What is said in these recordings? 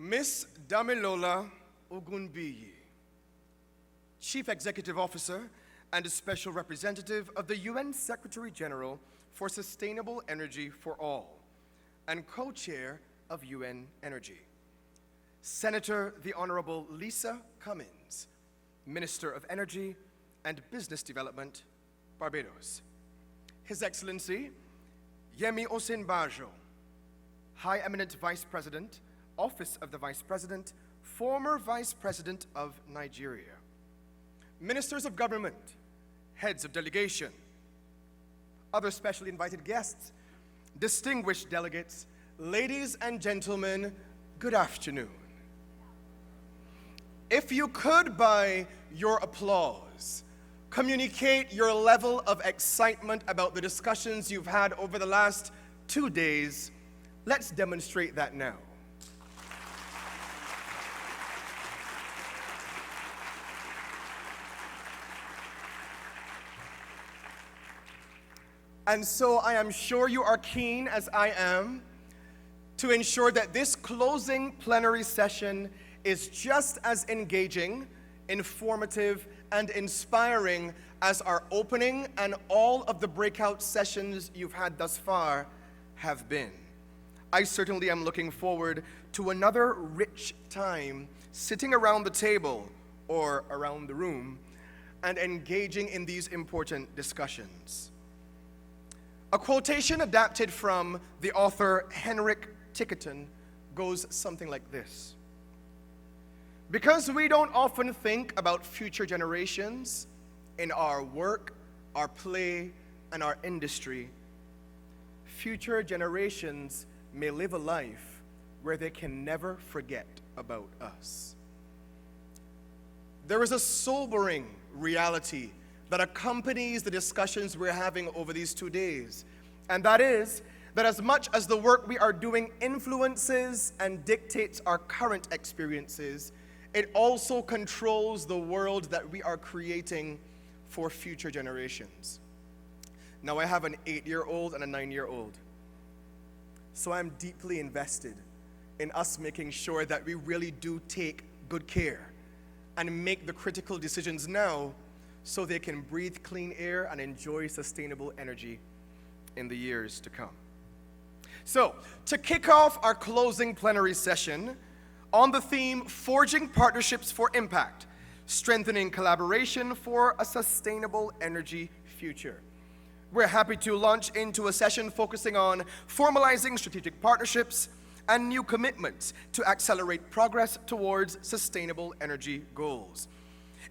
Miss Damilola Ogunbiyi, Chief Executive Officer and a Special Representative of the UN Secretary General for Sustainable Energy for All, and co-chair of UN Energy. Senator the Honorable Lisa Cummins, Minister of Energy and Business Development, Barbados. His Excellency, Yemi Osinbajo, High Eminent Vice President, Office of the Vice President, former Vice President of Nigeria. Ministers of Government, Heads of Delegation, other specially invited guests, distinguished delegates, ladies and gentlemen, good afternoon. If you could, by your applause, communicate your level of excitement about the discussions you've had over the last 2 days, let's demonstrate that now. And so I am sure you are keen, as I am, to ensure that this closing plenary session is just as engaging, informative, and inspiring as our opening and all of the breakout sessions you've had thus far have been. I certainly am looking forward to another rich time sitting around the table or around the room and engaging in these important discussions. A quotation adapted from the author Henrik Tickerton goes something like this. Because we don't often think about future generations in our work, our play, and our industry, future generations may live a life where they can never forget about us. There is a sobering reality that accompanies the discussions we're having over these 2 days, and that is that as much as the work we are doing influences and dictates our current experiences, it also controls the world that we are creating for future generations. Now, I have an 8-year-old and a 9-year-old, so I'm deeply invested in us making sure that we really do take good care and make the critical decisions now so they can breathe clean air and enjoy sustainable energy in the years to come. So, to kick off our closing plenary session on the theme, Forging Partnerships for Impact, Strengthening Collaboration for a Sustainable Energy Future, we're happy to launch into a session focusing on formalizing strategic partnerships and new commitments to accelerate progress towards sustainable energy goals.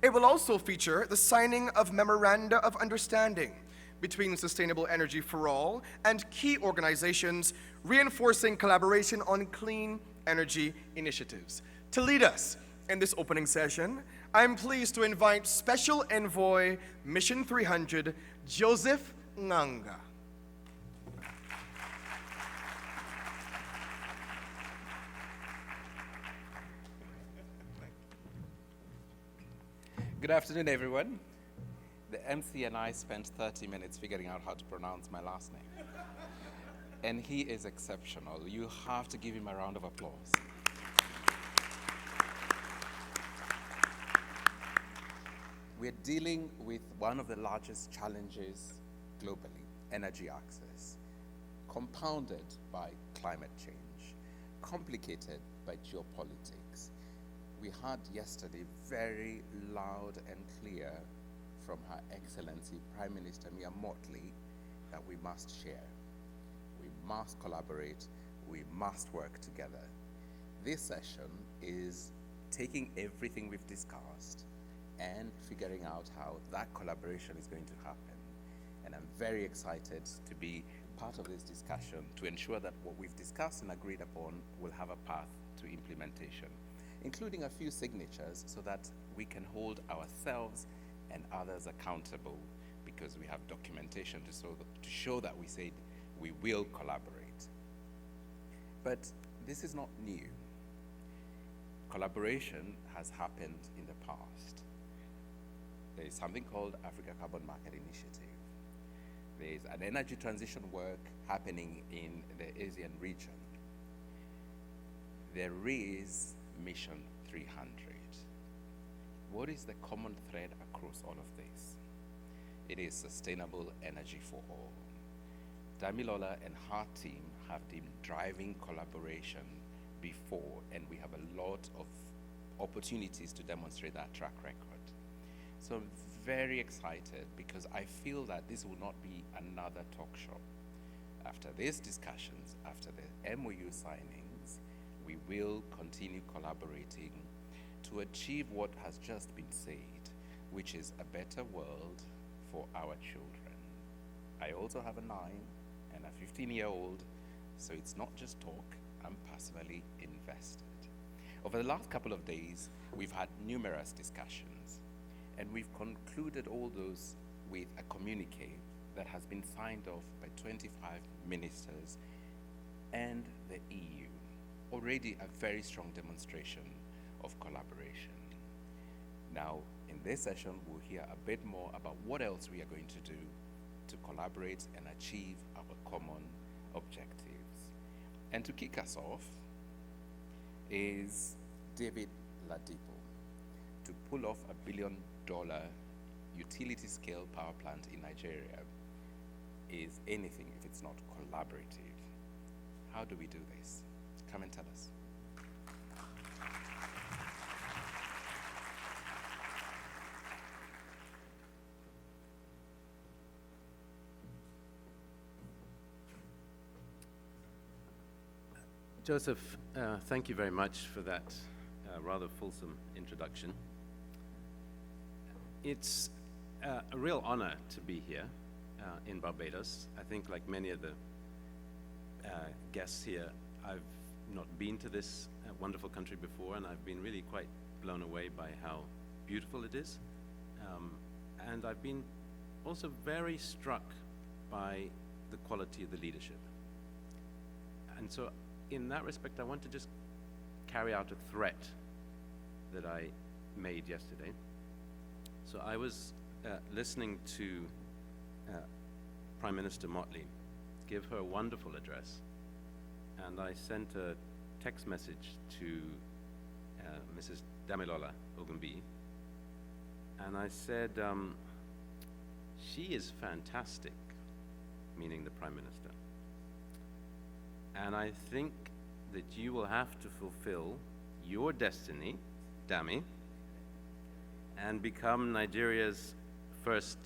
It will also feature the signing of memoranda of understanding between Sustainable Energy for All and key organizations, reinforcing collaboration on clean energy initiatives. To lead us in this opening session, I'm pleased to invite Special Envoy Mission 300, Joseph Nganga. Good afternoon, everyone. The MC and I spent 30 minutes figuring out how to pronounce my last name. And he is exceptional. You have to give him a round of applause. We're dealing with one of the largest challenges globally, energy access, compounded by climate change, complicated by geopolitics. We heard yesterday very loud and clear from Her Excellency Prime Minister Mia Mottley that we must share, we must collaborate, we must work together. This session is taking everything we've discussed and figuring out how that collaboration is going to happen. And I'm very excited to be part of this discussion to ensure that what we've discussed and agreed upon will have a path to implementation, including a few signatures so that we can hold ourselves and others accountable, because we have documentation to show that we said we will collaborate. But this is not new. Collaboration has happened in the past. There is something called Africa Carbon Market Initiative. There is an energy transition work happening in the Asian region. there is Mission 300. What is the common thread across all of this? It is sustainable energy for all. Damilola and her team have been driving collaboration before, and we have a lot of opportunities to demonstrate that track record. So I'm very excited because I feel that this will not be another talk show. After these discussions, after the MOU signings, we will continue collaborating to achieve what has just been said, which is a better world for our children. I also have a 9 and a 15-year-old, so it's not just talk, I'm personally invested. Over the last couple of days, we've had numerous discussions, and we've concluded all those with a communique that has been signed off by 25 ministers and the EU. Already a very strong demonstration of collaboration. Now, in this session, we'll hear a bit more about what else we are going to do to collaborate and achieve our common objectives. And to kick us off is David Ladipo to pull off $1 billion utility-scale power plant in Nigeria is anything if it's not collaborative. How do we do this? Come and tell us. Joseph, thank you very much for that rather fulsome introduction. It's a real honor to be here in Barbados. I think, like many of the guests here, I've not been to this wonderful country before, and I've been really quite blown away by how beautiful it is. And I've been also very struck by the quality of the leadership. And so in that respect, I want to just carry out a threat that I made yesterday. So I was listening to Prime Minister Motley give her wonderful address, and I sent a text message to Mrs. Damilola Ogunbi, and I said, she is fantastic, meaning the Prime Minister. And I think that you will have to fulfill your destiny, Dami, and become Nigeria's first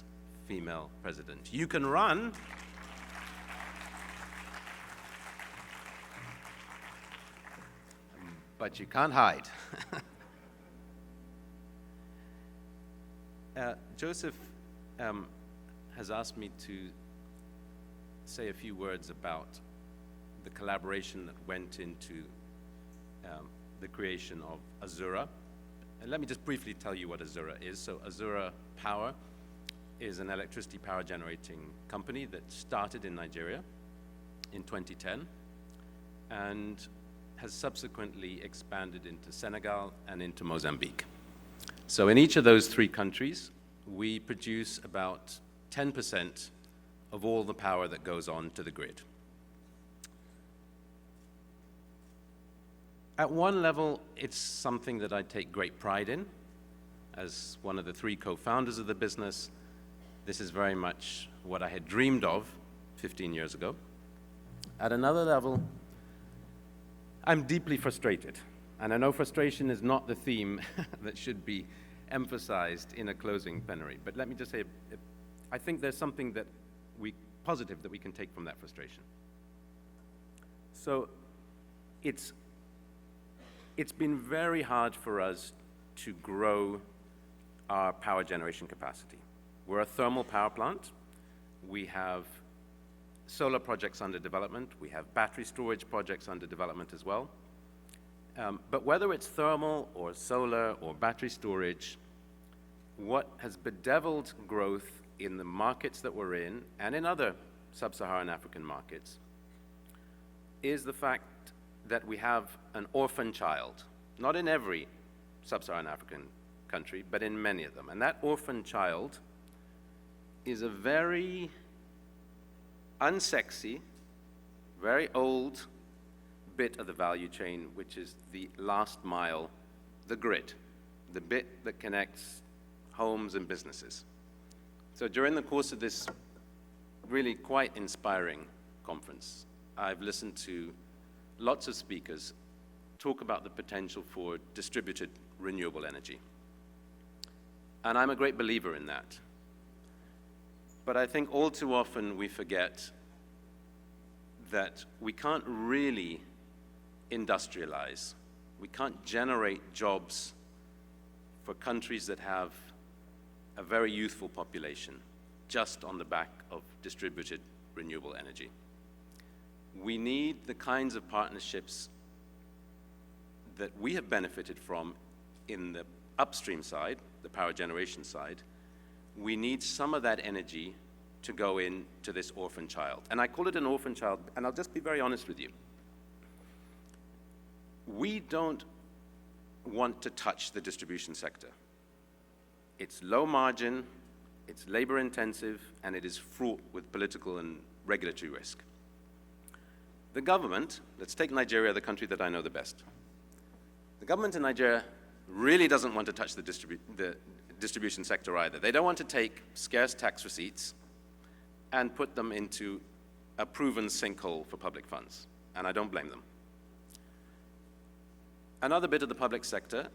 female president. You can run, but you can't hide. Joseph has asked me to say a few words about the collaboration that went into the creation of Azura. And let me just briefly tell you what Azura is. So Azura Power is an electricity power generating company that started in Nigeria in 2010 and has subsequently expanded into Senegal and into Mozambique. So in each of those 3 countries, we produce about 10% of all the power that goes on to the grid. At one level, it's something that I take great pride in. As one of the 3 co-founders of the business, this is very much what I had dreamed of 15 years ago. At another level, I'm deeply frustrated. And I know frustration is not the theme that should be emphasized in a closing plenary. But let me just say, I think there's something positive that we can take from that frustration. So it's been very hard for us to grow our power generation capacity. We're a thermal power plant. We have solar projects under development. We have battery storage projects under development as well. But whether it's thermal or solar or battery storage, what has bedeviled growth in the markets that we're in and in other sub-Saharan African markets is the fact that we have an orphan child, not in every sub-Saharan African country, but in many of them. And that orphan child is a very unsexy, very old, bit of the value chain, which is the last mile, the grid, the bit that connects homes and businesses. So during the course of this really quite inspiring conference, I've listened to lots of speakers talk about the potential for distributed renewable energy. And I'm a great believer in that. But I think all too often we forget that we can't really industrialize. We can't generate jobs for countries that have a very youthful population just on the back of distributed renewable energy. We need the kinds of partnerships that we have benefited from in the upstream side, the power generation side. We need some of that energy to go into this orphan child. And I call it an orphan child, and I'll just be very honest with you. We don't want to touch the distribution sector. It's low margin, it's labor intensive, and it is fraught with political and regulatory risk. The government, let's take Nigeria, the country that I know the best. The government in Nigeria really doesn't want to touch the distribution sector either. They don't want to take scarce tax receipts and put them into a proven sinkhole for public funds, and I don't blame them. Another bit of the public sector,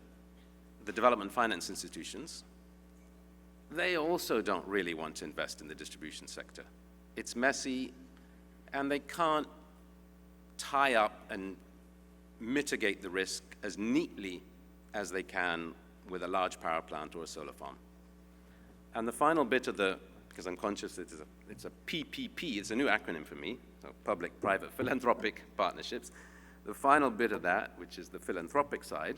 the development finance institutions, they also don't really want to invest in the distribution sector. It's messy, and they can't tie up and mitigate the risk as neatly as they can with a large power plant or a solar farm. And the final bit of the, because I'm conscious that it's a PPP, it's a new acronym for me, so public-private philanthropic partnerships. The final bit of that, which is the philanthropic side,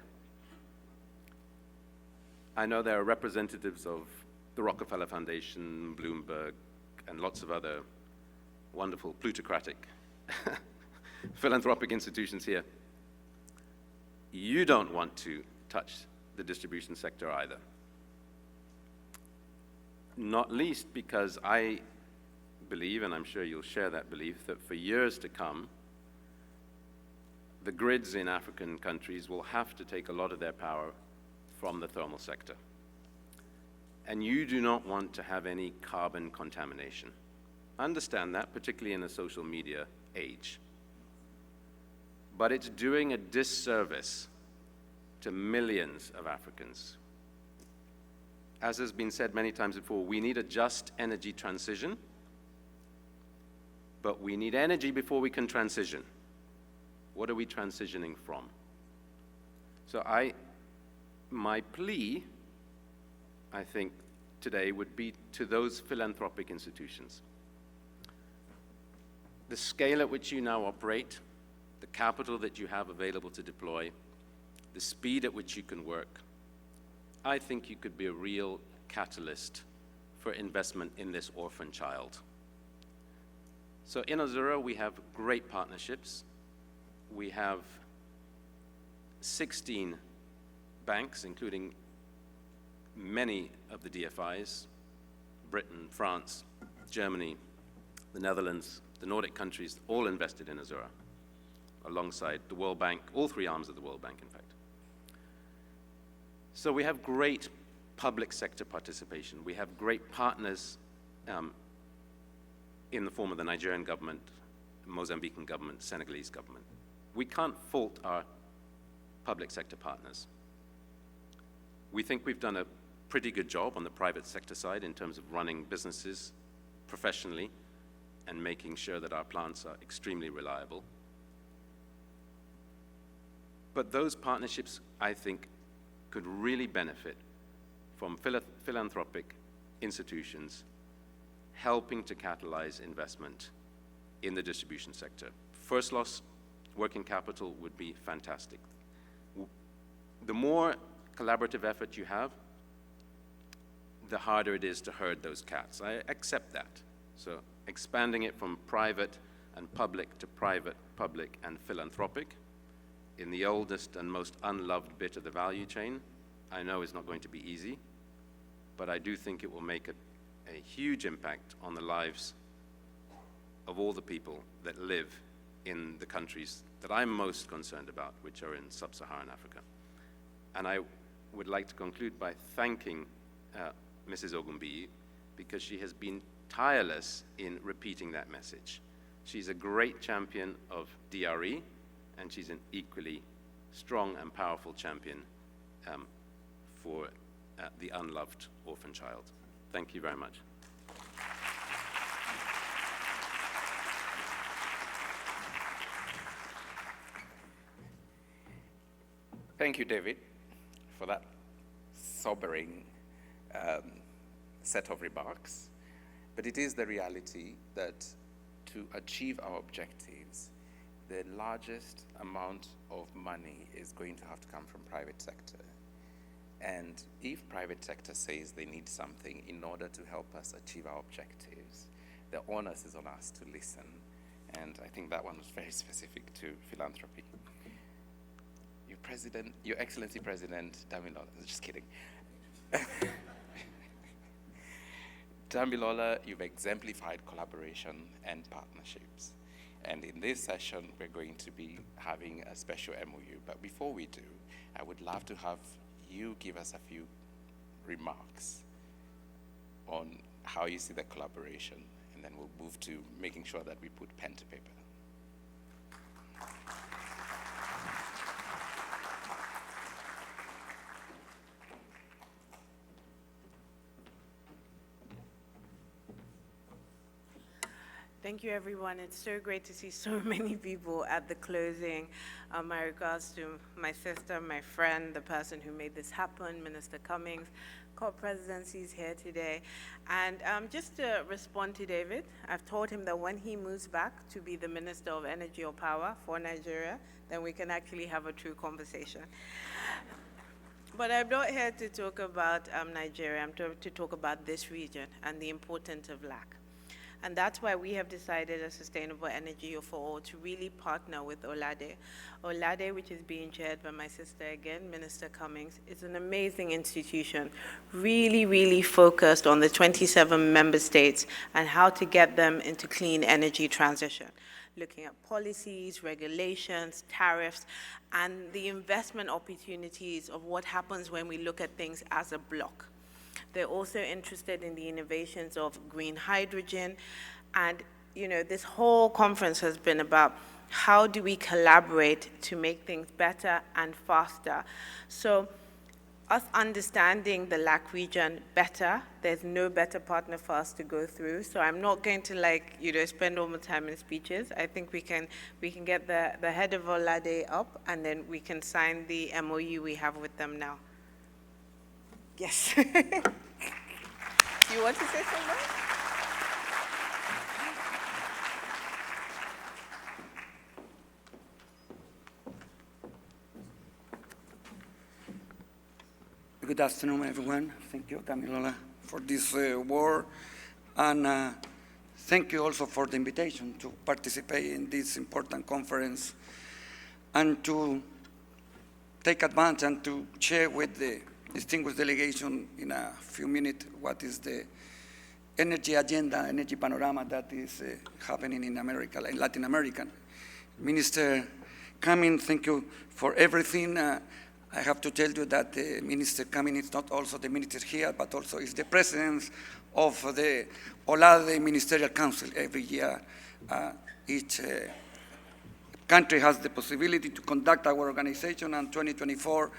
I know there are representatives of the Rockefeller Foundation, Bloomberg, and lots of other wonderful plutocratic philanthropic institutions here. You don't want to touch the distribution sector either. Not least because I believe, and I'm sure you'll share that belief, that for years to come, the grids in African countries will have to take a lot of their power from the thermal sector. And you do not want to have any carbon contamination. Understand that, particularly in a social media age. But it's doing a disservice to millions of Africans. As has been said many times before, we need a just energy transition, but we need energy before we can transition. What are we transitioning from? So my plea, I think, today would be to those philanthropic institutions. The scale at which you now operate, the capital that you have available to deploy, the speed at which you can work, I think you could be a real catalyst for investment in this orphan child. So in Azura, we have great partnerships. We have 16 banks, including many of the DFIs, Britain, France, Germany, the Netherlands, the Nordic countries, all invested in Azura, alongside the World Bank, all three arms of the World Bank, in fact. So we have great public sector participation. We have great partners in the form of the Nigerian government, Mozambican government, Senegalese government. We can't fault our public sector partners. We think we've done a pretty good job on the private sector side in terms of running businesses professionally and making sure that our plants are extremely reliable. But those partnerships, I think, could really benefit from philanthropic institutions helping to catalyze investment in the distribution sector. First loss working capital would be fantastic. The more collaborative effort you have, the harder it is to herd those cats. I accept that. So expanding it from private and public to private, public, and philanthropic in the oldest and most unloved bit of the value chain, I know is not going to be easy, but I do think it will make a huge impact on the lives of all the people that live in the countries that I'm most concerned about, which are in sub-Saharan Africa. And I would like to conclude by thanking Mrs. Ogunbiyi, because she has been tireless in repeating that message. She's a great champion of DRE, and she's an equally strong and powerful champion for the unloved orphan child. Thank you very much. Thank you, David, for that sobering set of remarks. But it is the reality that to achieve our objectives, the largest amount of money is going to have to come from private sector. And if private sector says they need something in order to help us achieve our objectives, the onus is on us to listen. And I think that one was very specific to philanthropy. Your Excellency President Damilola, just kidding. Damilola, you've exemplified collaboration and partnerships. And in this session, we're going to be having a special MOU. But before we do, I would love to have you give us a few remarks on how you see the collaboration, and then we'll move to making sure that we put pen to paper. Thank you, everyone. It's so great to see so many people at the closing. My regards to my sister, my friend, the person who made this happen, Minister Cummings. COP presidency is here today. And just to respond to David, I've told him that when he moves back to be the Minister of Energy or Power for Nigeria, then we can actually have a true conversation. But I'm not here to talk about Nigeria. I'm to talk about this region and the importance of lack. And that's why we have decided as Sustainable Energy for All to really partner with OLADE. OLADE, which is being chaired by my sister again, Minister Cummings, is an amazing institution, really, really focused on the 27 member states and how to get them into clean energy transition, looking at policies, regulations, tariffs, and the investment opportunities of what happens when we look at things as a block. They're also interested in the innovations of green hydrogen. And, you know, this whole conference has been about how do we collaborate to make things better and faster. So us understanding the LAC region better, there's no better partner for us to go through. So I'm not going to spend all my time in speeches. I think we can get the head of OLADE up, and then we can sign the MOU we have with them now. Yes. Do you want to say something? Good afternoon, everyone. Thank you, Damilola, for this word. And thank you also for the invitation to participate in this important conference and to take advantage and to share with the distinguished delegation in a few minutes what is the energy agenda, energy panorama that is happening in America, in Latin America. Minister Cummings, thank you for everything. I have to tell you that Minister Cummings is not also the minister here, but also is the president of the OLADE Ministerial Council every year. Each country has the possibility to conduct our organization, and 2024,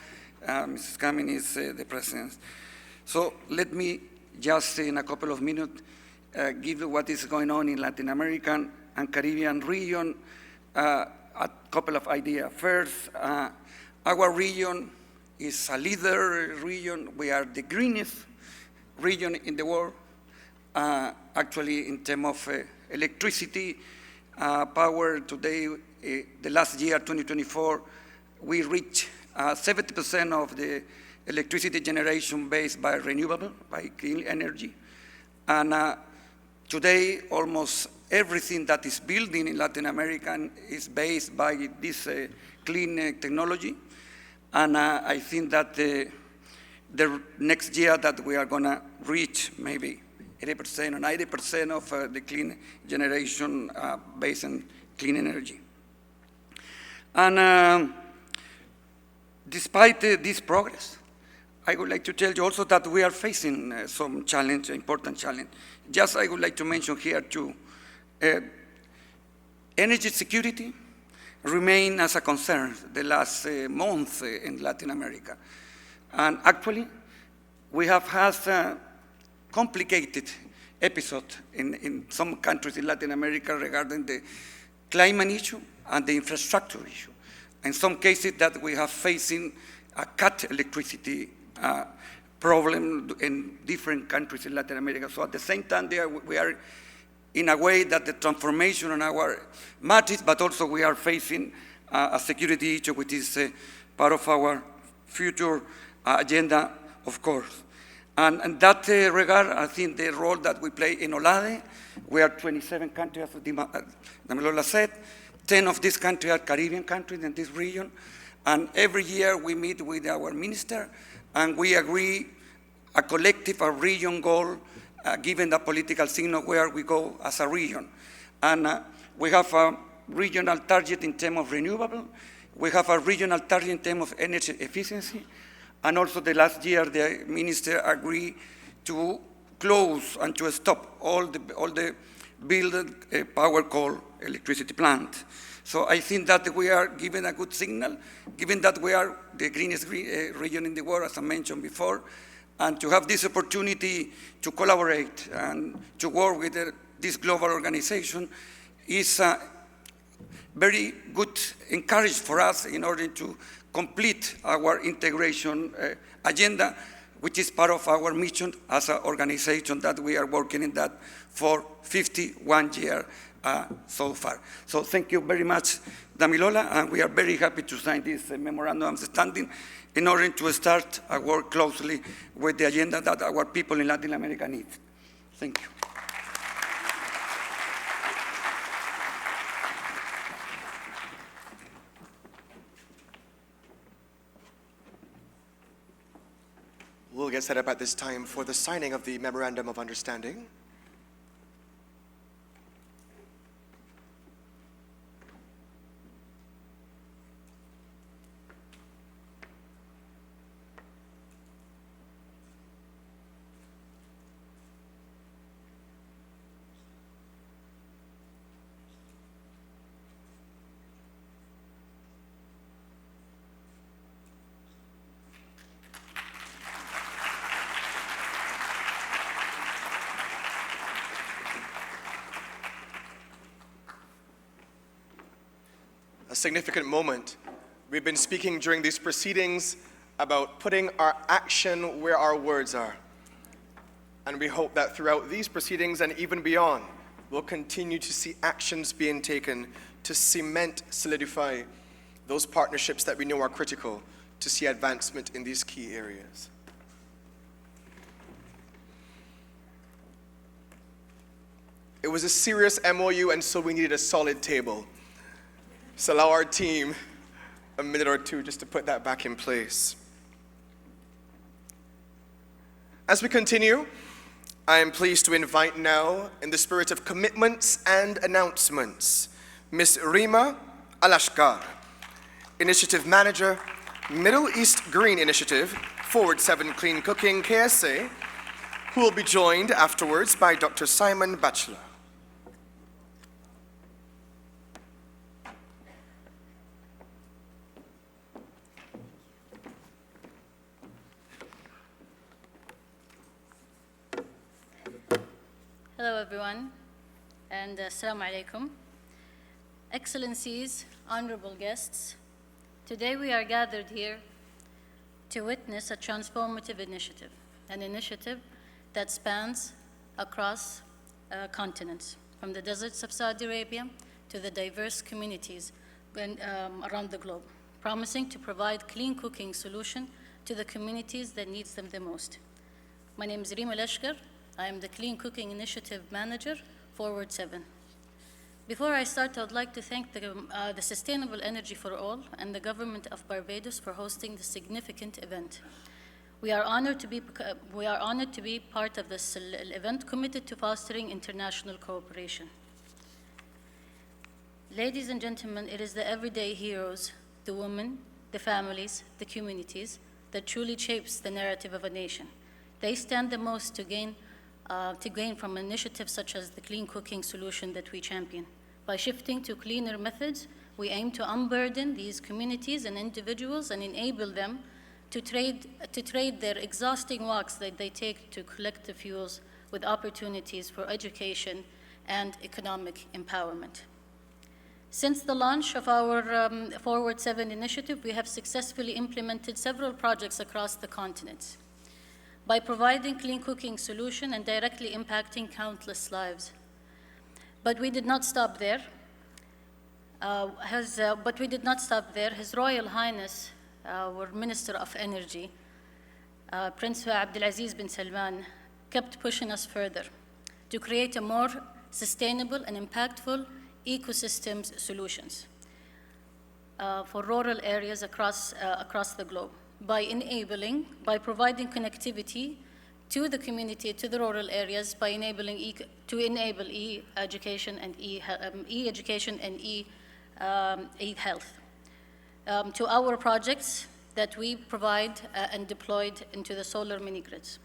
Mrs. Cummings is the president. So let me just in a couple of minutes give you what is going on in Latin American and Caribbean region, a couple of ideas. First, our region is a leader region. We are the greenest region in the world, actually in terms of electricity, power. Today, the last year, 2024, we reached 70% of the electricity generation based by renewable, by clean energy. And today, almost everything that is building in Latin America is based by this clean technology. And I think that the next year that we are going to reach maybe 80% or 90% of the clean generation based on clean energy. And despite this progress, I would like to tell you also that we are facing some challenge, important challenge. Just I would like to mention here too, energy security remain as a concern the last month in Latin America. And actually, we have had a complicated episode in some countries in Latin America regarding the climate issue and the infrastructure issue. In some cases that we have facing a cut electricity problem in different countries in Latin America. So at the same time, we are in a way that the transformation on our matters, but also we are facing a security issue, which is part of our future agenda, of course. And in that regard, I think the role that we play in OLADE, we are 27 countries, as Damilola said. 10 of these countries are Caribbean countries in this region. And every year we meet with our minister and we agree a collective, a region goal, given the political signal where we go as a region. And we have a regional target in terms of renewable. We have a regional target in terms of energy efficiency. And also the last year, the minister agreed to close and to stop all the built power coal electricity plant. So I think that we are giving a good signal, given that we are the greenest region in the world, as I mentioned before, and to have this opportunity to collaborate and to work with this global organization is very good encouragement for us in order to complete our integration agenda, which is part of our mission as an organization that we are working in that for 51 years so far. So thank you very much, Damilola, and we are very happy to sign this memorandum of understanding in order to start our work closely with the agenda that our people in Latin America need. Thank you. We'll get set up at this time for the signing of the Memorandum of Understanding. A significant moment. We've been speaking during these proceedings about putting our action where our words are. And we hope that throughout these proceedings and even beyond, we'll continue to see actions being taken to cement, solidify those partnerships that we know are critical to see advancement in these key areas. It was a serious MOU, and so we needed a solid table. So allow our team a minute or two just to put that back in place. As we continue, I am pleased to invite now, in the spirit of commitments and announcements, Ms. Rima Alashkar, Initiative Manager, Middle East Green Initiative, Forward 7 Clean Cooking, KSA, who will be joined afterwards by Dr. Simon Batchelor. Hello everyone, and assalamu alaikum. Excellencies, honorable guests, today we are gathered here to witness a transformative initiative, an initiative that spans across continents, from the deserts of Saudi Arabia to the diverse communities around the globe, promising to provide clean cooking solution to the communities that needs them the most. My name is Rima Alashkar. I am the Clean Cooking Initiative Manager, Forward 7. Before I start, I would like to thank the Sustainable Energy for All and the government of Barbados for hosting this significant event. We are honored to be part of this event committed to fostering international cooperation. Ladies and gentlemen, it is the everyday heroes, the women, the families, the communities, that truly shapes the narrative of a nation. They stand the most to gain from initiatives such as the clean cooking solution that we champion. By shifting to cleaner methods, we aim to unburden these communities and individuals and enable them to trade their exhausting walks that they take to collect the fuels with opportunities for education and economic empowerment. Since the launch of our Forward 7 initiative, we have successfully implemented several projects across the continent by providing clean cooking solution and directly impacting countless lives. But we did not stop there. His Royal Highness, our Minister of Energy, Prince Abdulaziz bin Salman, kept pushing us further to create a more sustainable and impactful ecosystems solutions for rural areas across the globe by providing connectivity to the community, to the rural areas, by enable e-education and e-health. To our projects that we provide and deployed into the solar mini-grids.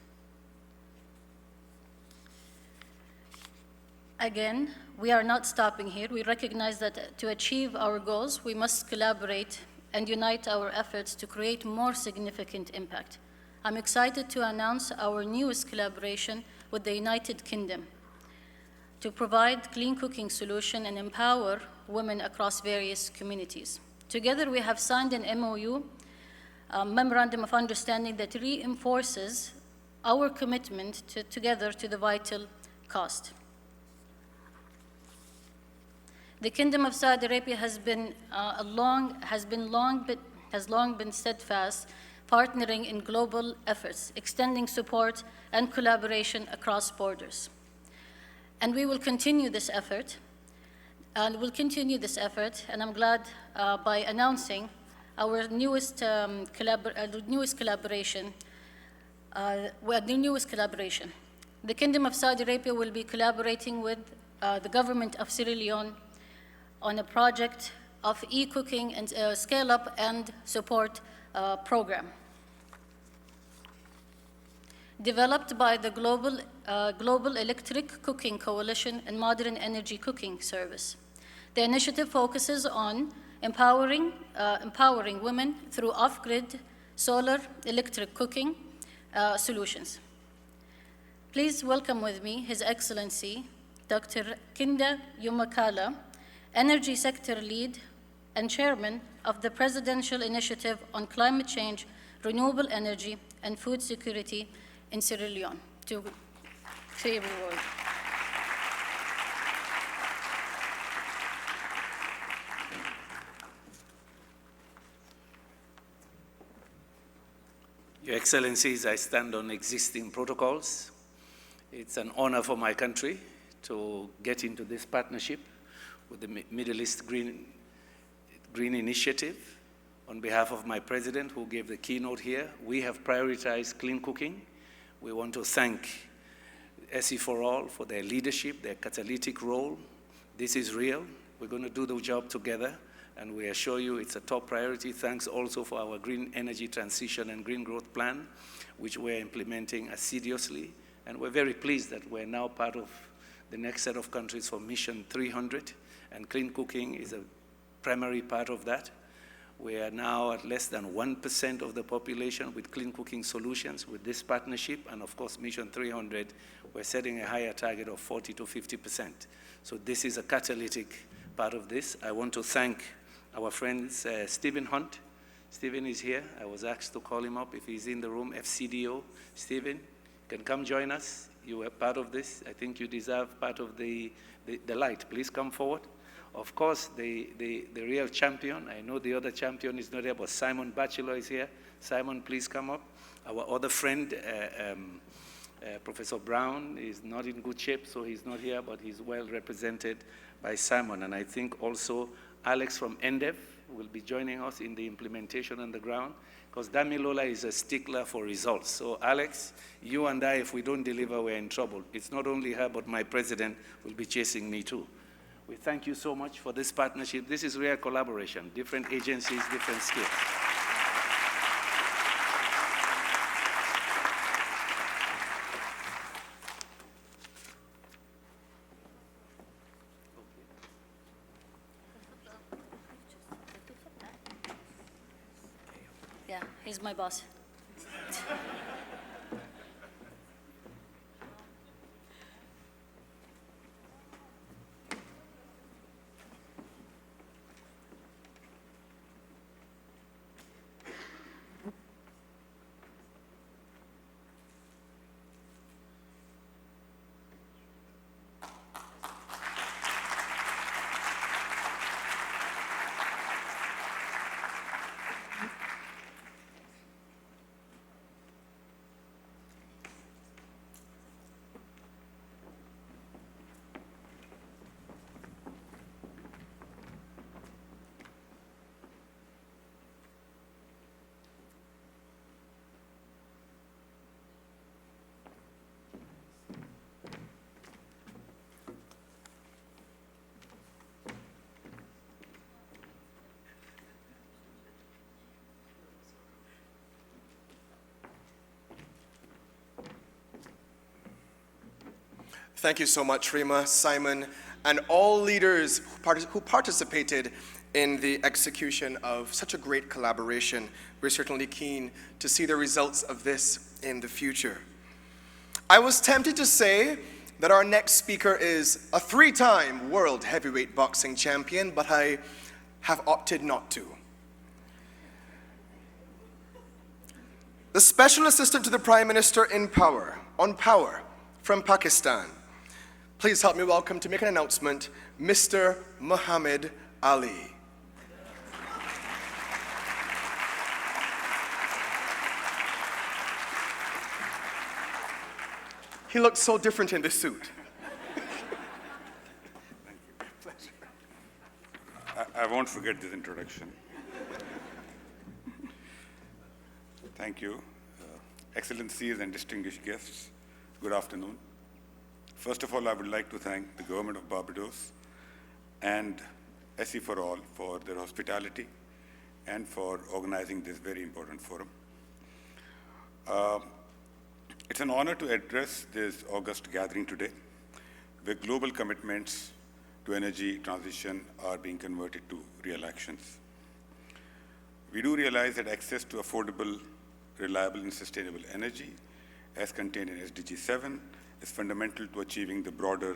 Again, we are not stopping here. We recognize that to achieve our goals, we must collaborate and unite our efforts to create more significant impact. I'm excited to announce our newest collaboration with the United Kingdom to provide clean cooking solution and empower women across various communities. Together, we have signed an MOU, Memorandum of Understanding, that reinforces our commitment together to the vital cost. The Kingdom of Saudi Arabia has long been steadfast, partnering in global efforts, extending support and collaboration across borders. And we will continue this effort, and I'm glad by announcing our newest collaboration. The Kingdom of Saudi Arabia will be collaborating with the government of Sierra Leone on a project of e-cooking and scale-up and support program. Developed by the Global Electric Cooking Coalition and Modern Energy Cooking Service. The initiative focuses on empowering women through off-grid solar electric cooking solutions. Please welcome with me His Excellency, Dr. Kinda Yumakala, Energy Sector Lead and Chairman of the Presidential Initiative on Climate Change, Renewable Energy, and Food Security in Sierra Leone, to say a word. Your Excellencies, I stand on existing protocols. It's an honor for my country to get into this partnership with the Middle East Green Initiative. On behalf of my president, who gave the keynote here, we have prioritized clean cooking. We want to thank SE4All for their leadership, their catalytic role. This is real. We're going to do the job together, and we assure you it's a top priority. Thanks also for our green energy transition and green growth plan, which we're implementing assiduously. And we're very pleased that we're now part of the next set of countries for Mission 300, and clean cooking is a primary part of that. We are now at less than 1% of the population with clean cooking solutions with this partnership, and of course, Mission 300, we're setting a higher target of 40 to 50%. So this is a catalytic part of this. I want to thank our friends, Stephen Hunt. Stephen is here. I was asked to call him up if he's in the room, FCDO. Stephen, can come join us. You were part of this. I think you deserve part of the light. Please come forward. Of course, the real champion, I know the other champion is not here, but Simon Batchelor is here. Simon, please come up. Our other friend, Professor Brown, is not in good shape, so he's not here, but he's well represented by Simon. And I think also Alex from NDEV will be joining us in the implementation on the ground, because Damilola is a stickler for results. So Alex, you and I, if we don't deliver, we're in trouble. It's not only her, but my president will be chasing me too. We thank you so much for this partnership. This is rare collaboration, different agencies, different skills. Yeah, he's my boss. Thank you so much, Rima, Simon, and all leaders who participated in the execution of such a great collaboration. We're certainly keen to see the results of this in the future. I was tempted to say that our next speaker is a 3-time world heavyweight boxing champion, but I have opted not to. The Special Assistant to the Prime Minister on Power from Pakistan. Please help me welcome to make an announcement, Mr. Muhammad Ali. He looks so different in this suit. I won't forget this introduction. Thank you. Excellencies and distinguished guests, good afternoon. First of all, I would like to thank the government of Barbados and SE for All for their hospitality and for organizing this very important forum. It's an honor to address this August gathering today, where global commitments to energy transition are being converted to real actions. We do realize that access to affordable, reliable, and sustainable energy, as contained in SDG 7, is fundamental to achieving the broader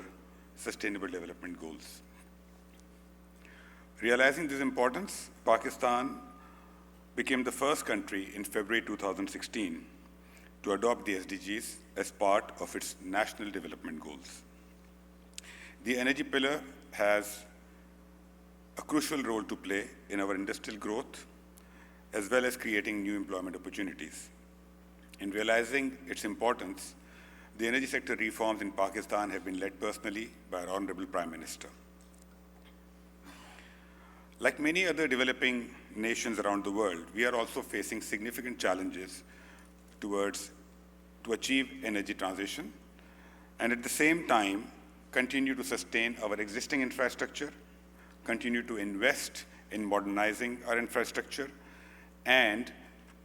sustainable development goals. Realizing this importance, Pakistan became the first country in February 2016 to adopt the SDGs as part of its national development goals. The energy pillar has a crucial role to play in our industrial growth, as well as creating new employment opportunities. In realizing its importance, the energy sector reforms in Pakistan have been led personally by our Honorable Prime Minister. Like many other developing nations around the world, we are also facing significant challenges to achieve energy transition, and at the same time, continue to sustain our existing infrastructure, continue to invest in modernizing our infrastructure, and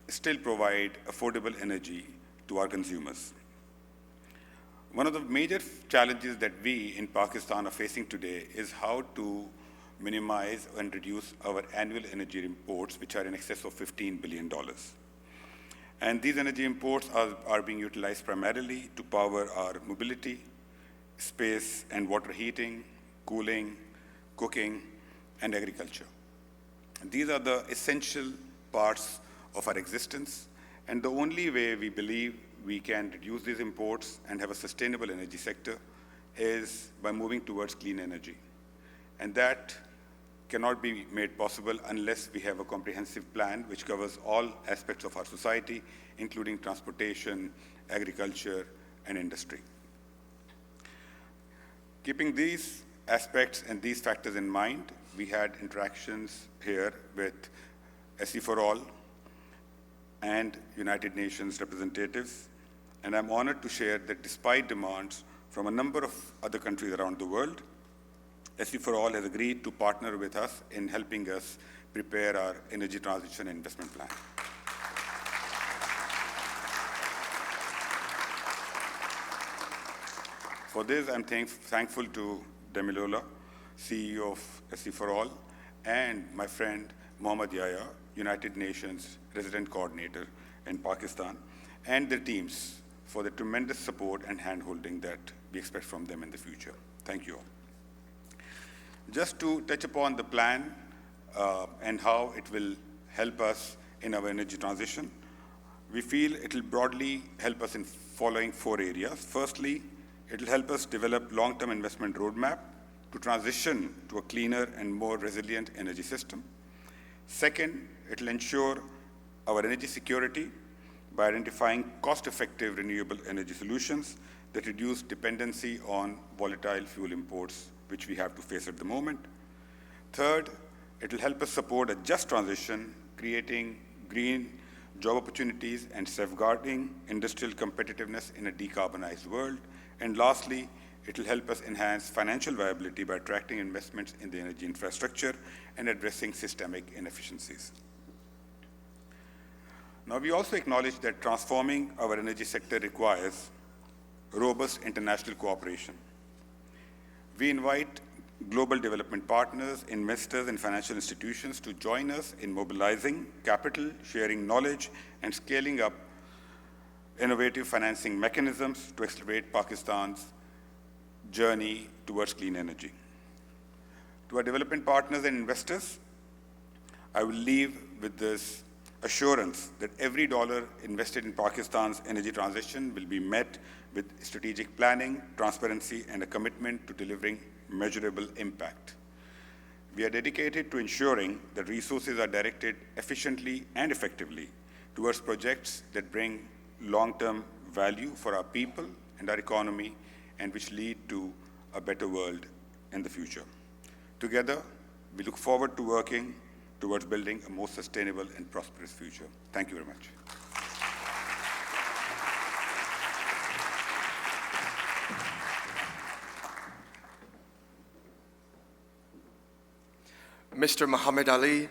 still provide affordable energy to our consumers. One of the major challenges that we in Pakistan are facing today is how to minimize and reduce our annual energy imports, which are in excess of $15 billion. And these energy imports are being utilized primarily to power our mobility, space and water heating, cooling, cooking, and agriculture. These are the essential parts of our existence, and the only way we believe we can reduce these imports and have a sustainable energy sector is by moving towards clean energy. And that cannot be made possible unless we have a comprehensive plan which covers all aspects of our society, including transportation, agriculture, and industry. Keeping these aspects and these factors in mind, we had interactions here with SE for All and United Nations representatives, and I'm honored to share that despite demands from a number of other countries around the world, SC for All has agreed to partner with us in helping us prepare our energy transition investment plan. For this, I'm thankful to Damilola, CEO of SC for All, and my friend Mohammad Yahya, United Nations Resident Coordinator in Pakistan, and their teams for the tremendous support and hand-holding that we expect from them in the future. Thank you all. Just to touch upon the plan and how it will help us in our energy transition, we feel it will broadly help us in following 4 areas. Firstly, it will help us develop long-term investment roadmap to transition to a cleaner and more resilient energy system. Second, it will ensure our energy security by identifying cost-effective renewable energy solutions that reduce dependency on volatile fuel imports, which we have to face at the moment. Third, it will help us support a just transition, creating green job opportunities and safeguarding industrial competitiveness in a decarbonized world. And lastly, it will help us enhance financial viability by attracting investments in the energy infrastructure and addressing systemic inefficiencies. Now, we also acknowledge that transforming our energy sector requires robust international cooperation. We invite global development partners, investors, and financial institutions to join us in mobilizing capital, sharing knowledge, and scaling up innovative financing mechanisms to accelerate Pakistan's journey towards clean energy. To our development partners and investors, I will leave with this assurance that every dollar invested in Pakistan's energy transition will be met with strategic planning, transparency, and a commitment to delivering measurable impact. We are dedicated to ensuring that resources are directed efficiently and effectively towards projects that bring long-term value for our people and our economy, and which lead to a better world in the future. Together, we look forward to working towards building a more sustainable and prosperous future. Thank you very much. Mr. Muhammad Ali,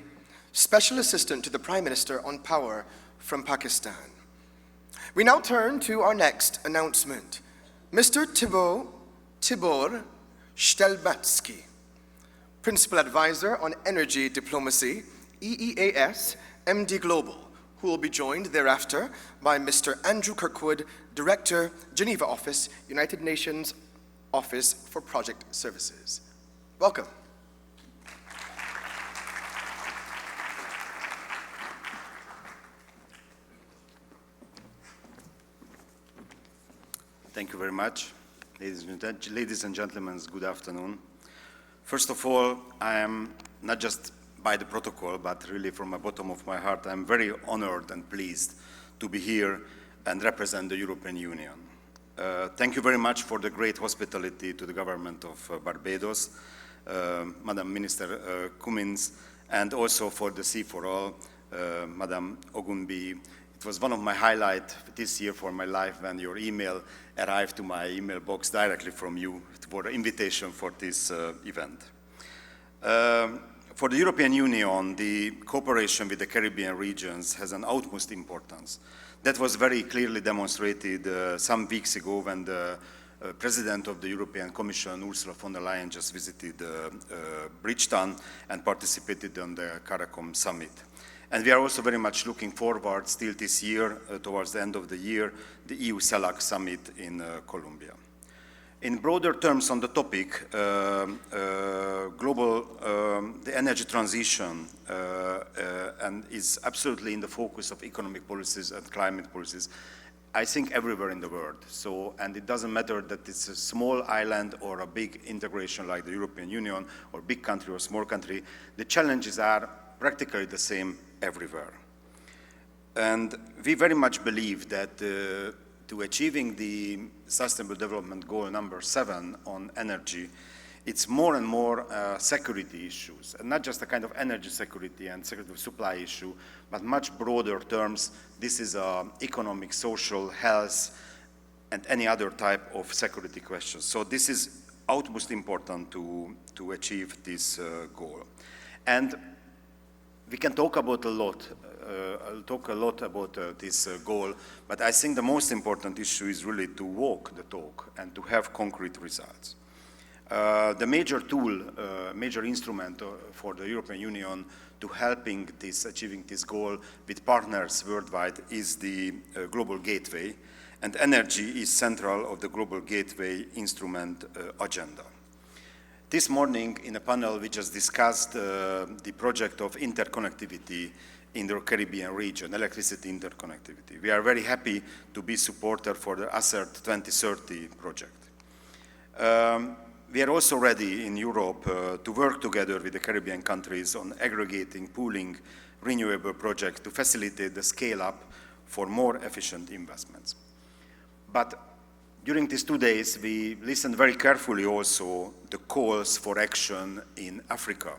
Special Assistant to the Prime Minister on Power from Pakistan. We now turn to our next announcement. Mr. Tibor Shtelbatsky, Principal Advisor on Energy Diplomacy, EEAS, MD Global, who will be joined thereafter by Mr. Andrew Kirkwood, Director, Geneva Office, United Nations Office for Project Services. Welcome. Thank you very much. Ladies and gentlemen, good afternoon. First of all, I am not just by the protocol, but really from the bottom of my heart, I'm very honored and pleased to be here and represent the European Union. Thank you very much for the great hospitality to the government of Barbados, Madam Minister Cummins, and also for the Sea for All, Madam Ogunbi. It was one of my highlights this year for my life when your email arrived to my email box directly from you for the invitation for this event. For the European Union, the cooperation with the Caribbean regions has an utmost importance. That was very clearly demonstrated some weeks ago when the President of the European Commission, Ursula von der Leyen, just visited Bridgetown and participated on the CARICOM summit. And we are also very much looking forward still this year, towards the end of the year, the EU CELAC summit in Colombia. In broader terms on the topic, the energy transition and is absolutely in the focus of economic policies and climate policies, I think everywhere in the world. So, and it doesn't matter that it's a small island or a big integration like the European Union or big country or small country, the challenges are practically the same everywhere. And we very much believe that to achieving the Sustainable Development Goal number 7 on energy, it's more and more security issues, and not just a kind of energy security and security of supply issue, but much broader terms. This is economic, social, health, and any other type of security questions. So this is utmost important to achieve this goal. And we can talk about a lot. I'll talk a lot about this goal, but I think the most important issue is really to walk the talk and to have concrete results. The major tool, major instrument for the European Union to helping achieving this goal with partners worldwide is the Global Gateway, and energy is central of the Global Gateway instrument agenda. This morning in a panel we just discussed the project of interconnectivity in the Caribbean region, electricity interconnectivity. We are very happy to be supporter for the ACERT 2030 project. We are also ready in Europe to work together with the Caribbean countries on aggregating, pooling renewable projects to facilitate the scale-up for more efficient investments. But during these 2 days, we listened very carefully also the calls for action in Africa.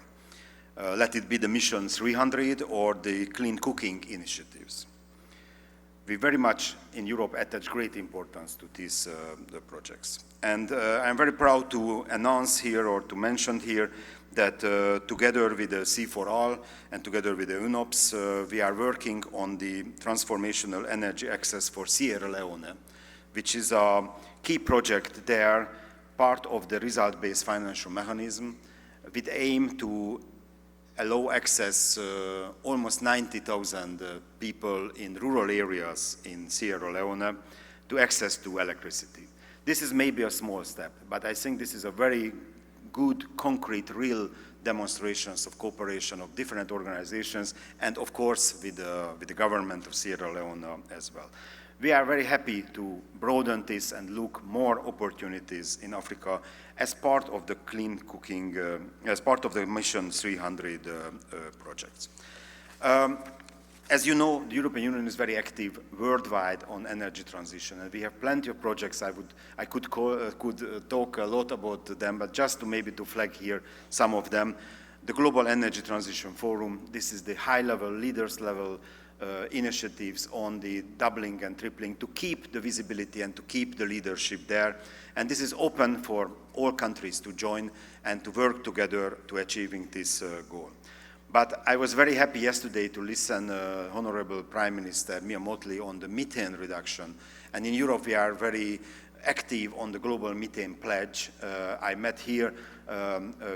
Let it be the Mission 300 or the clean cooking initiatives. We very much in Europe attach great importance to these the projects. And I'm very proud to announce here or to mention here that together with the C4All and together with the UNOPS, we are working on the transformational energy access for Sierra Leone, which is a key project there, part of the result-based financial mechanism with aim to allow access almost 90,000 people in rural areas in Sierra Leone to access to electricity. This is maybe a small step, but I think this is a very good, concrete, real demonstrations of cooperation of different organizations and of course with the government of Sierra Leone as well. We are very happy to broaden this and look more opportunities in Africa as part of the clean cooking, as part of the Mission 300 projects. As you know, the European Union is very active worldwide on energy transition, and we have plenty of projects. I could talk a lot about them, but just to maybe to flag here some of them. The Global Energy Transition Forum, this is the high-level, leaders-level initiatives on the doubling and tripling to keep the visibility and to keep the leadership there. And this is open for all countries to join and to work together to achieving this goal. But I was very happy yesterday to listen Honorable Prime Minister Mia Mottley on the methane reduction. And in Europe we are very active on the global methane pledge. I met here,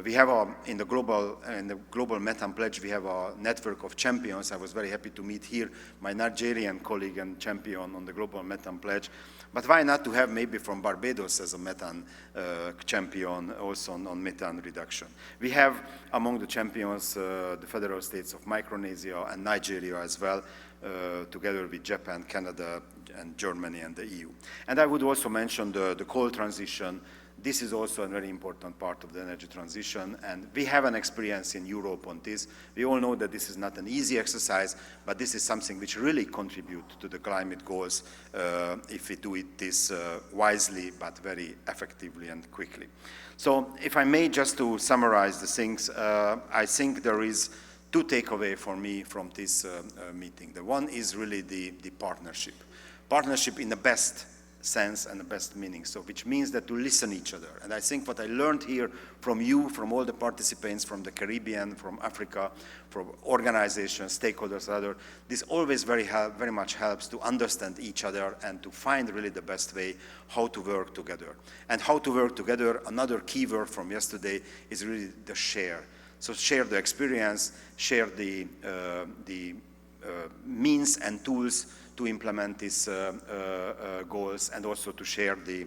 we have in the global methane pledge, we have a network of champions. I was very happy to meet here my Nigerian colleague and champion on the global methane pledge. But why not to have maybe from Barbados as a methane champion also on methane reduction? We have among the champions the federal states of Micronesia and Nigeria as well, together with Japan, Canada, and Germany and the EU. And I would also mention the coal transition. This is also a very important part of the energy transition, and we have an experience in Europe on this. We all know that this is not an easy exercise, but this is something which really contributes to the climate goals if we do this wisely, but very effectively and quickly. So if I may just to summarize the things, I think there is two takeaways for me from this meeting. The one is really the partnership. Partnership in the best sense and the best meaning, so which means that to listen each other. And I think what I learned here from you, from all the participants, from the Caribbean, from Africa, from organizations, stakeholders, other, this always very much helps to understand each other and to find really the best way how to work together. And how to work together, another key word from yesterday is really the share. So share the experience, share the means and tools to implement these goals, and also to share the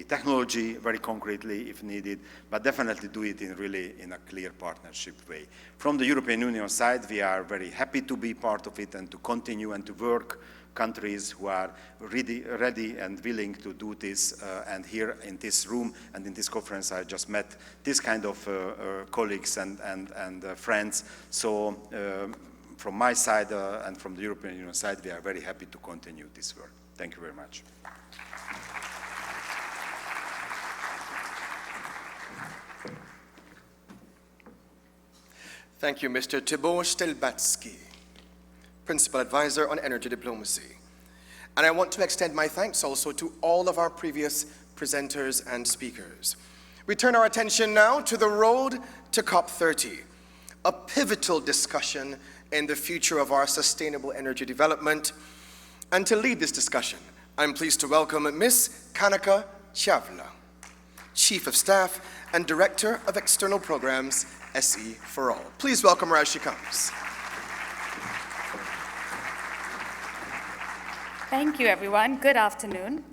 technology very concretely if needed, but definitely do it in a clear partnership way. From the European Union side, we are very happy to be part of it and to continue and to work countries who are ready and willing to do this. And here in this room and in this conference, I just met this kind of colleagues and friends. So from my side and from the European Union side, we are very happy to continue this work. Thank you very much. Thank you, Mr. Tibor Stelbatsky, Principal Advisor on Energy Diplomacy. And I want to extend my thanks also to all of our previous presenters and speakers. We turn our attention now to the road to COP30, a pivotal discussion in the future of our sustainable energy development. And to lead this discussion, I'm pleased to welcome Ms. Kanika Chavla, Chief of Staff and Director of External Programs, SE for All. Please welcome her as she comes. Thank you, everyone. Good afternoon.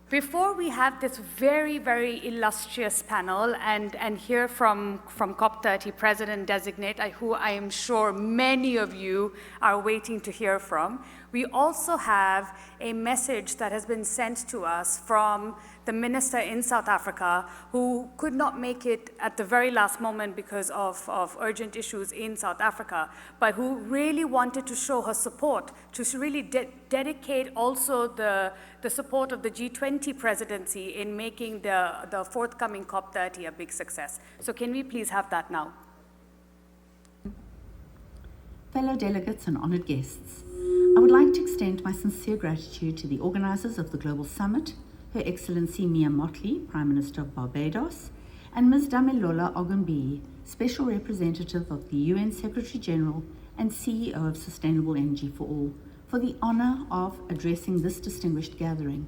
Before we have this very, very illustrious panel and hear from COP30 President-designate, who I am sure many of you are waiting to hear from, we also have a message that has been sent to us from the minister in South Africa who could not make it at the very last moment because of urgent issues in South Africa, but who really wanted to show her support, to really dedicate also the support of the G20 presidency in making the forthcoming COP30 a big success. So can we please have that now? Fellow delegates and honored guests, I would like to extend my sincere gratitude to the organizers of the Global Summit, Her Excellency Mia Mottley, Prime Minister of Barbados, and Ms. Damilola Ogunbiyi, Special Representative of the UN Secretary General and CEO of Sustainable Energy for All, for the honor of addressing this distinguished gathering.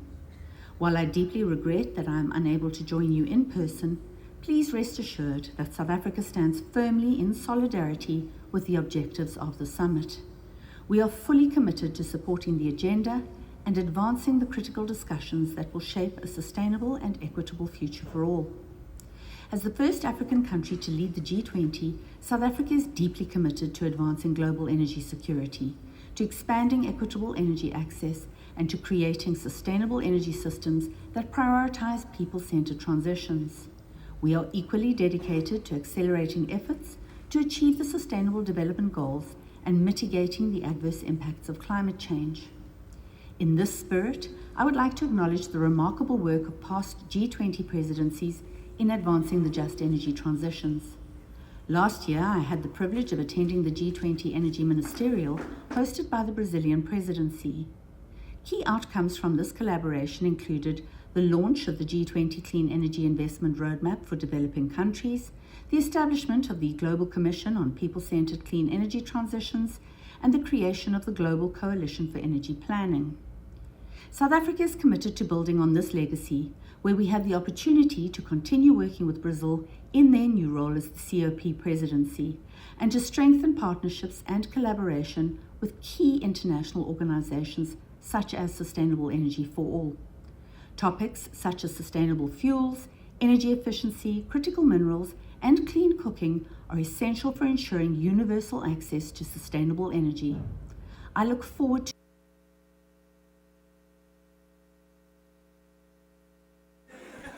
While I deeply regret that I am unable to join you in person, please rest assured that South Africa stands firmly in solidarity with the objectives of the summit. We are fully committed to supporting the agenda and advancing the critical discussions that will shape a sustainable and equitable future for all. As the first African country to lead the G20, South Africa is deeply committed to advancing global energy security, to expanding equitable energy access, and to creating sustainable energy systems that prioritize people-centered transitions. We are equally dedicated to accelerating efforts to achieve the Sustainable Development Goals and mitigating the adverse impacts of climate change. In this spirit, I would like to acknowledge the remarkable work of past G20 presidencies in advancing the just energy transitions. Last year, I had the privilege of attending the G20 Energy Ministerial hosted by the Brazilian presidency. Key outcomes from this collaboration included the launch of the G20 Clean Energy Investment Roadmap for developing countries, the establishment of the Global Commission on People-Centered Clean Energy Transitions, and the creation of the Global Coalition for Energy Planning. South Africa is committed to building on this legacy, where we have the opportunity to continue working with Brazil in their new role as the COP presidency, and to strengthen partnerships and collaboration with key international organizations such as Sustainable Energy for All. Topics such as sustainable fuels, energy efficiency, critical minerals, and clean cooking are essential for ensuring universal access to sustainable energy. I look forward to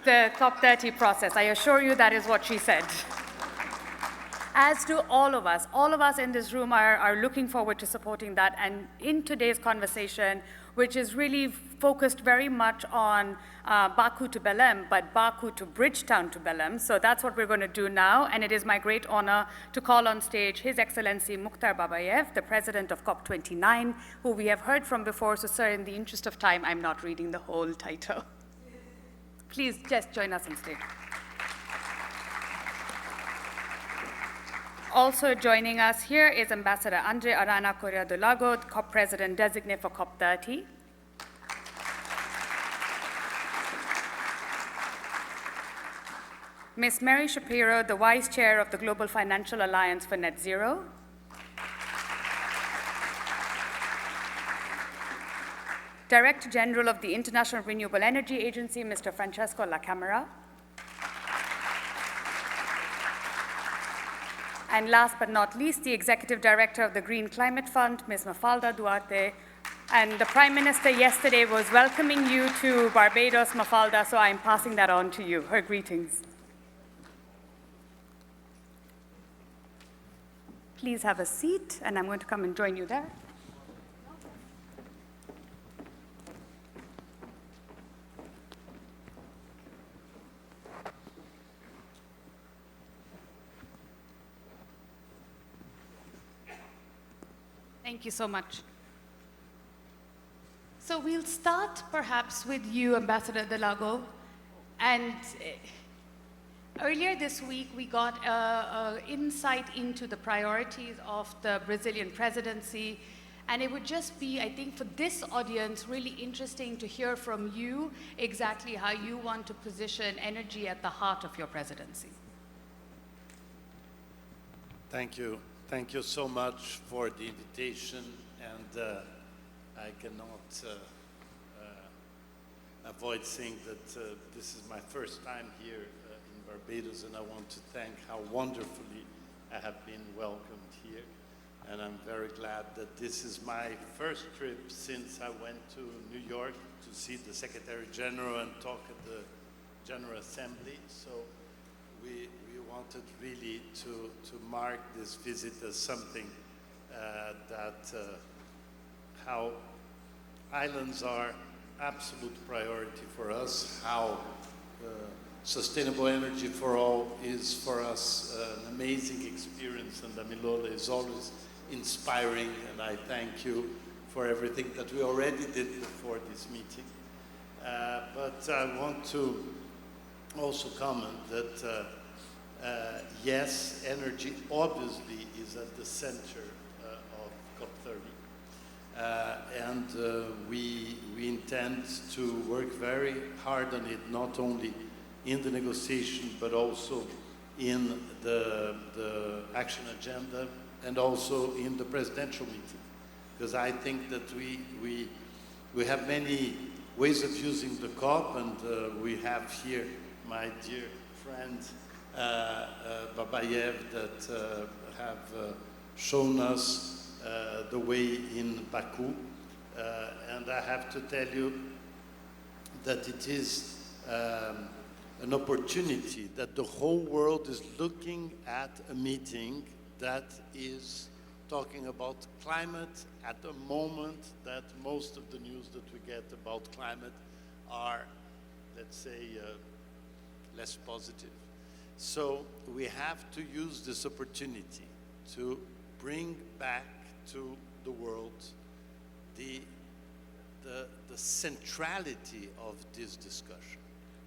the COP30 process. I assure you that is what she said. As do all of us in this room are looking forward to supporting that. And in today's conversation, which is really focused very much on Baku to Belém, but Baku to Bridgetown to Belém. So that's what we're going to do now. And it is my great honor to call on stage His Excellency Mukhtar Babayev, the president of COP29, who we have heard from before. So, sir, in the interest of time, I'm not reading the whole title. Please just join us on stage. Also joining us here is Ambassador Andre Arana Correa do Lago, COP President Designate for COP30. Ms. Mary Shapiro, the Vice Chair of the Global Financial Alliance for Net Zero. Director General of the International Renewable Energy Agency, Mr. Francesco La Camera. And last but not least, the Executive Director of the Green Climate Fund, Ms. Mafalda Duarte. And the Prime Minister yesterday was welcoming you to Barbados, Mafalda, so I'm passing that on to you. Her greetings. Please have a seat, and I'm going to come and join you there. Thank you so much. So we'll start perhaps with you, Ambassador de Lago, and Earlier this week, we got insight into the priorities of the Brazilian presidency, and it would just be, I think, for this audience, really interesting to hear from you exactly how you want to position energy at the heart of your presidency. Thank you. Thank you so much for the invitation, and I cannot avoid saying that this is my first time here in Barbados, and I want to thank how wonderfully I have been welcomed here. And I'm very glad that this is my first trip since I went to New York to see the Secretary General and talk at the General Assembly. So we wanted really to mark this visit as something how islands are absolute priority for us, how sustainable energy for all is for us an amazing experience, and Damilola is always inspiring, and I thank you for everything that we already did before this meeting. But I want to also comment that yes, energy obviously is at the center of COP30. And we intend to work very hard on it, not only in the negotiation, but also in the action agenda and also in the presidential meeting. Because I think that we have many ways of using the COP, and we have here my dear friend Babayev that have shown us the way in Baku. And I have to tell you that it is an opportunity that the whole world is looking at a meeting that is talking about climate at a moment that most of the news that we get about climate are, let's say, less positive. So we have to use this opportunity to bring back to the world the centrality of this discussion.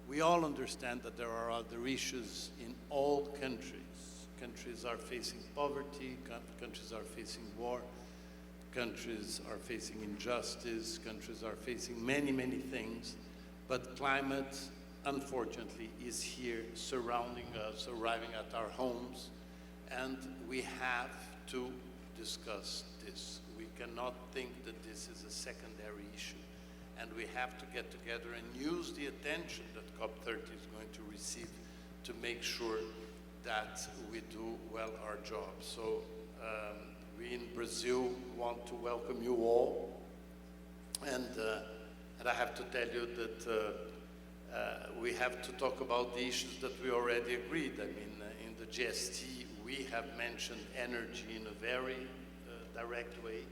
We all understand that there are other issues in all countries. Countries are facing poverty, countries are facing war, countries are facing injustice, countries are facing many, many things, but climate, unfortunately, is here surrounding us, arriving at our homes, and we have to discuss this. We cannot think that this is a secondary issue, and we have to get together and use the attention that COP30 is going to receive to make sure that we do well our job. So we in Brazil want to welcome you all, and I have to tell you that we have to talk about the issues that we already agreed. I mean, in the GST, we have mentioned energy in a very direct way,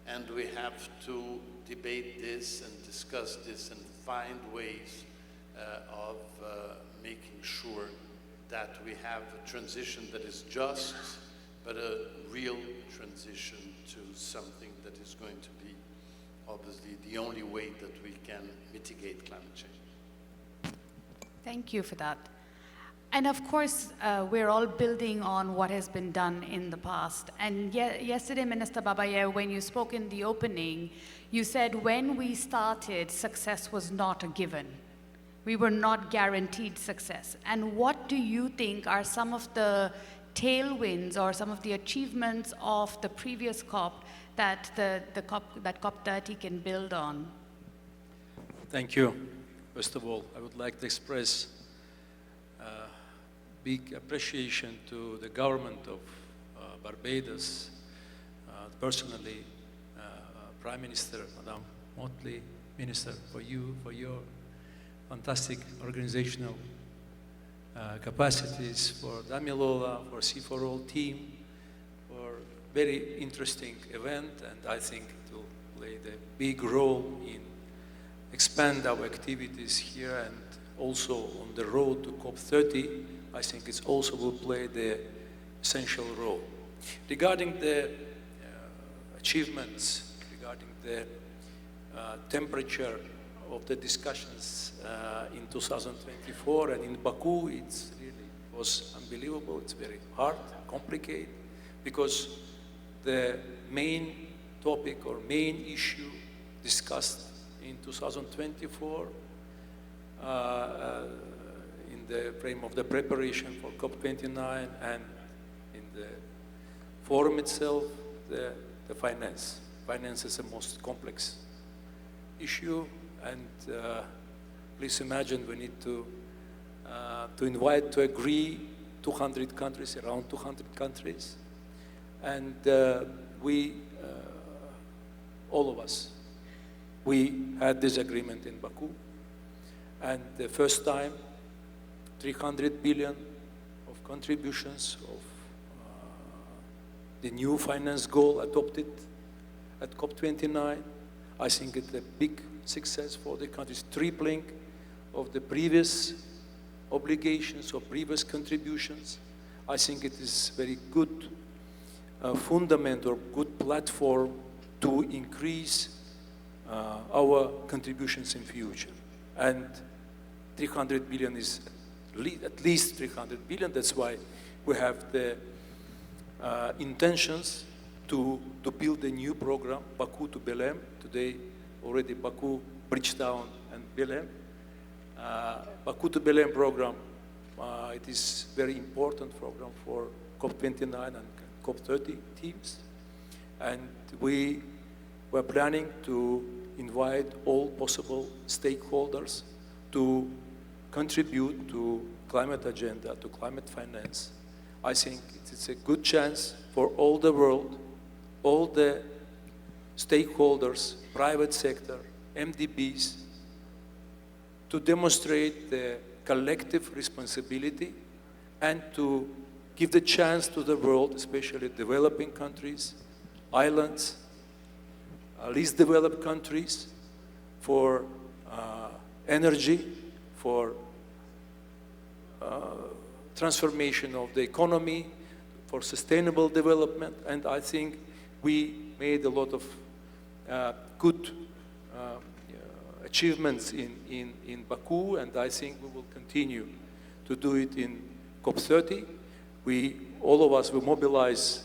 and we have to debate this and discuss this and find ways of making sure that we have a transition that is just, but a real transition to something that is going to be obviously the only way that we can mitigate climate change. Thank you for that. And of course, we're all building on what has been done in the past. And yesterday, Minister Babayev, when you spoke in the opening, you said when we started, success was not a given. We were not guaranteed success. And what do you think are some of the tailwinds or some of the achievements of the previous COP that that COP30 can build on? Thank you. First of all, I would like to express big appreciation to the government of Barbados, personally, Prime Minister, Madame Motley, Minister, for your fantastic organizational capacities, for Damilola, for C4All team, for very interesting event, and I think it will play the big role in expand our activities here, and also on the road to COP30, I think it also will play the essential role. Regarding the achievements, regarding the temperature of the discussions in 2024 and in Baku, it's really was unbelievable. It's very hard, complicated, because the main topic or main issue discussed in 2024 in the frame of the preparation for COP29 and in the forum itself, the finance. Finance is the most complex issue, and please imagine we need to invite, to agree 200 countries, around 200 countries, and we, all of us, we had this agreement in Baku, and the first time 300 billion of contributions of the new finance goal adopted at COP29. I think it's a big success for the countries, tripling of the previous obligations or previous contributions. I think it is very good fundament or good platform to increase our contributions in future. And 300 billion is at least 300 billion. That's why we have the intentions to build a new program, Baku to Belém. Today, already Baku, Bridgetown, and Belém. Baku to Belém program, it is very important program for COP29 and COP30 teams. And we were planning to invite all possible stakeholders to contribute to climate agenda, to climate finance. I think it's a good chance for all the world, all the stakeholders, private sector, MDBs, to demonstrate the collective responsibility and to give the chance to the world, especially developing countries, islands, least developed countries, for energy, for transformation of the economy, for sustainable development. And I think we made a lot of good achievements in Baku, and I think we will continue to do it in COP30. All of us will mobilize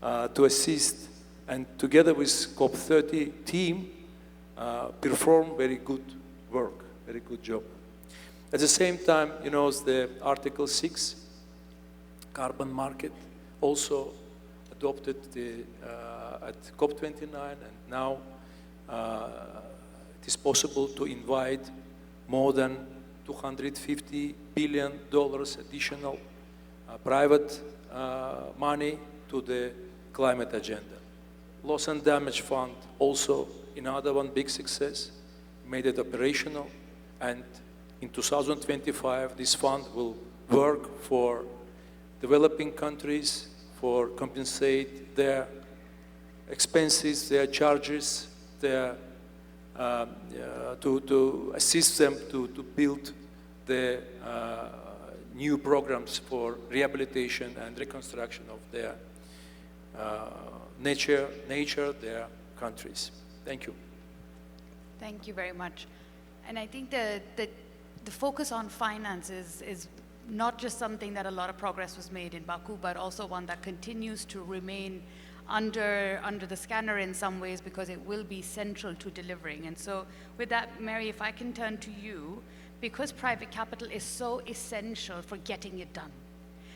to assist, and together with COP30 team, perform very good work, very good job. At the same time, you know, the Article 6 carbon market also adopted at COP29, and now it is possible to invite more than $250 billion additional private money to the climate agenda. Loss and damage fund also another one big success, made it operational, and in 2025 this fund will work for developing countries, for compensate their expenses, their charges, their to assist them to build the new programs for rehabilitation and reconstruction of their nature, their countries. Thank you. Thank you very much. And I think the focus on finances is not just something that a lot of progress was made in Baku, but also one that continues to remain under the scanner in some ways, because it will be central to delivering. And so with that, Mary, if I can turn to you, because private capital is so essential for getting it done.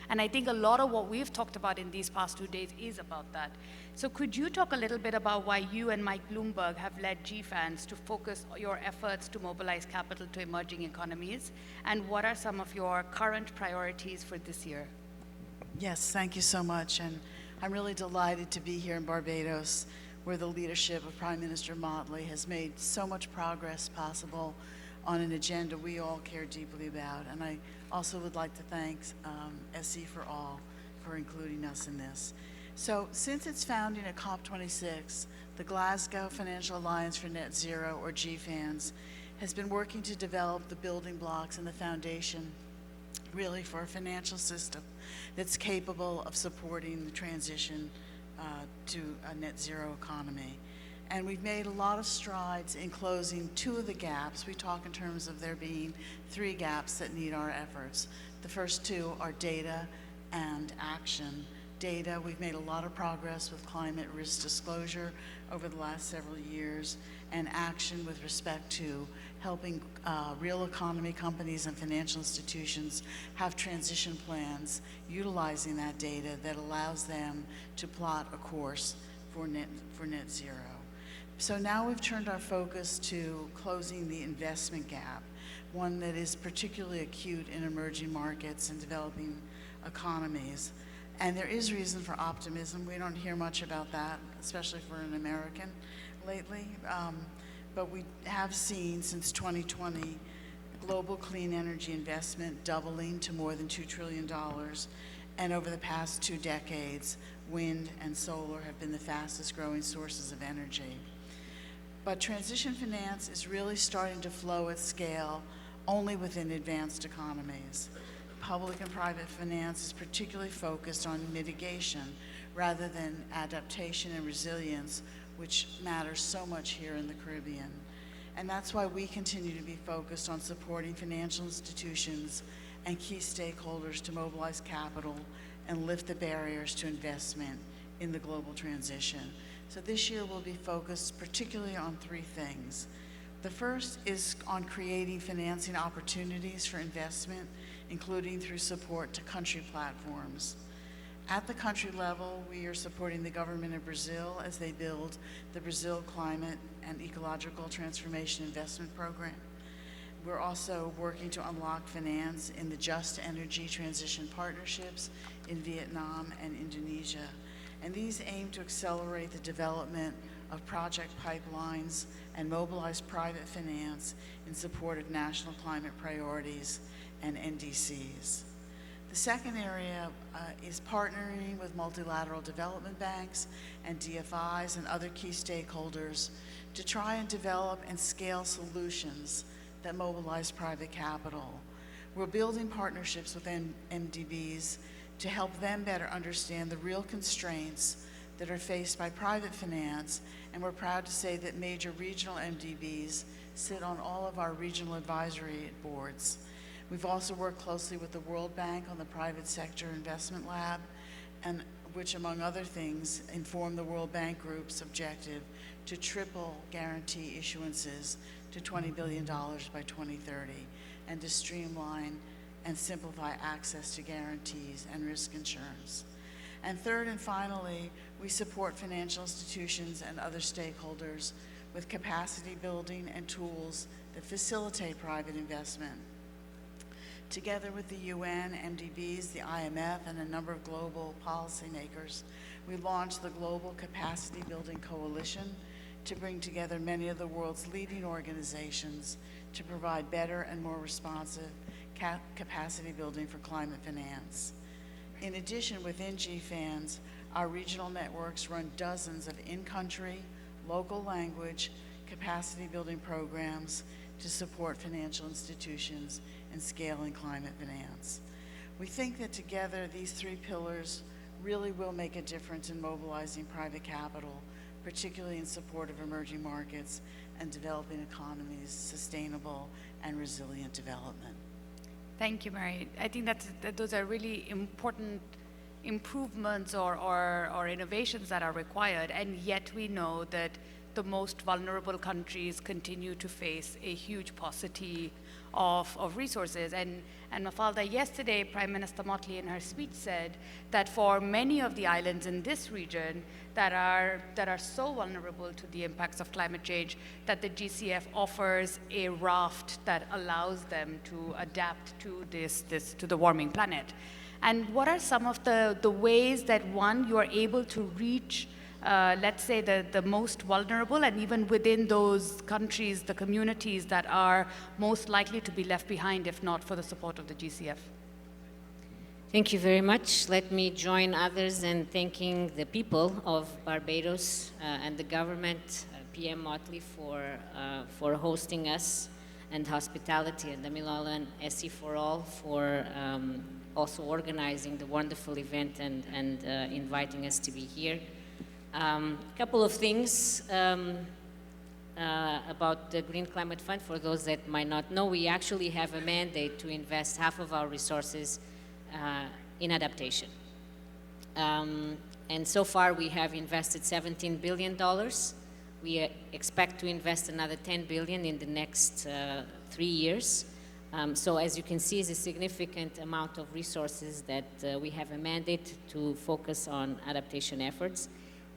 And I think a lot of what we've talked about in these past 2 days is about that. So could you talk a little bit about why you and Mike Bloomberg have led GFANZ to focus your efforts to mobilize capital to emerging economies? And what are some of your current priorities for this year? Yes, thank you so much. And I'm really delighted to be here in Barbados, where the leadership of Prime Minister Motley has made so much progress possible on an agenda we all care deeply about. And I also would like to thank SC for All for including us in this. So since its founding at COP26, the Glasgow Financial Alliance for Net Zero, or GFANZ, has been working to develop the building blocks and the foundation really for a financial system that's capable of supporting the transition to a net zero economy. And we've made a lot of strides in closing 2 of the gaps. We talk in terms of there being 3 gaps that need our efforts. The first two are data and action. Data, we've made a lot of progress with climate risk disclosure over the last several years, and action with respect to helping real economy companies and financial institutions have transition plans utilizing that data that allows them to plot a course for net zero. So now we've turned our focus to closing the investment gap, one that is particularly acute in emerging markets and developing economies. And there is reason for optimism. We don't hear much about that, especially for an American lately. But we have seen since 2020 global clean energy investment doubling to more than $2 trillion. And over the past 2 decades, wind and solar have been the fastest growing sources of energy. But transition finance is really starting to flow at scale only within advanced economies. Public and private finance is particularly focused on mitigation rather than adaptation and resilience, which matters so much here in the Caribbean. And that's why we continue to be focused on supporting financial institutions and key stakeholders to mobilize capital and lift the barriers to investment in the global transition. So this year we'll be focused particularly on 3 things. The first is on creating financing opportunities for investment, including through support to country platforms. At the country level, we are supporting the government of Brazil as they build the Brazil Climate and Ecological Transformation Investment Program. We're also working to unlock finance in the Just Energy Transition Partnerships in Vietnam and Indonesia. And these aim to accelerate the development of project pipelines and mobilize private finance in support of national climate priorities and NDCs. The second area is partnering with multilateral development banks and DFIs and other key stakeholders to try and develop and scale solutions that mobilize private capital. We're building partnerships with MDBs to help them better understand the real constraints that are faced by private finance, and we're proud to say that major regional MDBs sit on all of our regional advisory boards. We've also worked closely with the World Bank on the Private Sector Investment Lab, and which, among other things, informed the World Bank Group's objective to triple guarantee issuances to $20 billion by 2030, and to streamline and simplify access to guarantees and risk insurance. And third and finally, we support financial institutions and other stakeholders with capacity building and tools that facilitate private investment. Together with the UN, MDBs, the IMF, and a number of global policymakers, we launched the Global Capacity Building Coalition to bring together many of the world's leading organizations to provide better and more responsive capacity building for climate finance. In addition, within GFANZ, our regional networks run dozens of in-country, local language, capacity building programs to support financial institutions in scaling climate finance. We think that together these 3 pillars really will make a difference in mobilizing private capital, particularly in support of emerging markets and developing economies' sustainable and resilient development. Thank you, Mary. I think that those are really important improvements or innovations that are required, and yet we know that the most vulnerable countries continue to face a huge paucity of resources. And Mafalda, yesterday, Prime Minister Motley in her speech said that for many of the islands in this region that are so vulnerable to the impacts of climate change, that the GCF offers a raft that allows them to adapt to to the warming planet. And what are some of the ways that, one, you are able to reach let's say the most vulnerable, and even within those countries, the communities that are most likely to be left behind if not for the support of the GCF? Thank you very much. Let me join others in thanking the people of Barbados and the government, PM Motley, for hosting us, and hospitality, and Damilola and SE for All for also organizing the wonderful event and inviting us to be here. A couple of things. about the Green Climate Fund. For those that might not know, we actually have a mandate to invest half of our resources in adaptation. And so far we have invested $17 billion. We expect to invest another $10 billion in the next 3 years. So as you can see, it's a significant amount of resources that we have a mandate to focus on adaptation efforts.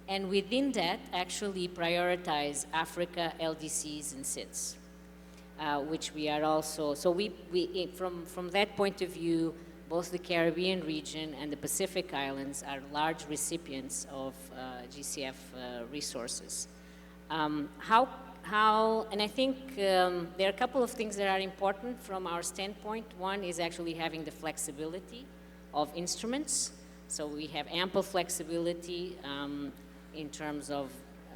And within that, actually prioritize Africa, LDCs, and SIDS, which we are also, so from that point of view, both the Caribbean region and the Pacific Islands are large recipients of GCF resources. And I think there are a couple of things that are important from our standpoint. One is actually having the flexibility of instruments. So we have ample flexibility in terms of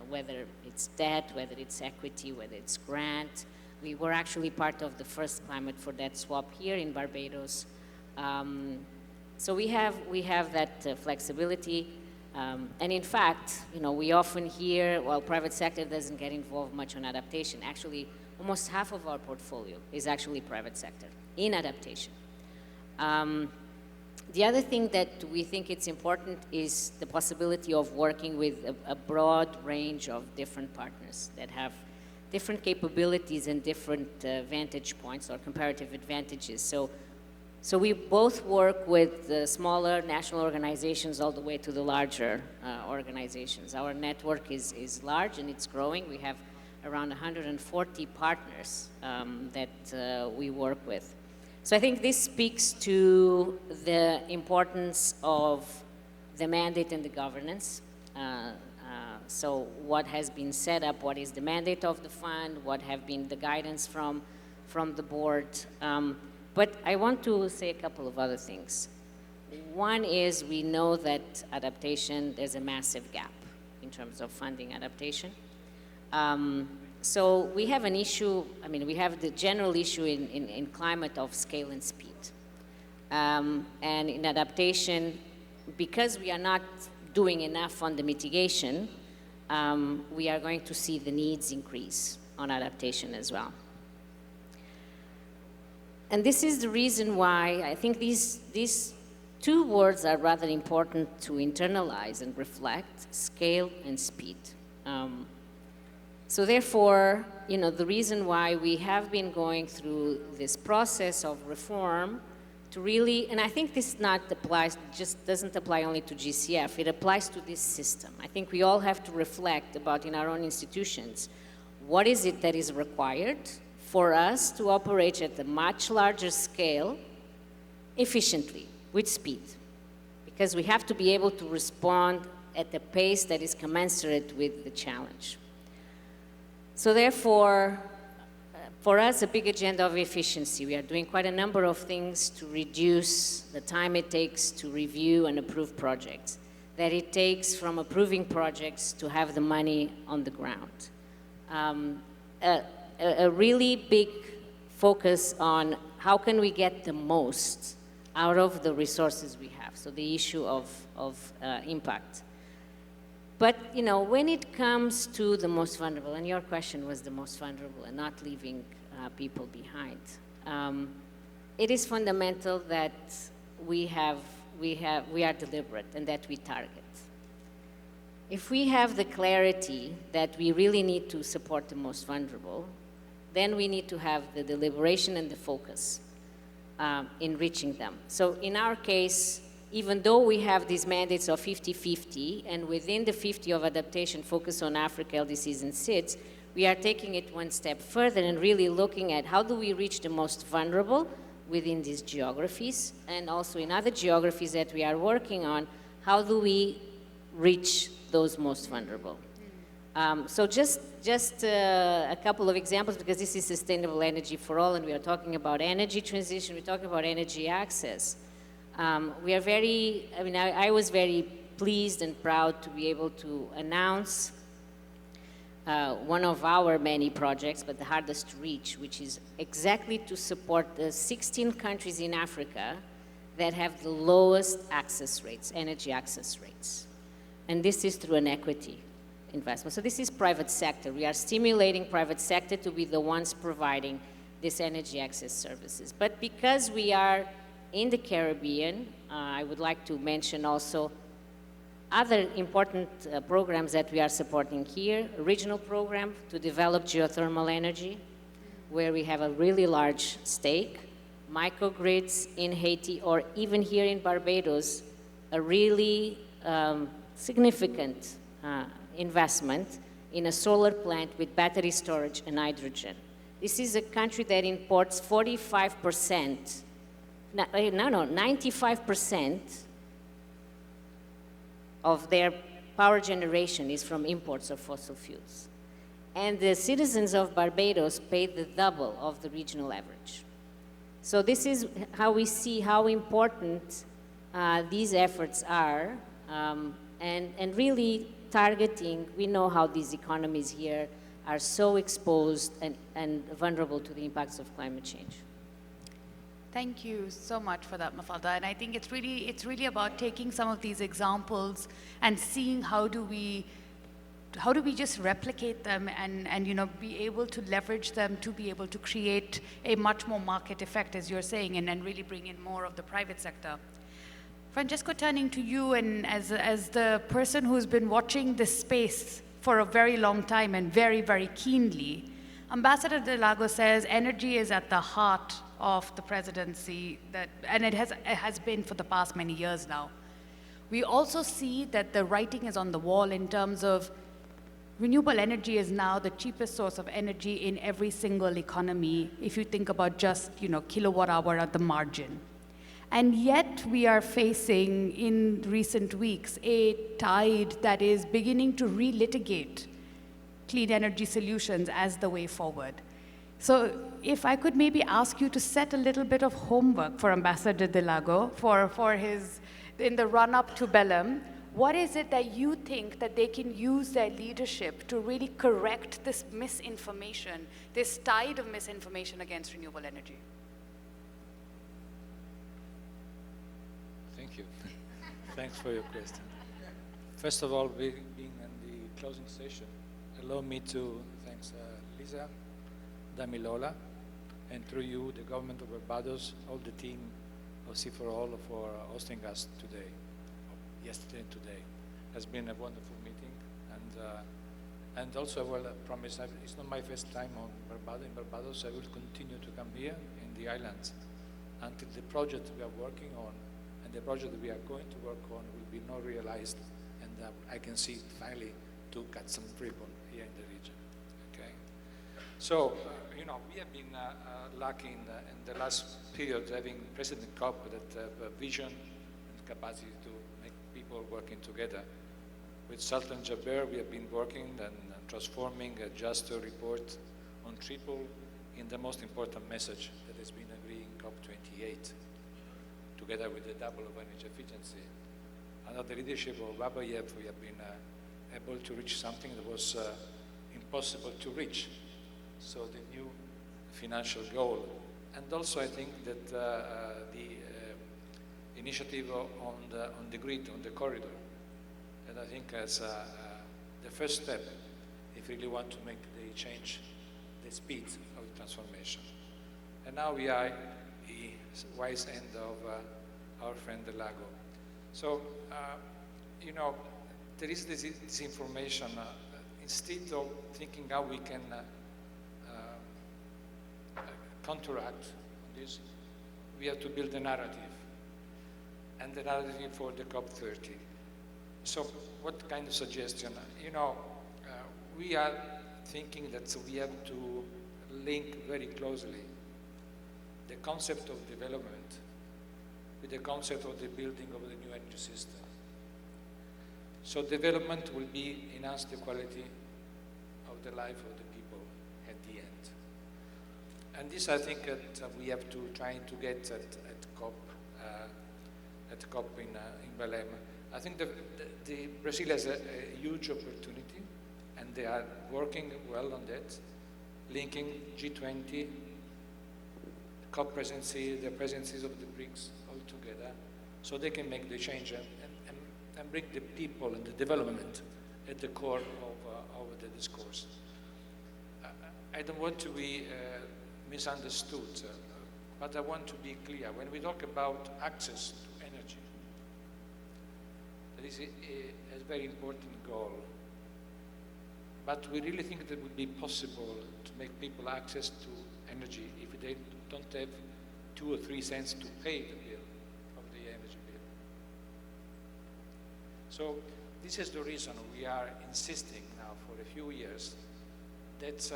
whether it's debt, whether it's equity, whether it's grant. We were actually part of the first Climate for Debt swap here in Barbados. So we have that flexibility. And in fact, we often hear, well, private sector doesn't get involved much on adaptation. Actually, almost half of our portfolio is actually private sector in adaptation. The other thing that we think it's important is the possibility of working with a broad range of different partners that have different capabilities and different vantage points or comparative advantages. So we both work with the smaller national organizations all the way to the larger organizations. Our network is large and it's growing. We have around 140 partners that we work with. So I think this speaks to the importance of the mandate and the governance. So what has been set up, what is the mandate of the fund, what have been the guidance from the board. But I want to say a couple of other things. One is we know that adaptation, there's a massive gap in terms of funding adaptation. So we have an issue, we have the general issue in climate of scale and speed. And in adaptation, because we are not doing enough on the mitigation, we are going to see the needs increase on adaptation as well. And this is the reason why I think these two words are rather important to internalize and reflect, scale and speed. So therefore, the reason why we have been going through this process of reform to really, and I think this just doesn't apply only to GCF, it applies to this system. I think we all have to reflect about in our own institutions, what is it that is required for us to operate at a much larger scale efficiently, with speed. Because we have to be able to respond at a pace that is commensurate with the challenge. So therefore, for us, a big agenda of efficiency. We are doing quite a number of things to reduce the time it takes to review and approve projects, that it takes from approving projects to have the money on the ground. A really big focus on how can we get the most out of the resources we have. So the issue of impact. But, when it comes to the most vulnerable, and your question was the most vulnerable and not leaving people behind, it is fundamental that we are deliberate and that we target. If we have the clarity that we really need to support the most vulnerable, then we need to have the deliberation and the focus in reaching them. So in our case, even though we have these mandates of 50-50, and within the 50 of adaptation focus on Africa, LDCs, and SIDS, we are taking it one step further and really looking at how do we reach the most vulnerable within these geographies, and also in other geographies that we are working on, how do we reach those most vulnerable? So just a couple of examples, because this is sustainable energy for all, and we are talking about energy transition, we're talking about energy access. We are very, I was very pleased and proud to be able to announce one of our many projects, but the hardest to reach, which is exactly to support the 16 countries in Africa that have the lowest access rates, energy access rates. And this is through an equity investment. So this is private sector. We are stimulating private sector to be the ones providing this energy access services. But because we are in the Caribbean, I would like to mention also other important programs that we are supporting here. A regional program to develop geothermal energy, where we have a really large stake. Microgrids in Haiti, or even here in Barbados, a really significant investment in a solar plant with battery storage and hydrogen. This is a country that imports 45%, 95% of their power generation is from imports of fossil fuels. And the citizens of Barbados pay the double of the regional average. So this is how we see how important these efforts are, and really targeting. We know how these economies here are so exposed and vulnerable to the impacts of climate change. Thank you so much for that, Mafalda. And I think it's really about taking some of these examples and seeing how do we just replicate them and you know, be able to leverage them to be able to create a much more market effect, as you're saying, and really bring in more of the private sector. Francesco, turning to you, and as the person who's been watching this space for a very long time and very, very keenly, Ambassador De Lago says energy is at the heart of the presidency, and it has been for the past many years now. We also see that the writing is on the wall in terms of renewable energy is now the cheapest source of energy in every single economy, if you think about just, you know, kilowatt hour at the margin. And yet we are facing, in recent weeks, a tide that is beginning to relitigate clean energy solutions as the way forward. So if I could maybe ask you to set a little bit of homework for Ambassador De Lago for his, in the run-up to Belém, what is it that you think that they can use their leadership to really correct this misinformation, this tide of misinformation against renewable energy? Thank you. Thanks for your question. First of all, being in the closing session, allow me to thank Lisa, Damilola, and through you, the government of Barbados, all the team of C4All for hosting us today, yesterday and today. It has been a wonderful meeting, and also I will promise, it's not my first time in Barbados. I will continue to come here in the islands until the project we are working on and the project that we are going to work on will be not realized, and I can see it finally to cut some ribbon here in the region. Okay. So, you know, we have been lucky in the last period having President Kopp that have a vision and capacity to make people working together. With Sultan Jaber, we have been working and transforming a just report on triple in the most important message that has been agreed in COP28, together with the double of energy efficiency. Under the leadership of Babayev, we have been able to reach something that was impossible to reach. So the new financial goal. And also I think that the initiative on the grid, on the corridor, and I think as the first step, if we really want to make the change, the speed of the transformation. And now we are the wise end of our friend De Lago. So, you know, there is this information, instead of thinking how we can counteract this, we have to build a narrative, and the narrative for the COP30. So what kind of suggestion? You know, we are thinking that we have to link very closely the concept of development with the concept of the building of the new energy system. So development will be enhance the quality of the life of the people at the end. And this, I think, that we have to try to get at COP in Belém. I think the Brazil has a huge opportunity, and they are working well on that, linking G20, COP presidency, the presidencies of the BRICS all together, so they can make the change and bring the people and the development at the core of the discourse. I don't want to be misunderstood, but I want to be clear. When we talk about access to energy, that is a very important goal. But we really think that it would be possible to make people access to energy if they don't have 2 or 3 cents to pay the bill of the energy bill. So this is the reason we are insisting now for a few years that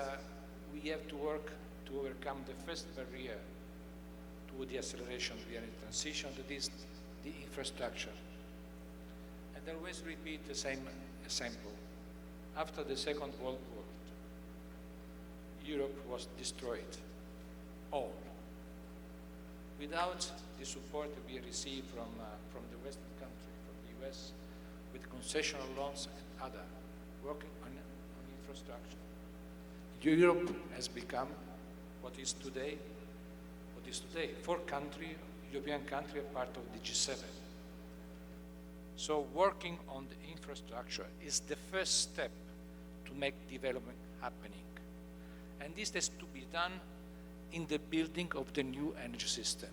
we have to work to overcome the first barrier to the acceleration of the energy transition, that is the infrastructure. And I always repeat the same example. After the Second World War, Europe was destroyed, all. Without the support that we received from the Western country, from the US, with concessional loans and other, working on infrastructure. Europe has become what is today. 4 European countries are part of the G7. So working on the infrastructure is the first step to make development happening. And this has to be done in the building of the new energy system.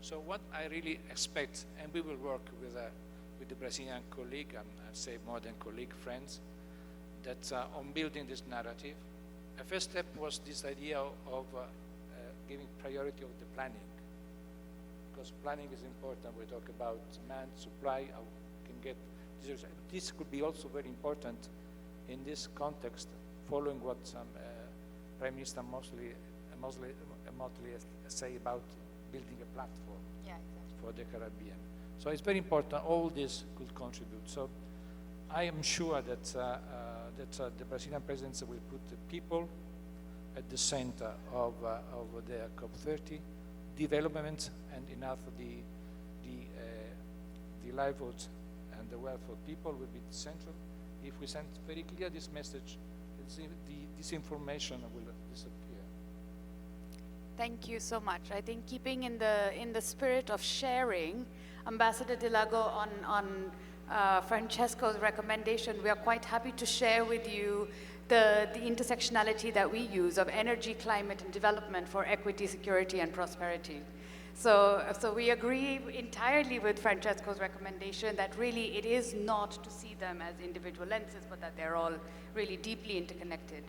So what I really expect, and we will work with the Brazilian colleague, and I'd say more than colleague, friends, that on building this narrative. A first step was this idea of giving priority of the planning. Because planning is important. We talk about demand, supply, how we can get this could be also very important in this context, following what Prime Minister Motley say about building a platform for the Caribbean. So it's very important. All this could contribute. So I am sure that the Brazilian presidency will put the people at the center of the COP30, development and enough the livelihood and the welfare of people will be central. If we send very clear this message, this information will disappear. Thank you so much. I think keeping in the spirit of sharing, Ambassador Delago, on Francesco's recommendation, we are quite happy to share with you the intersectionality that we use of energy, climate, and development for equity, security, and prosperity. So we agree entirely with Francesco's recommendation that really it is not to see them as individual lenses, but that they're all really deeply interconnected.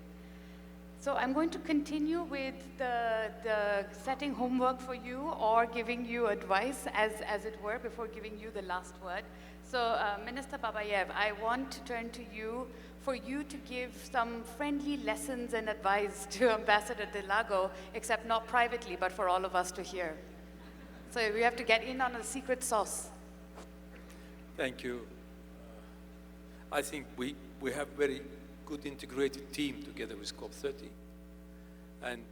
So I'm going to continue with the setting homework for you, or giving you advice, as it were, before giving you the last word. So Minister Babayev, I want to turn to you for you to give some friendly lessons and advice to Ambassador Delago, except not privately, but for all of us to hear. So we have to get in on the secret sauce. Thank you. I think we have very good integrated team together with COP30, and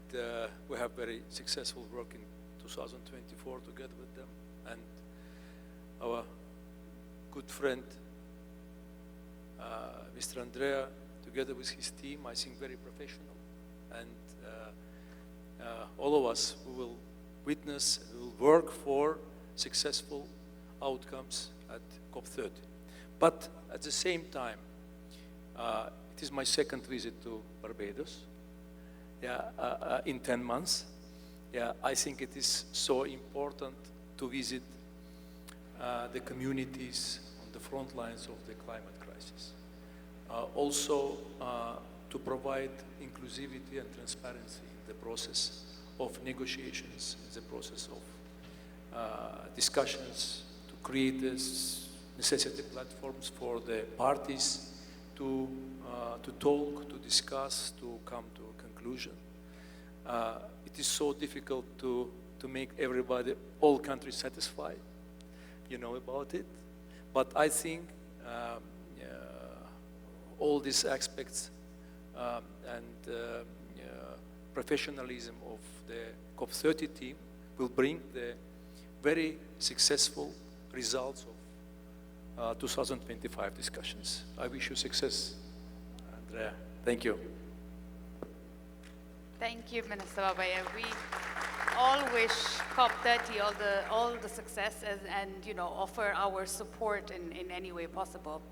we have very successful work in 2024 together with them, and our good friend Mr. Andrea, together with his team, I think very professional, and all of us who will witness, will work for successful outcomes at COP30. But at the same time, it is my second visit to Barbados in 10 months. I think it is so important to visit the communities on the front lines of the climate crisis. Also to provide inclusivity and transparency in the process of negotiations, in the process of discussions, to create this necessity platforms for the parties to talk, to discuss, to come to a conclusion. It is so difficult to make everybody, all countries satisfied, you know about it. But I think all these aspects and professionalism of the COP30 team will bring the very successful results of 2025 discussions. I wish you success, Andrea. Thank you. Thank you, Minister Babayev. We all wish COP30 all the success and offer our support in any way possible.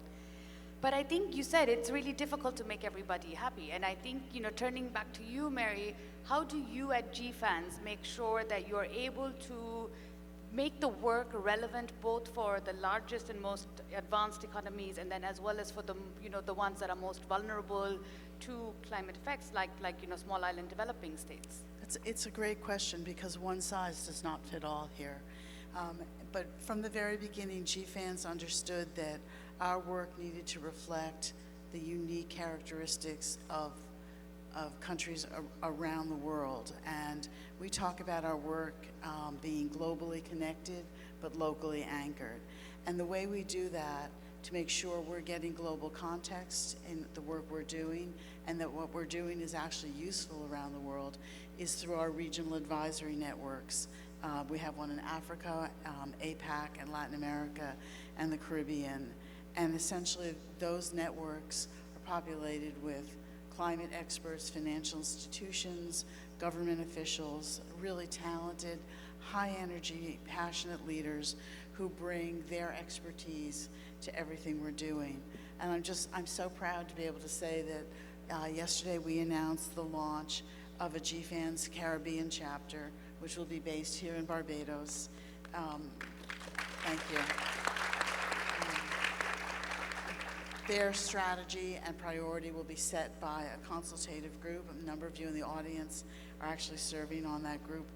But I think you said it's really difficult to make everybody happy. And I think, turning back to you, Mary, how do you at GFANS make sure that you're able to make the work relevant both for the largest and most advanced economies, and then as well as for the, the ones that are most vulnerable to climate effects, like small island developing states? It's a great question, because one size does not fit all here. But from the very beginning, GFANS understood that our work needed to reflect the unique characteristics of countries around the world. And we talk about our work being globally connected, but locally anchored. And the way we do that, to make sure we're getting global context in the work we're doing, and that what we're doing is actually useful around the world, is through our regional advisory networks. We have one in Africa, APAC, and Latin America, and the Caribbean. And essentially, those networks are populated with climate experts, financial institutions, government officials, really talented, high energy, passionate leaders who bring their expertise to everything we're doing. And I'm so proud to be able to say that yesterday we announced the launch of a GFANS Caribbean chapter, which will be based here in Barbados. Thank you. Their strategy and priority will be set by a consultative group. A number of you in the audience are actually serving on that group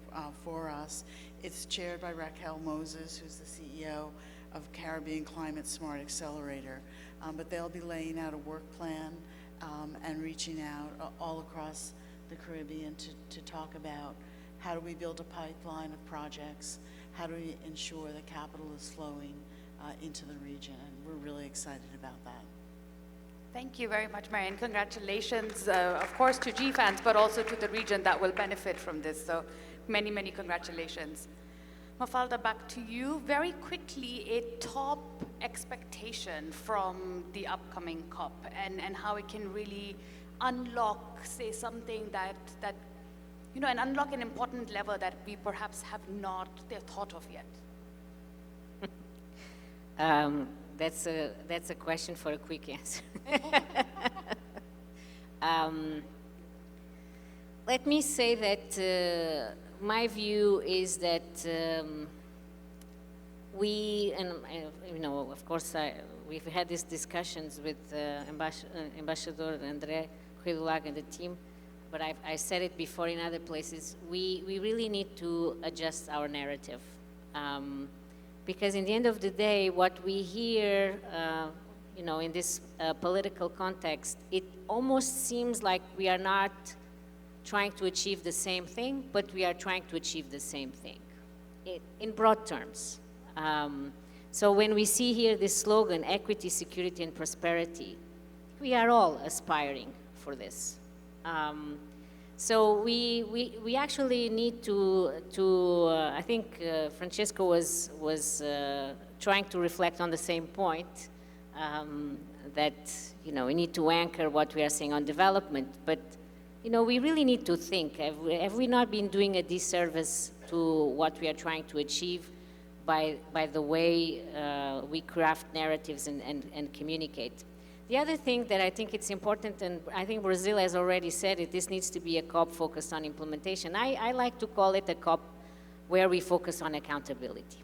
for us. It's chaired by Raquel Moses, who's the CEO of Caribbean Climate Smart Accelerator. But they'll be laying out a work plan and reaching out all across the Caribbean to talk about how do we build a pipeline of projects, how do we ensure that capital is flowing into the region, and we're really excited about that. Thank you very much, Mary, and congratulations, of course, to GFANS, but also to the region that will benefit from this. So many, many congratulations. Mafalda, back to you. Very quickly, a top expectation from the upcoming COP, and how it can really unlock, say, something that and unlock an important lever that we perhaps have not thought of yet. That's a question for a quick answer. Let me say that my view is that we, and of course, we've had these discussions with Ambassador André Quedulag and the team, but I said it before in other places, we really need to adjust our narrative. Because in the end of the day, what we hear, in this political context, it almost seems like we are not trying to achieve the same thing, but we are trying to achieve the same thing, in broad terms. So when we see here this slogan, equity, security, and prosperity, we are all aspiring for this. So we actually need to I think Francesco was trying to reflect on the same point, that we need to anchor what we are saying on development, but we really need to think, have we not been doing a disservice to what we are trying to achieve by the way we craft narratives and communicate? The other thing that I think it's important, and I think Brazil has already said it, this needs to be a COP focused on implementation. I like to call it a COP where we focus on accountability.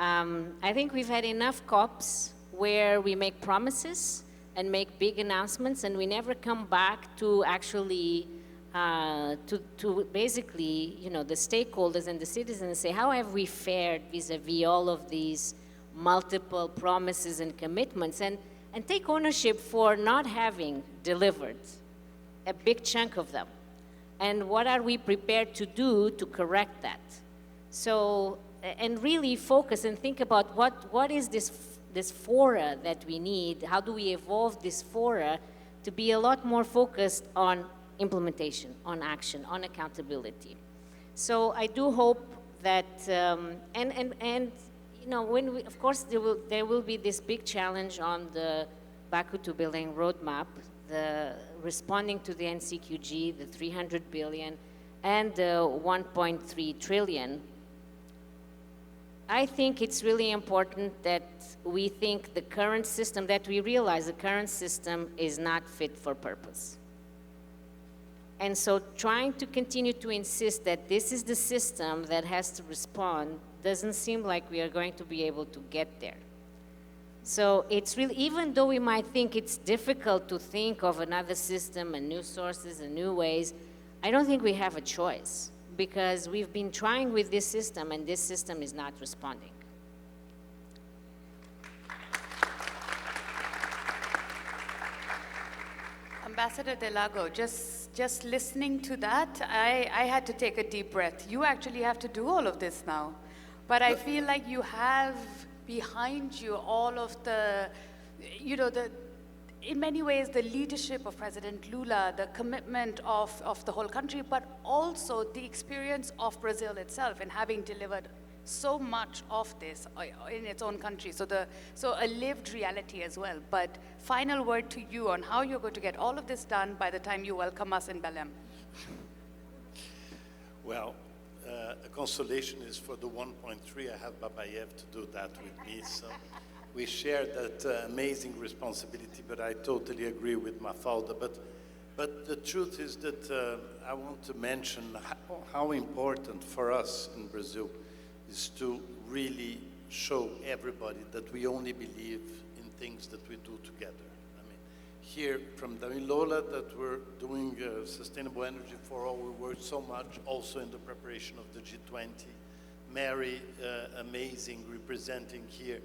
I think we've had enough COPs where we make promises and make big announcements, and we never come back to actually, to basically, the stakeholders and the citizens say, how have we fared vis-a-vis all of these multiple promises and commitments? And take ownership for not having delivered a big chunk of them. And what are we prepared to do to correct that? So, and really focus and think about what is this fora that we need? How do we evolve this fora to be a lot more focused on implementation, on action, on accountability? So I do hope that, when we, of course, there will be this big challenge on the Baku to Belém roadmap, the responding to the NCQG, the 300 billion, and the 1.3 trillion. I think it's really important that we think the current system, that we realize the current system is not fit for purpose. And so trying to continue to insist that this is the system that has to respond doesn't seem like we are going to be able to get there. So it's really, even though we might think it's difficult to think of another system and new sources and new ways, I don't think we have a choice, because we've been trying with this system and this system is not responding. Ambassador Delago, just listening to that, I had to take a deep breath. You actually have to do all of this now. But I feel like you have behind you all of the, in many ways, the leadership of President Lula, the commitment of the whole country, but also the experience of Brazil itself in having delivered so much of this in its own country. So a lived reality as well. But final word to you on how you're going to get all of this done by the time you welcome us in Belém. Well, a consolation is for the 1.3. I have Babayev to do that with me. So we share that amazing responsibility, but I totally agree with Mafalda. But the truth is that I want to mention how important for us in Brazil is to really show everybody that we only believe in things that we do together. I mean, here from Damilola, that we're doing sustainable energy for all, we work so much also in the preparation of the G20. Mary, amazing, representing here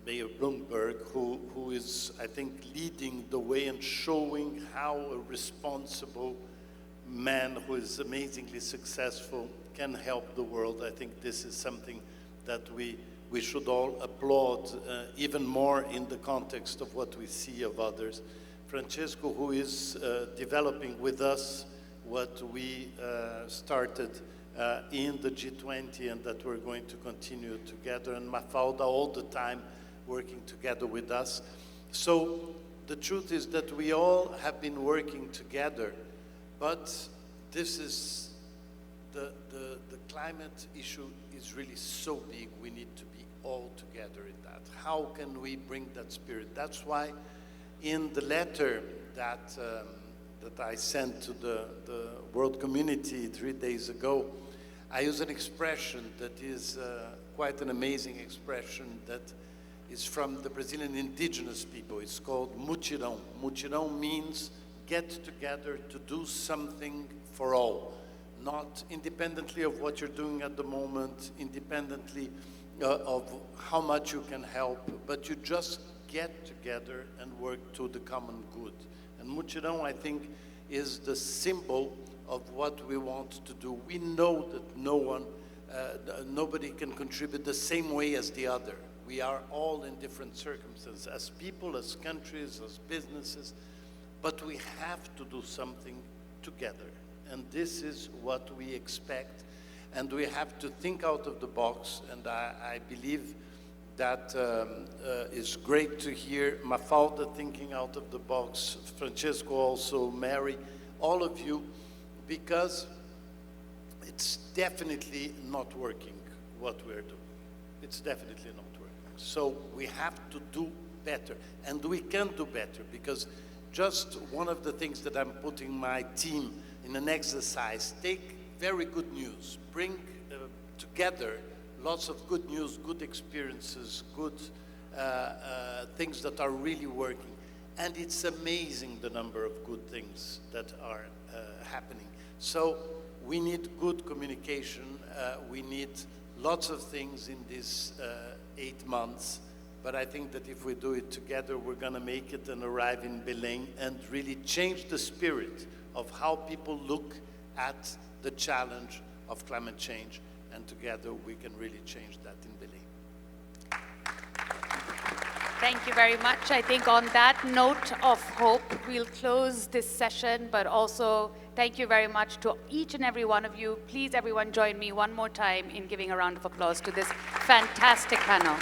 Mayor Bloomberg, who is, I think, leading the way and showing how a responsible man who is amazingly successful can help the world. I think this is something that we should all applaud even more in the context of what we see of others. Francesco, who is developing with us what we started in the G20 and that we're going to continue together, and Mafalda all the time working together with us. So the truth is that we all have been working together, but this is, the climate issue is really so big, we need to be all together in that. How can we bring that spirit? That's why in the letter that I sent to the world community 3 days ago, I use an expression that is quite an amazing expression that is from the Brazilian indigenous people. It's called mutirão. Mutirão means get together to do something for all, not independently of what you're doing at the moment, independently of how much you can help, but you just get together and work to the common good. And mutirão, I think, is the symbol of what we want to do. We know that nobody can contribute the same way as the other. We are all in different circumstances, as people, as countries, as businesses, but we have to do something together. And this is what we expect. And we have to think out of the box. And I believe that is great to hear Mafalda thinking out of the box, Francesco also, Mary, all of you, because it's definitely not working what we're doing. It's definitely not working. So we have to do better, and we can do better, because just one of the things that I'm putting my team in an exercise, take very good news, bring together lots of good news, good experiences, good things that are really working. And it's amazing the number of good things that are happening. So we need good communication. We need lots of things in these 8 months. But I think that if we do it together, we're going to make it and arrive in Belém and really change the spirit of how people look at the challenge of climate change. And together we can really change that in Belém. Thank you very much. I think on that note of hope, we'll close this session, but also thank you very much to each and every one of you. Please, everyone, join me one more time in giving a round of applause to this fantastic panel.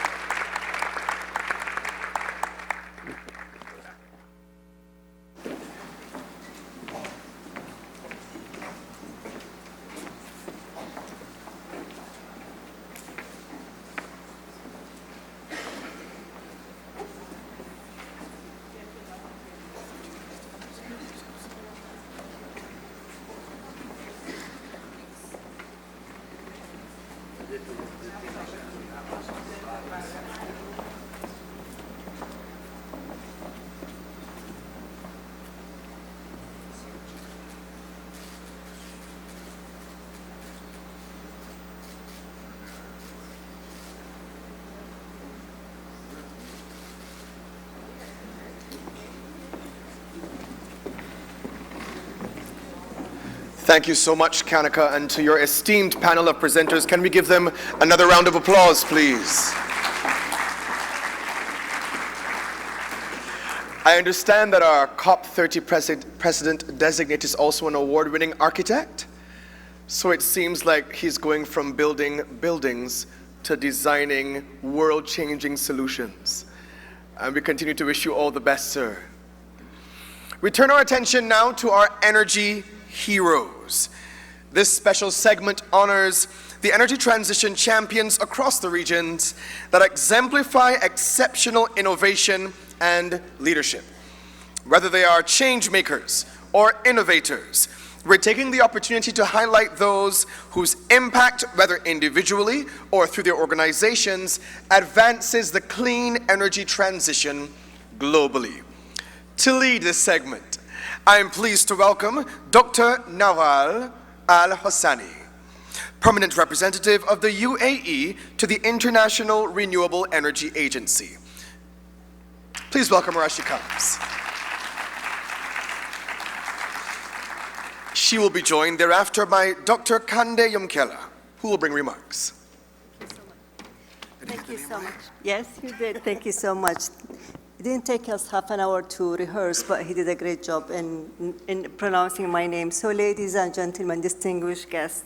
Thank you so much, Kanika, and to your esteemed panel of presenters, can we give them another round of applause, please? I understand that our COP30 president-designate is also an award-winning architect, so it seems like he's going from building buildings to designing world-changing solutions. And we continue to wish you all the best, sir. We turn our attention now to our energy heroes. This special segment honors the energy transition champions across the regions that exemplify exceptional innovation and leadership. Whether they are change makers or innovators, we're taking the opportunity to highlight those whose impact, whether individually or through their organizations, advances the clean energy transition globally. To lead this segment, I am pleased to welcome Dr. Nawal Al-Hossani, Permanent Representative of the UAE to the International Renewable Energy Agency. Please welcome her as she comes. She will be joined thereafter by Dr. Kande Yomkela, who will bring remarks. Thank you so much. Yes, you did. Thank you so much. It didn't take us half an hour to rehearse, but he did a great job in pronouncing my name. So ladies and gentlemen, distinguished guests,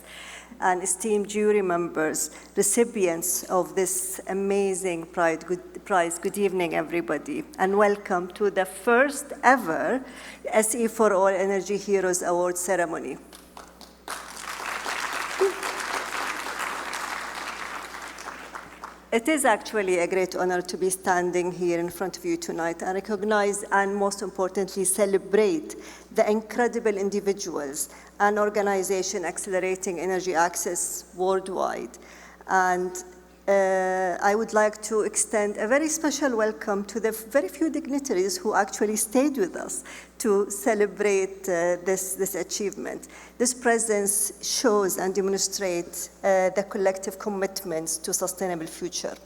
and esteemed jury members, recipients of this amazing prize, good evening, everybody, and welcome to the first ever SE for All Energy Heroes Award ceremony. It is actually a great honor to be standing here in front of you tonight and recognize and, most importantly, celebrate the incredible individuals and organizations accelerating energy access worldwide. And I would like to extend a very special welcome to the very few dignitaries who actually stayed with us to celebrate this achievement. This presence shows and demonstrates the collective commitments to sustainable future.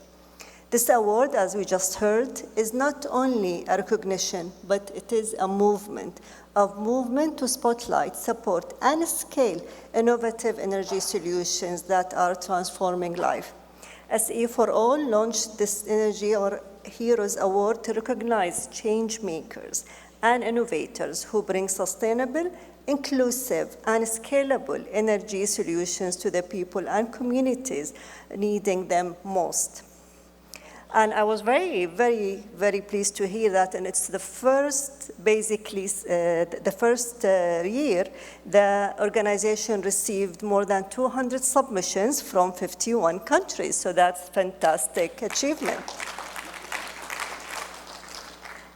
This award, as we just heard, is not only a recognition, but it is a movement to spotlight, support, and scale innovative energy solutions that are transforming life. SE for All launched this Energy or Heroes Award to recognize change makers and innovators who bring sustainable, inclusive, and scalable energy solutions to the people and communities needing them most. And I was very, very, very pleased to hear that, and it's the first, basically, the first year the organization received more than 200 submissions from 51 countries, so that's fantastic achievement.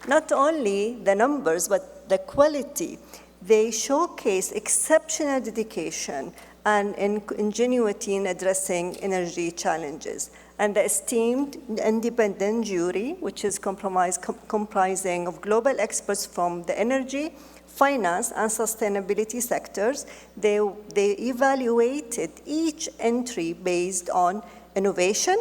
Not only the numbers, but the quality. They showcase exceptional dedication and ingenuity in addressing energy challenges. And the esteemed independent jury, which is comprising of global experts from the energy, finance, and sustainability sectors, they evaluated each entry based on innovation,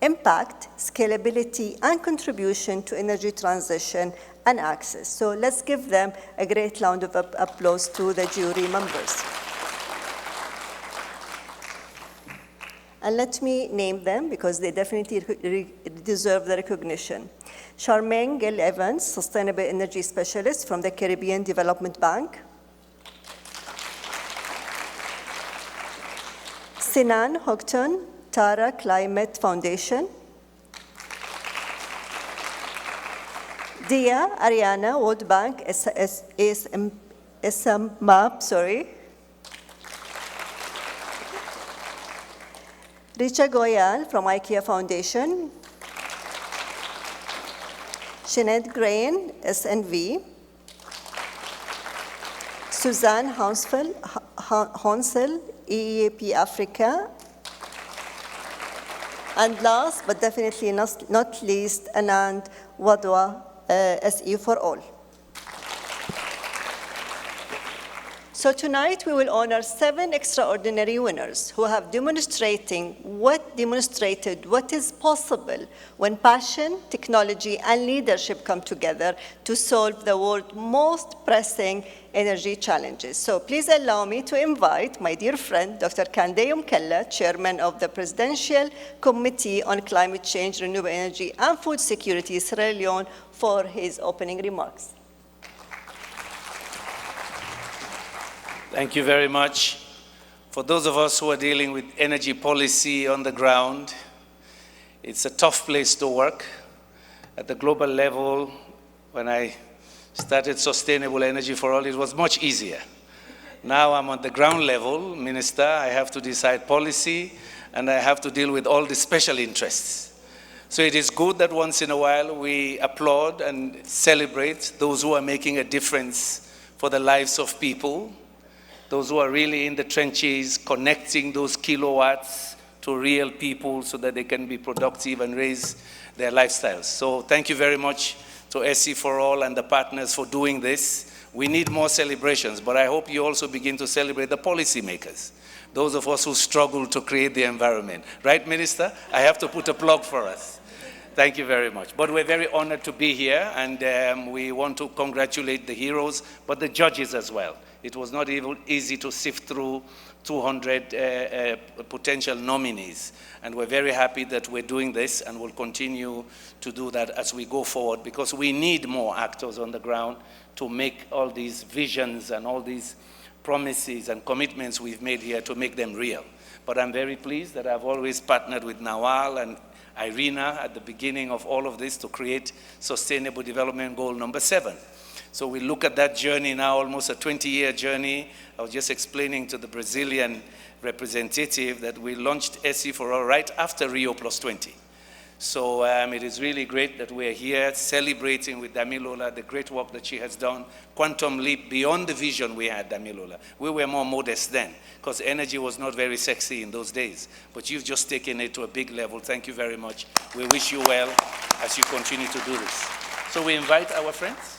impact, scalability, and contribution to energy transition and access. So let's give them a great round of applause to the jury members. And let me name them because they definitely deserve the recognition. Charmaine Gill Evans, Sustainable Energy Specialist from the Caribbean Development Bank. Sinan Houghton, Tara Climate Foundation. Dia Ariana, World Bank, SMAP, sorry. Richa Goyal from IKEA Foundation. Sinead Grain, SNV. Suzanne Honsel, EEAP Africa. And last, but definitely not least, Anand Wadwa, SE for All. So tonight we will honor 7 extraordinary winners who have demonstrated what is possible when passion, technology, and leadership come together to solve the world's most pressing energy challenges. So please allow me to invite my dear friend, Dr. Kandeh Mkella, Chairman of the Presidential Committee on Climate Change, Renewable Energy, and Food Security, Sierra Leone, for his opening remarks. Thank you very much. For those of us who are dealing with energy policy on the ground, it's a tough place to work. At the global level, when I started Sustainable Energy for All, it was much easier. Now I'm on the ground level, Minister, I have to decide policy, and I have to deal with all the special interests. So it is good that once in a while we applaud and celebrate those who are making a difference for the lives of people, those who are really in the trenches, connecting those kilowatts to real people so that they can be productive and raise their lifestyles. So thank you very much to SC for All and the partners for doing this. We need more celebrations, but I hope you also begin to celebrate the policymakers, those of us who struggle to create the environment. Right, Minister? I have to put a plug for us. Thank you very much. But we're very honored to be here, and we want to congratulate the heroes, but the judges as well. It was not even easy to sift through 200 potential nominees. And we're very happy that we're doing this and will continue to do that as we go forward, because we need more actors on the ground to make all these visions and all these promises and commitments we've made here to make them real. But I'm very pleased that I've always partnered with Nawal and Irina at the beginning of all of this to create Sustainable Development Goal number 7. So we look at that journey now, almost a 20-year journey. I was just explaining to the Brazilian representative that we launched SC for All right after Rio +20. So it is really great that we're here celebrating with Damilola the great work that she has done, quantum leap beyond the vision we had, Damilola. We were more modest then, because energy was not very sexy in those days. But you've just taken it to a big level. Thank you very much. We wish you well as you continue to do this. So we invite our friends.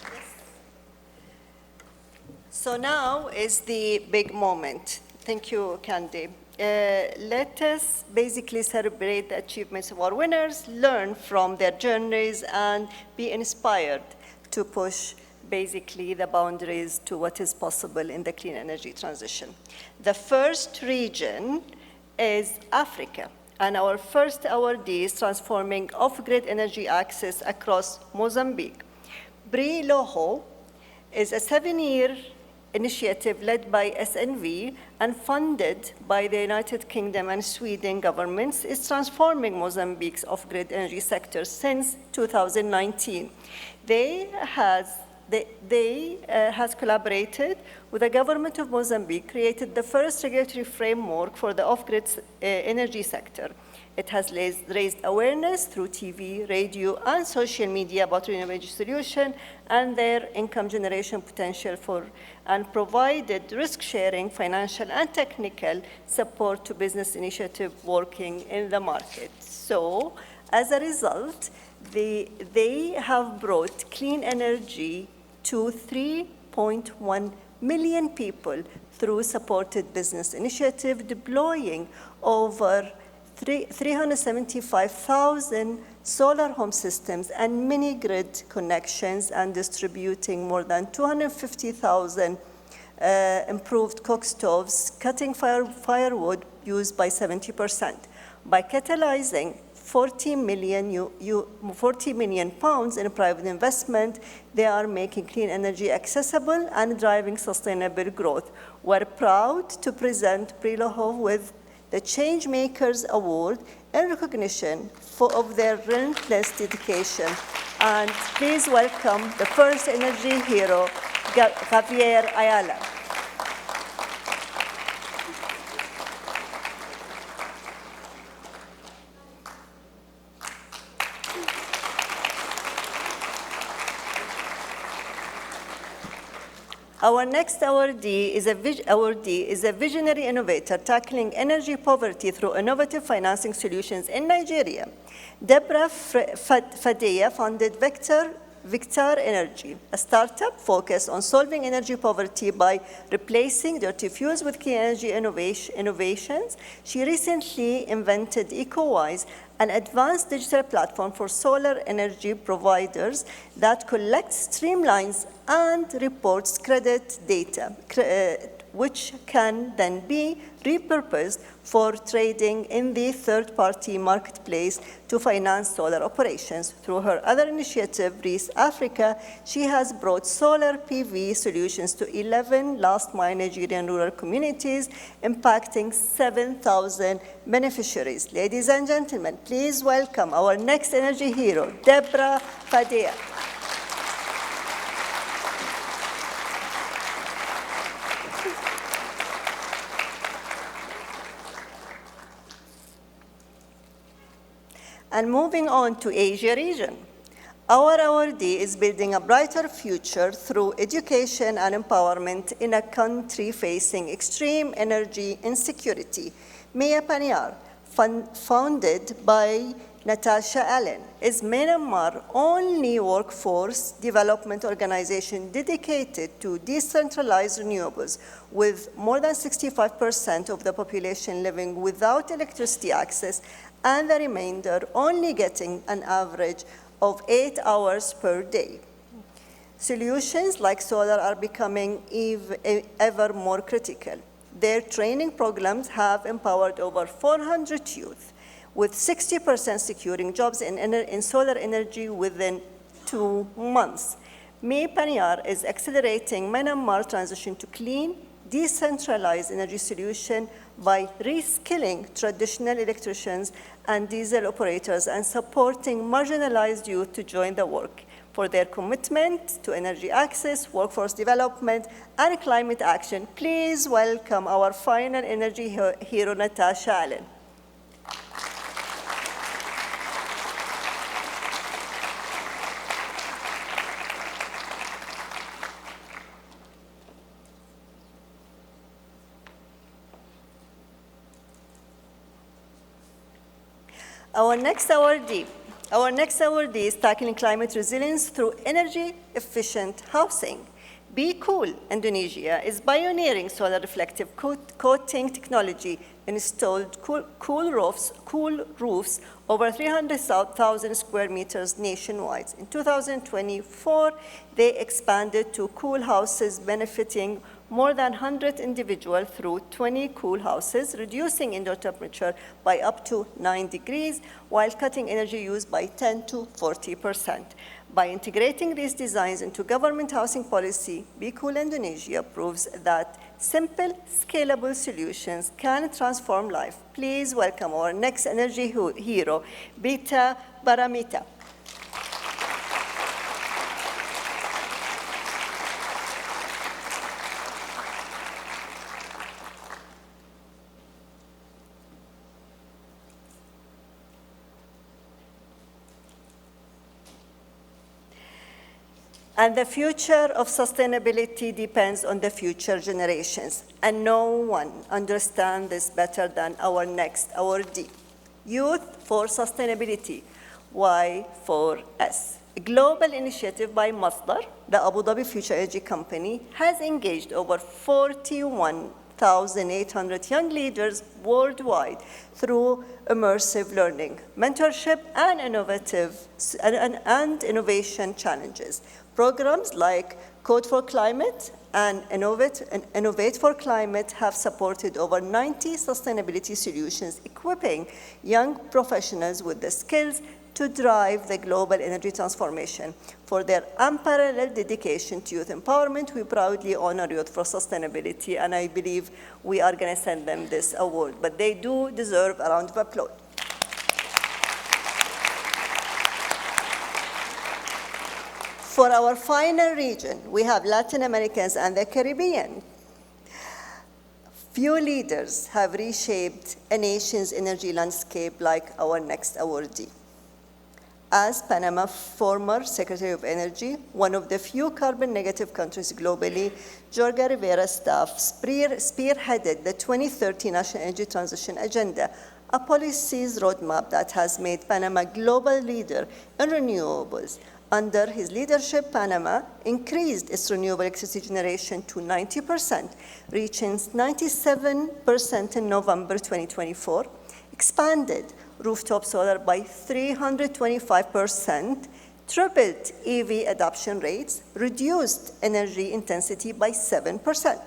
So now is the big moment. Thank you, Kandeh. Let us basically celebrate the achievements of our winners, learn from their journeys, and be inspired to push basically the boundaries to what is possible in the clean energy transition. The first region is Africa, and our first awardee is transforming off-grid energy access across Mozambique. Briloho is a 7-year initiative led by SNV and funded by the United Kingdom and Sweden governments, is transforming Mozambique's off-grid energy sector since 2019. They has collaborated with the government of Mozambique, created the first regulatory framework for the off-grid energy sector. It has raised awareness through TV, radio, and social media about renewable energy solutions and their income generation potential and provided risk-sharing, financial, and technical support to business initiatives working in the market. So, as a result, they have brought clean energy to 3.1 million people through supported business initiative, deploying over 375,000 solar home systems and mini-grid connections, and distributing more than 250,000 improved cook stoves, cutting firewood used by 70%. By catalyzing 40 million pounds in private investment, they are making clean energy accessible and driving sustainable growth. We're proud to present Briloho with the Changemakers Award in recognition of their relentless dedication. And please welcome the first energy hero, Javier Ayala. Our next awardee is a visionary innovator tackling energy poverty through innovative financing solutions in Nigeria. Deborah Fadeya founded Vector Victar Energy, a startup focused on solving energy poverty by replacing dirty fuels with clean energy innovations. She recently invented EcoWise, an advanced digital platform for solar energy providers that collects, streamlines, and reports credit data, which can then be repurposed for trading in the third-party marketplace to finance solar operations. Through her other initiative, Reese Africa, she has brought solar PV solutions to 11 last-mile Nigerian rural communities, impacting 7,000 beneficiaries. Ladies and gentlemen, please welcome our next energy hero, Deborah Fadea. And moving on to Asia region. Our awardee is building a brighter future through education and empowerment in a country facing extreme energy insecurity. Mia Paniar, founded by Natasha Allen, is Myanmar's only workforce development organization dedicated to decentralized renewables, with more than 65% of the population living without electricity access and the remainder only getting an average of 8 hours per day. Solutions like solar are becoming ever more critical. Their training programs have empowered over 400 youth, with 60% securing jobs in solar energy within 2 months. May Paniar is accelerating Myanmar's transition to clean, decentralized energy solution by reskilling traditional electricians and diesel operators and supporting marginalized youth to join the work. For their commitment to energy access, workforce development, and climate action, please welcome our final energy hero, Natasha Allen. Our next awardee is tackling climate resilience through energy-efficient housing. Be Cool Indonesia is pioneering solar reflective coating technology, installed cool roofs over 300,000 square meters nationwide. In 2024, they expanded to cool houses benefiting more than 100 individuals through 20 cool houses, reducing indoor temperature by up to 9 degrees, while cutting energy use by 10 to 40%. By integrating these designs into government housing policy, Be Cool Indonesia proves that simple, scalable solutions can transform life. Please welcome our next energy hero, Bita Baramita. And the future of sustainability depends on the future generations. And no one understands this better than our next awardee. Youth for Sustainability, Y4S. A global initiative by Masdar, the Abu Dhabi Future Energy Company, has engaged over 41,800 young leaders worldwide through immersive learning, mentorship, and innovation challenges. Programs like Code for Climate and Innovate for Climate have supported over 90 sustainability solutions, equipping young professionals with the skills to drive the global energy transformation. For their unparalleled dedication to youth empowerment, we proudly honor Youth for Sustainability, and I believe we are going to send them this award. But they do deserve a round of applause. For our final region, we have Latin Americans and the Caribbean. Few leaders have reshaped a nation's energy landscape like our next awardee. As Panama's former Secretary of Energy, one of the few carbon-negative countries globally, Jorge Rivera's staff spearheaded the 2030 National Energy Transition Agenda, a policies roadmap that has made Panama a global leader in renewables. Under his leadership, Panama increased its renewable electricity generation to 90%, reaching 97% in November 2024, expanded rooftop solar by 325%, tripled EV adoption rates, reduced energy intensity by 7%.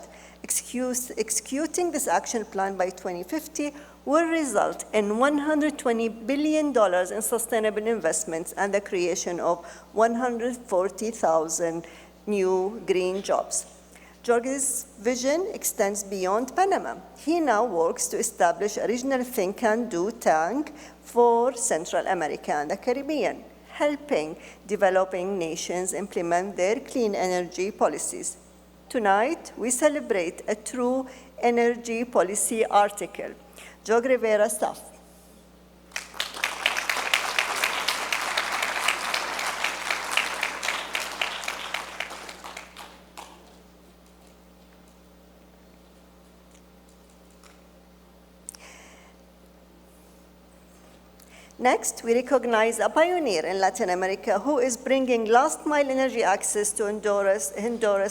Executing this action plan by 2050 will result in $120 billion in sustainable investments and the creation of 140,000 new green jobs. Jorge's vision extends beyond Panama. He now works to establish a regional think and do tank for Central America and the Caribbean, helping developing nations implement their clean energy policies. Tonight, we celebrate a true energy policy article. Jorge Rivera staff. Next, we recognize a pioneer in Latin America who is bringing last-mile energy access to Honduras'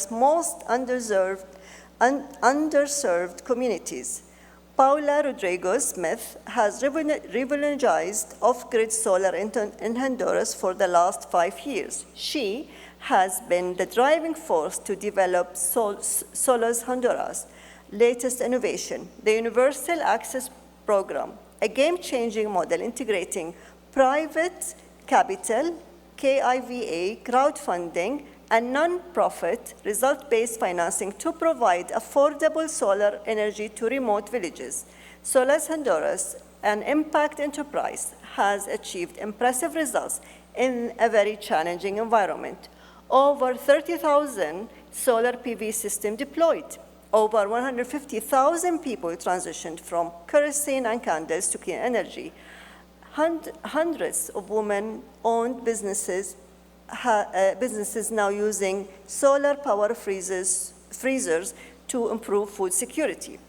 most underserved communities. Paula Rodrigo-Smith has revolutionized off-grid solar in Honduras for the last 5 years. She has been the driving force to develop Solar's Honduras' latest innovation, the Universal Access Program, a game-changing model integrating private capital, KIVA, crowdfunding, and non-profit result-based financing to provide affordable solar energy to remote villages. Solar's Honduras, an impact enterprise, has achieved impressive results in a very challenging environment. Over 30,000 solar PV systems deployed. Over 150,000 people transitioned from kerosene and candles to clean energy. Hundreds of women-owned businesses now using solar power freezers to improve food security.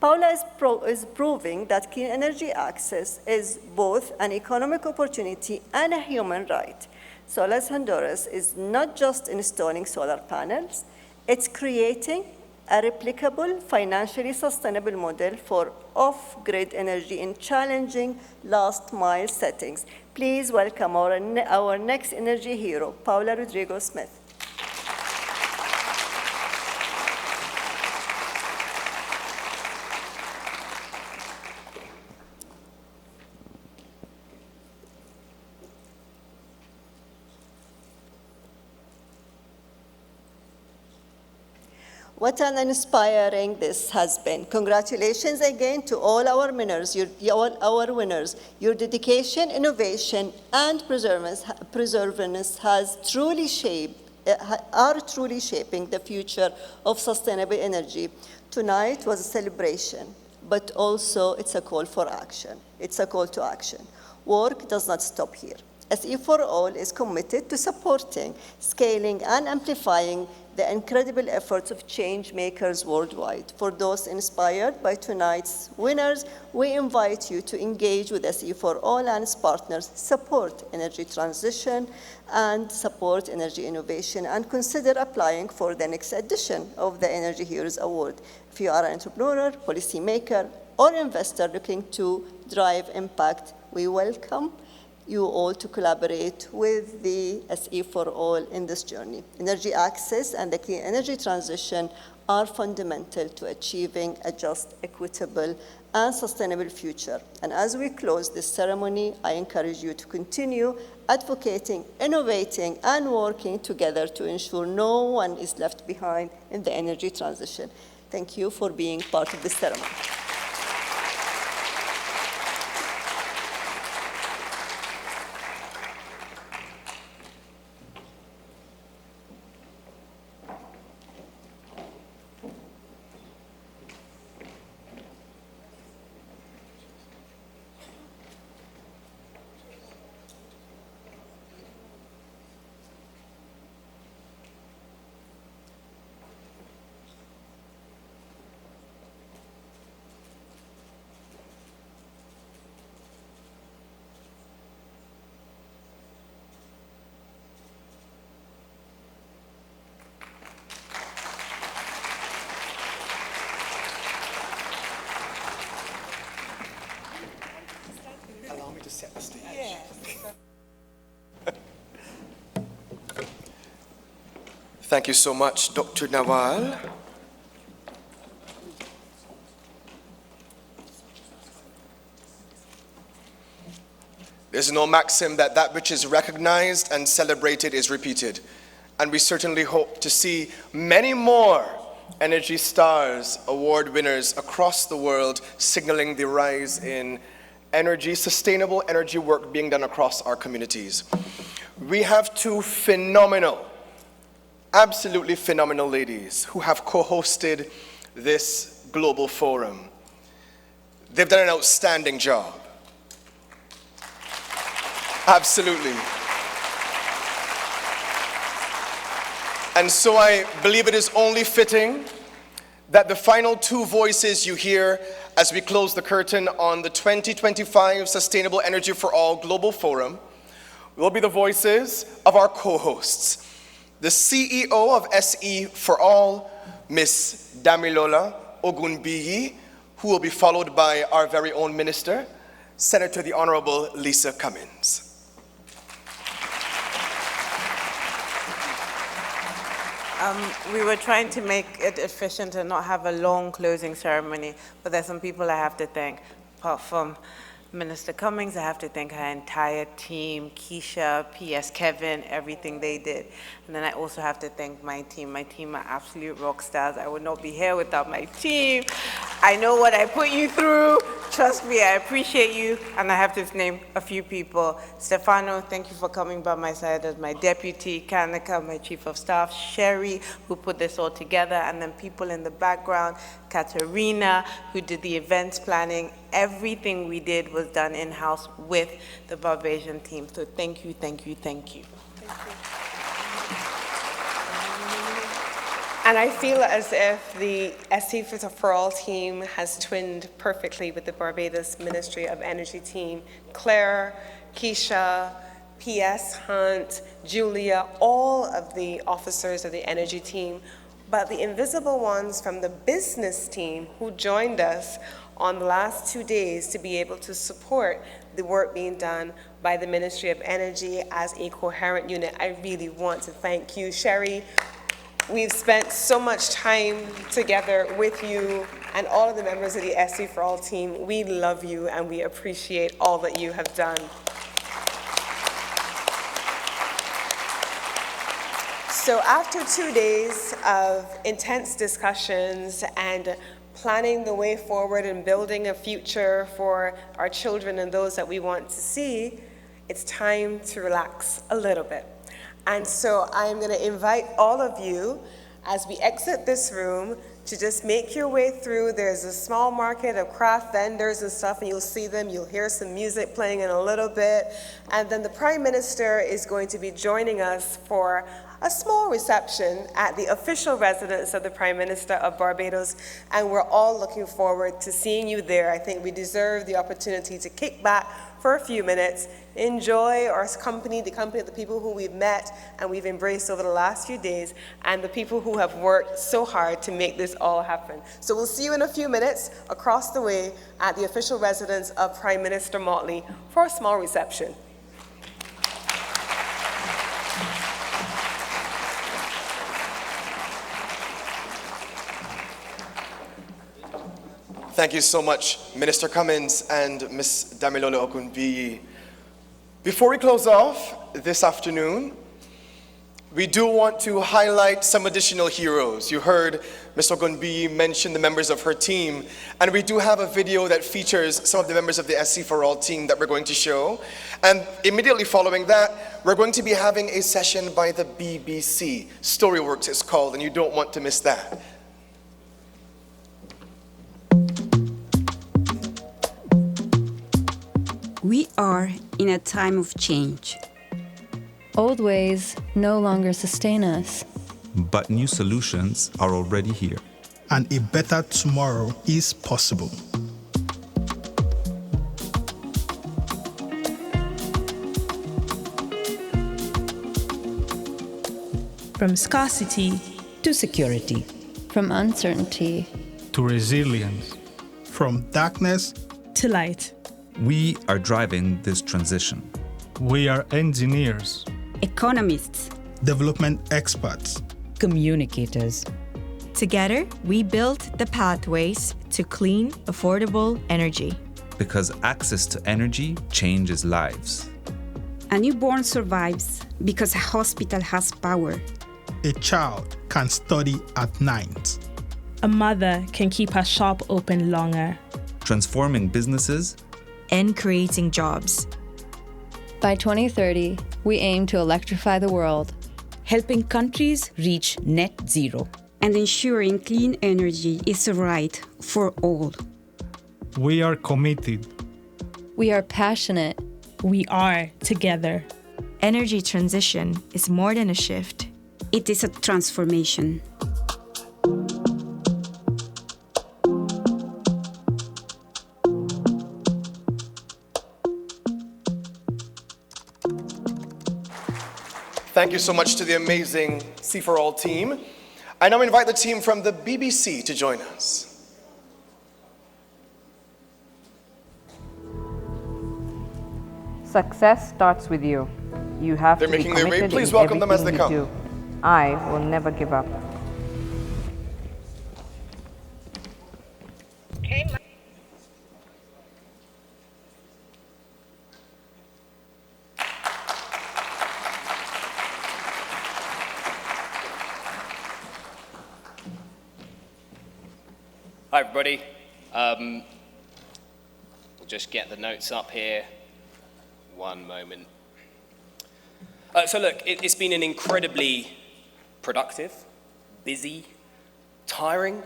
Paula is proving that clean energy access is both an economic opportunity and a human right. Solar's Honduras is not just installing solar panels, it's creating a replicable, financially sustainable model for off-grid energy in challenging last-mile settings. Please welcome our next energy hero, Paula Rodrigo-Smith. What an inspiring this has been. Congratulations again to all our winners. Your dedication, innovation, and perseverance are truly shaping the future of sustainable energy. Tonight was a celebration, but also it's a call for action. It's a call to action. Work does not stop here. SE4All is committed to supporting, scaling, and amplifying the incredible efforts of change makers worldwide. For those inspired by tonight's winners, we invite you to engage with SE4All and its partners, support energy transition, and support energy innovation, and consider applying for the next edition of the Energy Heroes Award. If you are an entrepreneur, policymaker, or investor looking to drive impact, we welcome you all to collaborate with the SE4All in this journey. Energy access and the clean energy transition are fundamental to achieving a just, equitable, and sustainable future. And as we close this ceremony, I encourage you to continue advocating, innovating, and working together to ensure no one is left behind in the energy transition. Thank you for being part of this ceremony. Thank you so much, Dr. Nawal. There's no maxim that which is recognized and celebrated is repeated. And we certainly hope to see many more Energy Stars award winners across the world signaling the rise in energy, sustainable energy work being done across our communities. We have two phenomenal, absolutely phenomenal ladies who have co-hosted this global forum. They've done an outstanding job. Absolutely. And so I believe it is only fitting that the final two voices you hear as we close the curtain on the 2025 Sustainable Energy for All Global Forum will be the voices of our co-hosts. The CEO of SE for All, Ms. Damilola Ogunbiyi, who will be followed by our very own minister, Senator the Honorable Lisa Cummins. We were trying to make it efficient and not have a long closing ceremony, but there's some people I have to thank. Apart from Minister Cummings, I have to thank her entire team, Keisha, PS Kevin, everything they did. And then I also have to thank my team. My team are absolute rock stars. I would not be here without my team. I know what I put you through. Trust me, I appreciate you. And I have to name a few people. Stefano, thank you for coming by my side as my deputy. Kanika, my chief of staff. Sherry, who put this all together. And then people in the background. Katerina, who did the events planning. Everything we did was done in-house with the Barbadian team. So thank you, thank you, thank you. Thank you. And I feel as if the SE for All team has twinned perfectly with the Barbados Ministry of Energy team. Claire, Keisha, PS Hunt, Julia, all of the officers of the energy team, but the invisible ones from the business team who joined us on the last 2 days to be able to support the work being done by the Ministry of Energy as a coherent unit. I really want to thank you, Sherry. We've spent so much time together with you and all of the members of the SE for All team. We love you and we appreciate all that you have done. So after 2 days of intense discussions and planning the way forward and building a future for our children and those that we want to see, it's time to relax a little bit. And so I'm going to invite all of you, as we exit this room, to just make your way through. There's a small market of craft vendors and stuff, and you'll see them. You'll hear some music playing in a little bit. And then the Prime Minister is going to be joining us for a small reception at the official residence of the Prime Minister of Barbados, and we're all looking forward to seeing you there. I think we deserve the opportunity to kick back for a few minutes, enjoy our company, the company of the people who we've met and we've embraced over the last few days, and the people who have worked so hard to make this all happen. So we'll see you in a few minutes across the way at the official residence of Prime Minister Motley for a small reception. Thank you so much, Minister Cummins and Ms. Damilola Ogunbiyi. Before we close off this afternoon, we do want to highlight some additional heroes. You heard Ms. Ogunbiyi mention the members of her team, and we do have a video that features some of the members of the SC for All team that we're going to show. And immediately following that, we're going to be having a session by the BBC. Storyworks it's called, and you don't want to miss that. We are in a time of change. Old ways no longer sustain us. But new solutions are already here. And a better tomorrow is possible. From scarcity to security. From uncertainty to resilience. From darkness to light. We are driving this transition. We are engineers, economists, development experts, communicators. Together, we built the pathways to clean, affordable energy. Because access to energy changes lives. A newborn survives because a hospital has power. A child can study at night. A mother can keep her shop open longer. Transforming businesses and creating jobs. By 2030, we aim to electrify the world, helping countries reach net zero. And ensuring clean energy is a right for all. We are committed. We are passionate. We are together. Energy transition is more than a shift. It is a transformation. Thank you so much to the amazing C4All team. I now invite the team from the BBC to join us. Success starts with you. You have They're to be making their way. committed Please in welcome them as everything they you come. do. I will never give up. Hi everybody. We'll just get the notes up here. One moment. So look, it's been an incredibly productive, busy, tiring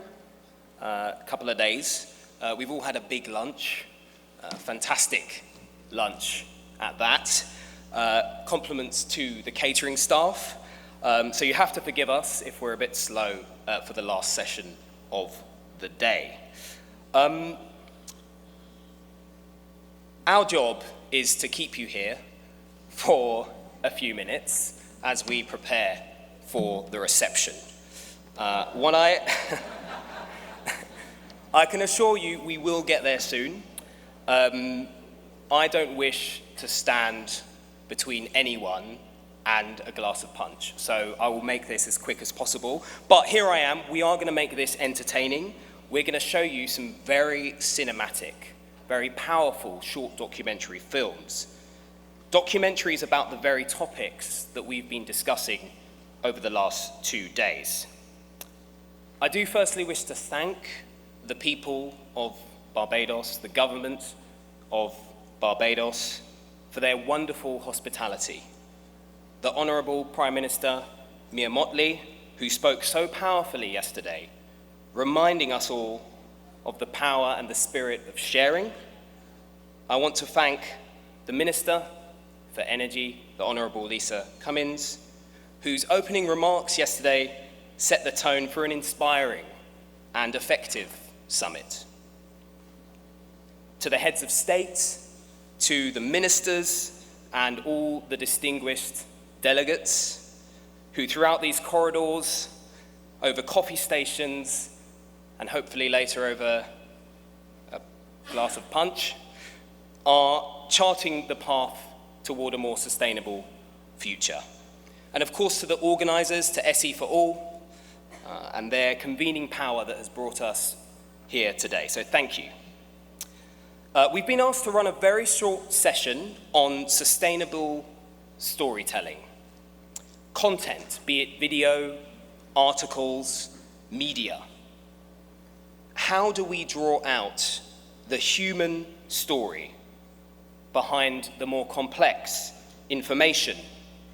couple of days. We've all had a big lunch, fantastic lunch at that. Compliments to the catering staff. So you have to forgive us if we're a bit slow for the last session of the day. Our job is to keep you here for a few minutes as we prepare for the reception. I can assure you we will get there soon. I don't wish to stand between anyone and a glass of punch, so I will make this as quick as possible. But here I am. We are going to make this entertaining. We're going to show you some very cinematic, very powerful short documentary films. Documentaries about the very topics that we've been discussing over the last 2 days. I do firstly wish to thank the people of Barbados, the government of Barbados, for their wonderful hospitality. The Honourable Prime Minister Mia Mottley, who spoke so powerfully yesterday, reminding us all of the power and the spirit of sharing. I want to thank the Minister for Energy, the Honourable Lisa Cummins, whose opening remarks yesterday set the tone for an inspiring and effective summit. To the heads of state, to the ministers, and all the distinguished delegates who throughout these corridors, over coffee stations, and hopefully later over a glass of punch, are charting the path toward a more sustainable future. And of course to the organisers, to SE4All, and their convening power that has brought us here today. So thank you. We've been asked to run a very short session on sustainable storytelling. Content, be it video, articles, media. How do we draw out the human story behind the more complex information,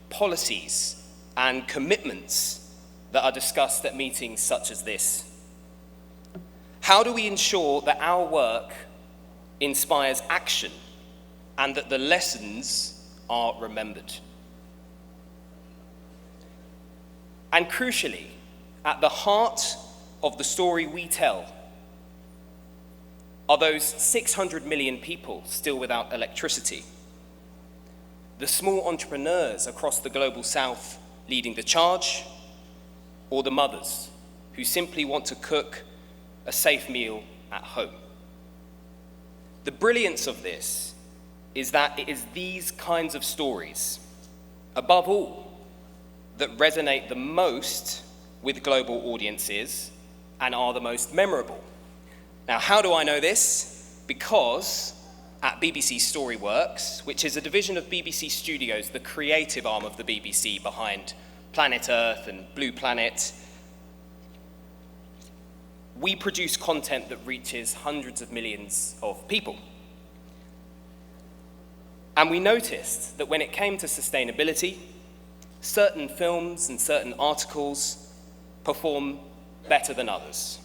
policies, and commitments that are discussed at meetings such as this? How do we ensure that our work inspires action and that the lessons are remembered? And crucially, at the heart of the story we tell are those 600 million people still without electricity, the small entrepreneurs across the global south leading the charge, or the mothers who simply want to cook a safe meal at home. The brilliance of this is that it is these kinds of stories, above all, that resonate the most with global audiences and are the most memorable. Now, how do I know this? Because at BBC Storyworks, which is a division of BBC Studios, the creative arm of the BBC behind Planet Earth and Blue Planet, we produce content that reaches hundreds of millions of people. And we noticed that when it came to sustainability, certain films and certain articles perform better than others.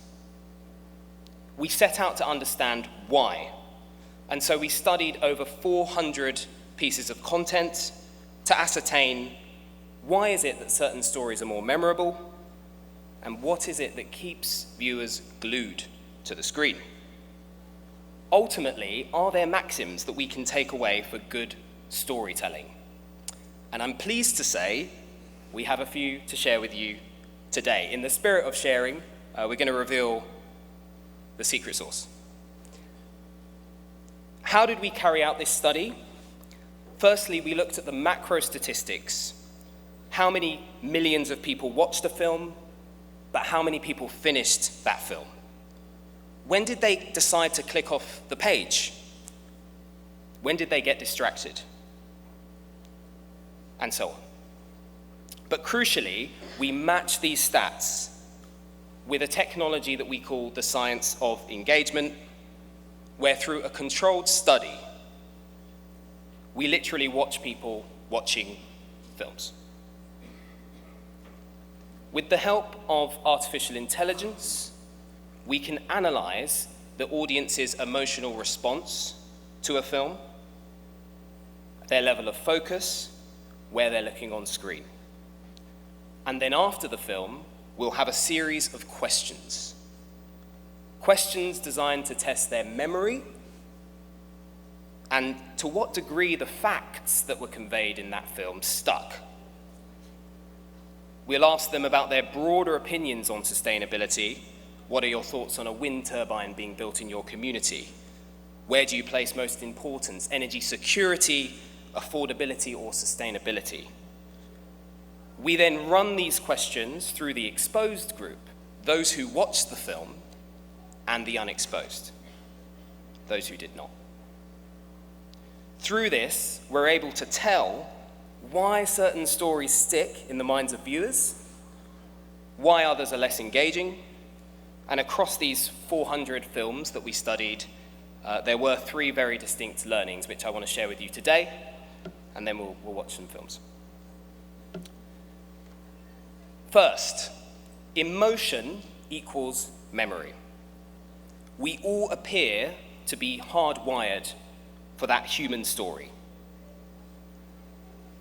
We set out to understand why. And so we studied over 400 pieces of content to ascertain why is it that certain stories are more memorable, and what is it that keeps viewers glued to the screen? Ultimately, are there maxims that we can take away for good storytelling? And I'm pleased to say we have a few to share with you today. In the spirit of sharing, we're going to reveal the secret sauce. How did we carry out this study? Firstly, we looked at the macro statistics. How many millions of people watched a film, but how many people finished that film? When did they decide to click off the page? When did they get distracted? And so on. But crucially, we match these stats with a technology that we call the science of engagement, where through a controlled study, we literally watch people watching films. With the help of artificial intelligence, we can analyze the audience's emotional response to a film, their level of focus, where they're looking on screen. And then after the film, we'll have a series of questions. Questions designed to test their memory and to what degree the facts that were conveyed in that film stuck. We'll ask them about their broader opinions on sustainability. What are your thoughts on a wind turbine being built in your community? Where do you place most importance? Energy security, affordability, or sustainability? We then run these questions through the exposed group, those who watched the film, and the unexposed, those who did not. Through this, we're able to tell why certain stories stick in the minds of viewers, why others are less engaging, and across these 400 films that we studied, there were 3 very distinct learnings which I want to share with you today, and then we'll watch some films. First, emotion equals memory. We all appear to be hardwired for that human story.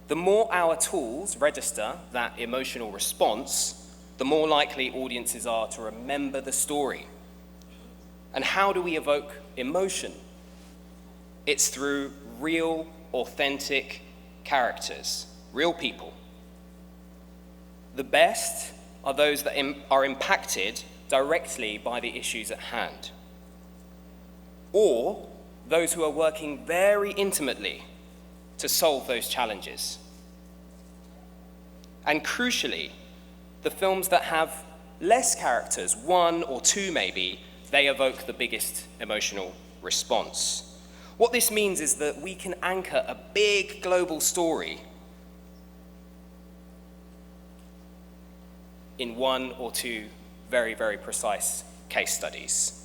The more our tools register that emotional response, the more likely audiences are to remember the story. And how do we evoke emotion? It's through real, authentic characters, real people. The best are those that are impacted directly by the issues at hand, or those who are working very intimately to solve those challenges. And crucially, the films that have less characters, 1 or 2 maybe, they evoke the biggest emotional response. What this means is that we can anchor a big global story in 1 or 2 very, very precise case studies.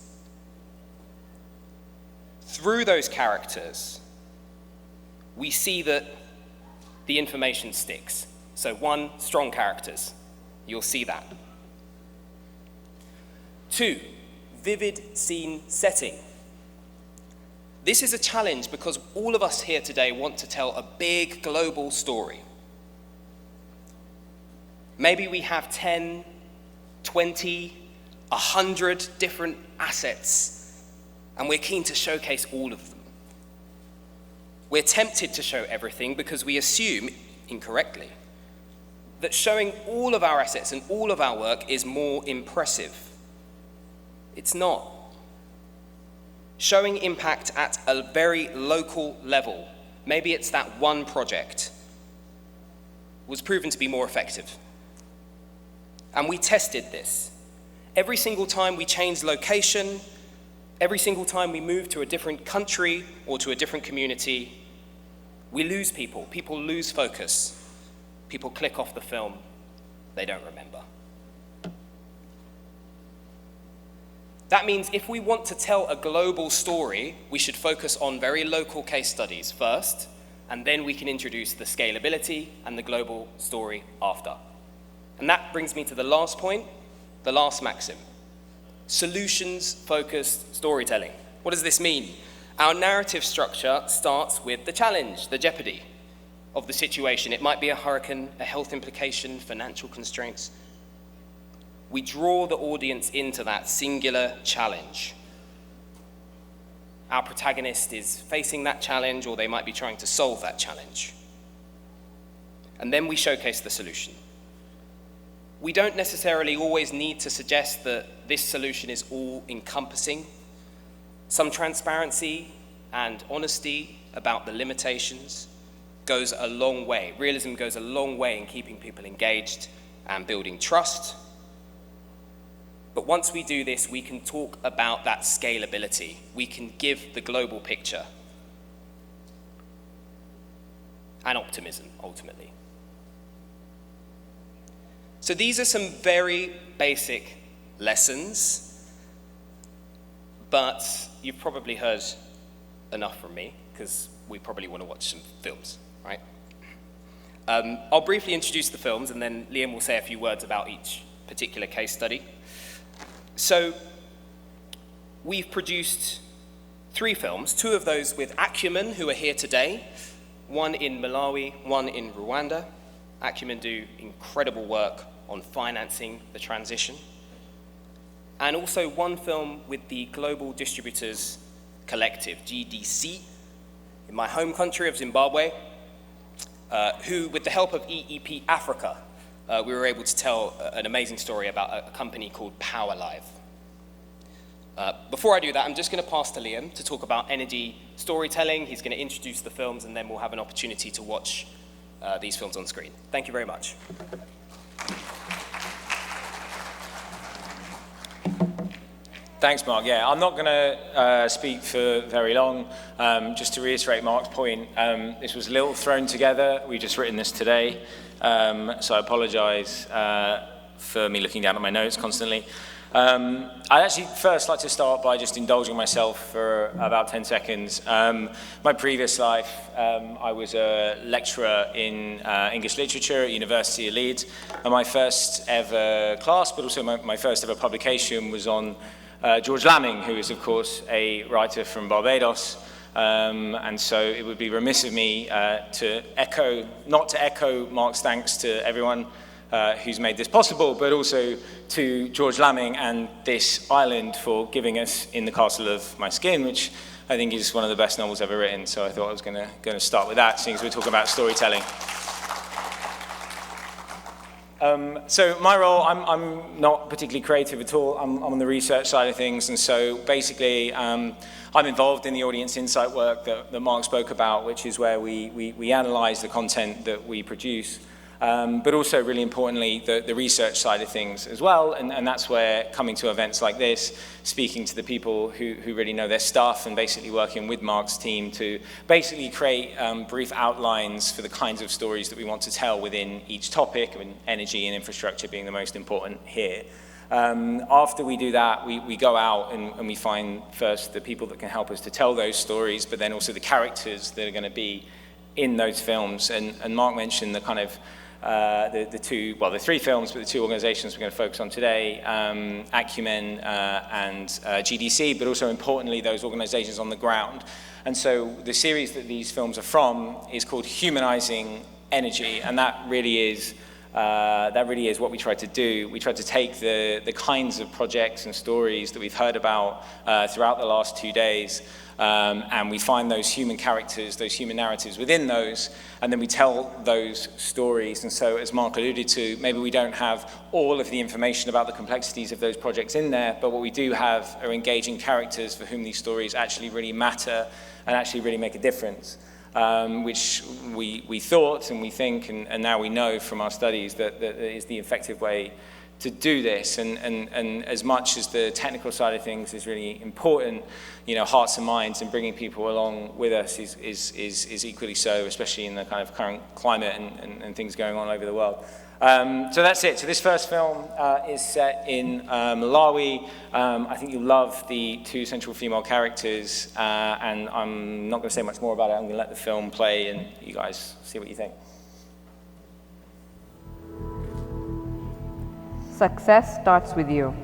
Through those characters, we see that the information sticks. So 1, strong characters. You'll see that. 2, vivid scene setting. This is a challenge because all of us here today want to tell a big global story. Maybe we have 10, 20, 100 different assets, and we're keen to showcase all of them. We're tempted to show everything because we assume, incorrectly, that showing all of our assets and all of our work is more impressive. It's not. Showing impact at a very local level, maybe it's that one project, was proven to be more effective. And we tested this. Every single time we changed location, every single time we moved to a different country or to a different community, we lose people. People lose focus. People click off the film. They don't remember. That means if we want to tell a global story, we should focus on very local case studies first, and then we can introduce the scalability and the global story after. And that brings me to the last point, the last maxim. Solutions-focused storytelling. What does this mean? Our narrative structure starts with the challenge, the jeopardy of the situation. It might be a hurricane, a health implication, financial constraints. We draw the audience into that singular challenge. Our protagonist is facing that challenge, or they might be trying to solve that challenge. And then we showcase the solution. We don't necessarily always need to suggest that this solution is all-encompassing. Some transparency and honesty about the limitations goes a long way. Realism goes a long way in keeping people engaged and building trust. But once we do this, we can talk about that scalability. We can give the global picture and optimism, ultimately. So these are some very basic lessons, but you've probably heard enough from me, because we probably want to watch some films, right? I'll briefly introduce the films, and then Liam will say a few words about each particular case study. So we've produced 3 films, 2 of those with Acumen, who are here today, one in Malawi, one in Rwanda. Acumen do incredible work on financing the transition. And also one film with the Global Distributors Collective, GDC, in my home country of Zimbabwe, who, with the help of EEP Africa, we were able to tell an amazing story about a company called PowerLive. Before I do that, I'm just going to pass to Liam to talk about energy storytelling. He's going to introduce the films, and then we'll have an opportunity to watch these films on screen. Thank you very much. Thanks, Mark. Yeah, I'm not going to speak for very long. Just to reiterate Mark's point, this was a little thrown together. We've just written this today, so I apologize for me looking down at my notes constantly. I'd actually first like to start by just indulging myself for about 10 seconds. My previous life, I was a lecturer in English literature at University of Leeds, and my first ever class, but also my first ever publication was on George Lamming, who is, of course, a writer from Barbados. And so it would be remiss of me not to echo Mark's thanks to everyone who's made this possible, but also to George Lamming and this island for giving us In the Castle of My Skin, which I think is one of the best novels ever written. So I thought I was going to start with that, seeing as we're talking about storytelling. So my role, I'm not particularly creative at all. I'm on the research side of things, and so basically I'm involved in the audience insight work that Mark spoke about, which is where we analyze the content that we produce, but also really importantly the research side of things as well, and that's where coming to events like this, speaking to the people who really know their stuff, and basically working with Mark's team to basically create brief outlines for the kinds of stories that we want to tell within each topic, and energy and infrastructure being the most important here. After we do that, we go out and we find first the people that can help us to tell those stories, but then also the characters that are going to be in those films. And Mark mentioned the kind of the 3 films, but the 2 organizations we're going to focus on today, Acumen and GDC, but also importantly those organizations on the ground. And so the series that these films are from is called Humanizing Energy, and that really is what we tried to do. We tried to take the kinds of projects and stories that we've heard about throughout the last 2 days, and we find those human characters, those human narratives within those, and then we tell those stories. And so, as Mark alluded to, maybe we don't have all of the information about the complexities of those projects in there, but what we do have are engaging characters for whom these stories actually really matter and actually really make a difference. Which we thought and we think, and now we know from our studies that is the effective way do this, and as much as the technical side of things is really important, hearts and minds and bringing people along with us is equally so, especially in the kind of current climate and things going on over the world. So that's it. So this first film is set in Malawi. I think you'll love the two central female characters, and I'm not going to say much more about it. I'm going to let the film play and you guys see what you think. Success starts with you.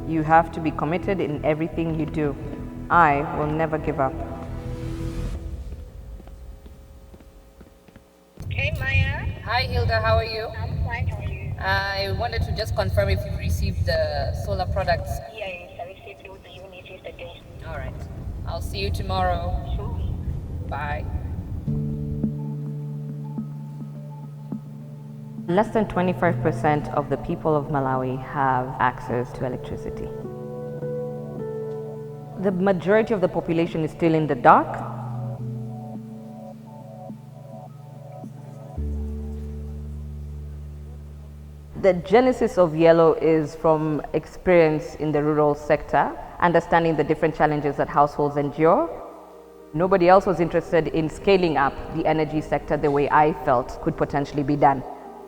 You have to be committed in everything you do. I will never give up. Hey Maya. Hi Hilda, how are you? I'm fine, how are you? I wanted to just confirm if you've received the solar products. Yes, I received it with the unit yesterday. All right. I'll see you tomorrow. Sure. Bye. Less than 25% of the people of Malawi have access to electricity. The majority of the population is still in the dark. The genesis of Yellow is from experience in the rural sector, understanding the different challenges that households endure. Nobody else was interested in scaling up the energy sector the way I felt could potentially be done.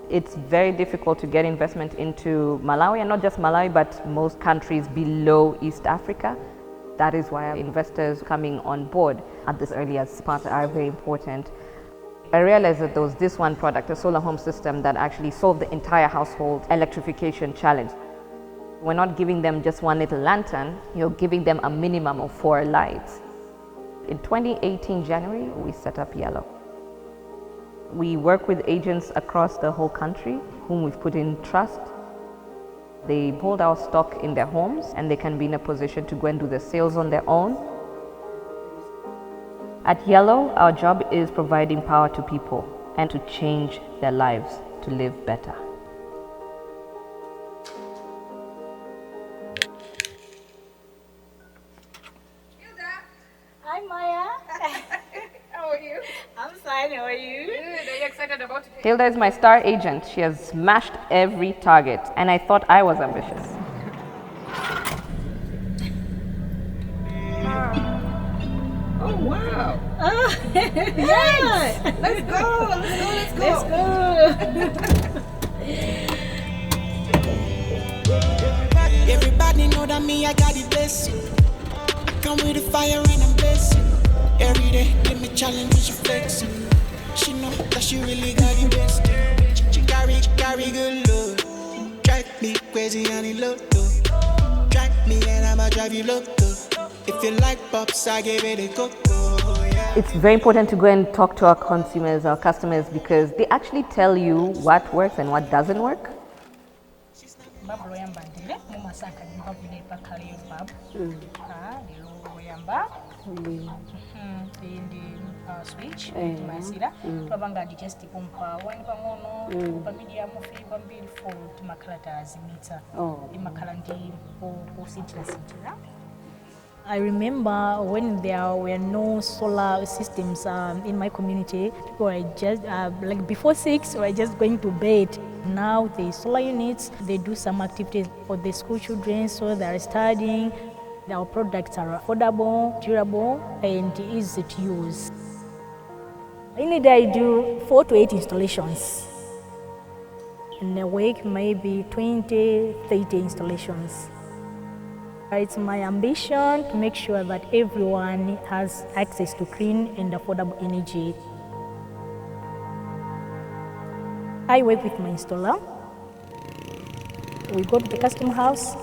It's very difficult to get investment into Malawi, and not just Malawi, but most countries below East Africa. That is why investors coming on board at this early part are very important. I realized that there was this one product, a solar home system, that actually solved the entire household electrification challenge. We're not giving them just one little lantern, you're giving them a minimum of 4 lights. In 2018 January, we set up Yellow. We work with agents across the whole country whom we've put in trust. They hold our stock in their homes and they can be in a position to go and do the sales on their own. At Yellow, our job is providing power to people and to change their lives to live better. Hi Maya. How are you? I'm fine, how are you? Good. Are you excited about it? Hilda is my star agent. She has smashed every target, and I thought I was ambitious. Oh wow! Yes! Let's go! Let's go! Everybody know that me, I got the blessing. Come with the fire and I'm blessing. Every day, give me challenges, she flexing. She know that she really got the best. She carry good love. Drive me crazy and it look though. Drive me and I'ma drive you look though. If you like pops, I give it a go. It's very important to go and talk to our consumers, our customers, because they actually tell you what works and what doesn't work. Switch masira twabanga digest kumpa wine pangono pa medium flavor mbili for tumakalata azimita imakala ndi po sintila. I remember when there were no solar systems in my community, people were just like before 6 we were just going to bed. Now the solar units, they do some activities for the school children, so they are studying. Our products are affordable, durable, and easy to use. In a day, I do 4 to 8 installations. In a week, maybe 20, 30 installations. It's my ambition to make sure that everyone has access to clean and affordable energy. I work with my installer. We go to the customer house.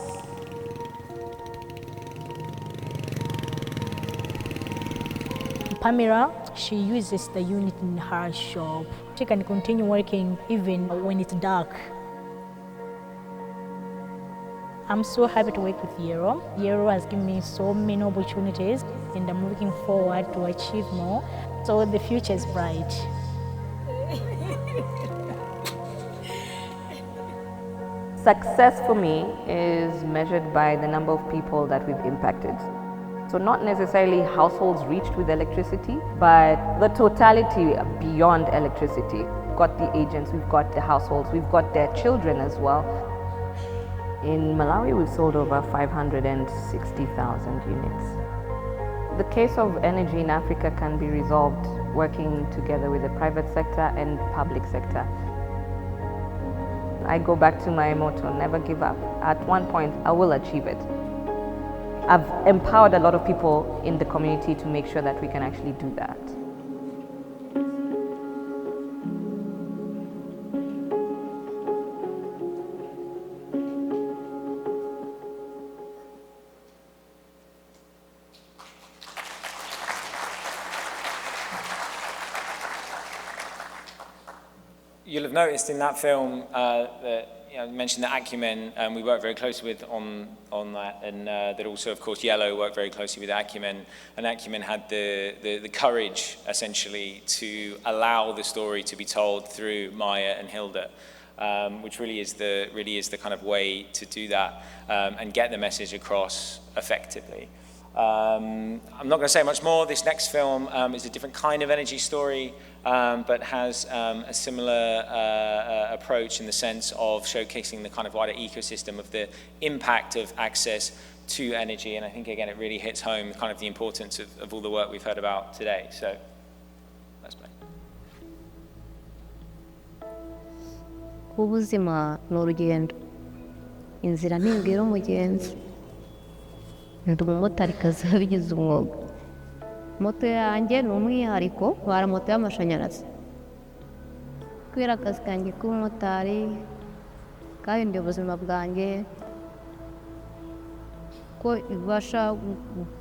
Pamela, she uses the unit in her shop. She can continue working even when it's dark. I'm so happy to work with Yero. Yero has given me so many opportunities and I'm looking forward to achieve more. So the future is bright. Success for me is measured by the number of people that we've impacted. So not necessarily households reached with electricity, but the totality beyond electricity. We've got the agents, we've got the households, we've got their children as well. In Malawi, we've sold over 560,000 units. The case of energy in Africa can be resolved working together with the private sector and public sector. I go back to my motto, never give up. At one point, I will achieve it. I've empowered a lot of people in the community to make sure that we can actually do that. You'll have noticed in that film that you mentioned that Acumen, we worked very closely with on that, and that also, of course, Yellow worked very closely with Acumen, and Acumen had the courage, essentially, to allow the story to be told through Maya and Hilda, which really is the kind of way to do that and get the message across effectively. I'm not going to say much more. This next film is a different kind of energy story, but has a similar approach in the sense of showcasing the kind of wider ecosystem of the impact of access to energy. And I think, again, it really hits home kind of the importance of all the work we've heard about today. So let's play. Ubuzima ni urugendo, inzira ntimbwira umugenzi. Ndi umumotarikazi wabigize umwuga. Moto yanjye ni umwihariko, ntwara moto y'amashanyarazi. Kubera akazi kanjye k'ubumotari kahinduye ubuzima bwanjye, ko ibasha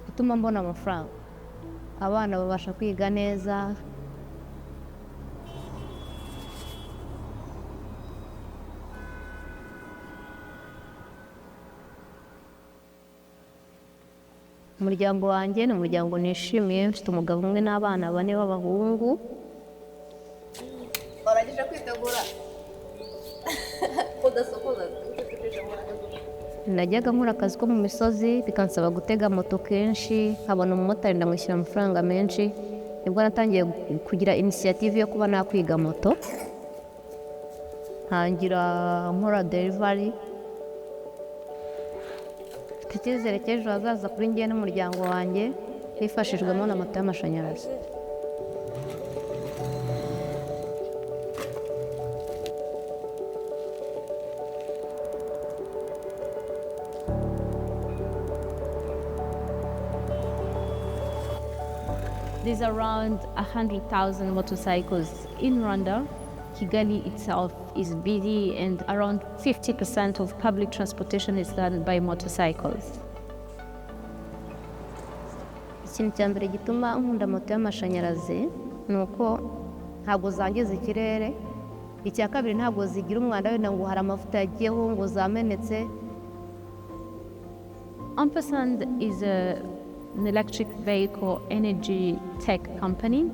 gutuma mbona amafaranga. Abana babasha kwiga neza. Umuryango wanjye ni umuryango nishimiye, mfite umugabo umwe n'abana 4 b'abahungu. Barangije kwitegura. Kudasokoza. Najyaga nkora akazi ko mu misozi bikansaba gutega moto kenshi, nkabona umumotari ndamwishyura amafaranga menshi. Nibwo natangiye kugira initiative yo kuba nakwiga moto. Ntangira nkora delivery. Icyizere cy'ejo hazaza kuri njye n'umuryango wanjye hifashishwemo na moto y'amashanyarazi. There's around 100,000 motorcycles in Rwanda. Kigali itself is busy, and around 50% of public transportation is done by motorcycles. Ikintu cya mbere gituma nkunda moto y'amashanyarazi ni uko ntabwo zangiza ikirere. Icya kabiri ntabwo zigira umwanda wenda ngo hari amavuta yagiyeho ngo zamenetse. Ampersand is an electric vehicle energy tech company.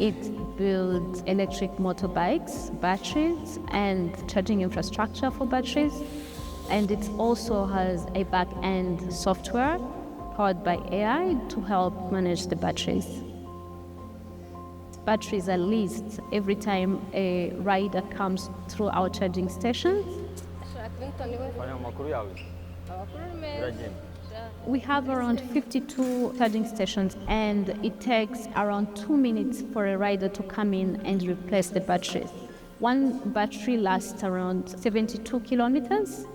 It builds electric motorbikes, batteries, and charging infrastructure for batteries. And it also has a back-end software powered by AI to help manage the batteries. Batteries are leased every time a rider comes through our charging stations. We have around 52 charging stations, and it takes around 2 minutes for a rider to come in and replace the batteries. One battery lasts around 72 kilometers.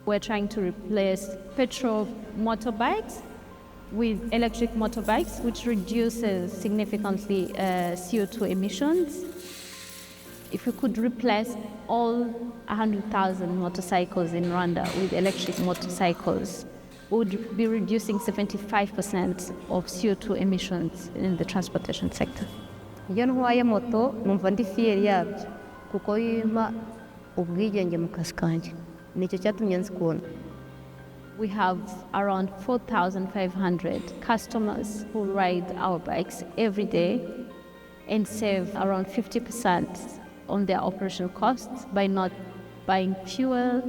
We're trying to replace petrol motorbikes with electric motorbikes, which reduces significantly CO2 emissions. If we could replace all 100,000 motorcycles in Rwanda with electric motorcycles, we would be reducing 75% of CO2 emissions in the transportation sector. Iyo ntwaye moto numva ndi fier yabyo kuko yimpa ubwigenge mu kazi kanjye. Nicyo cyatumye nzikunda. We have around 4,500 customers who ride our bikes every day and save around 50% on their operation costs by not buying fuel,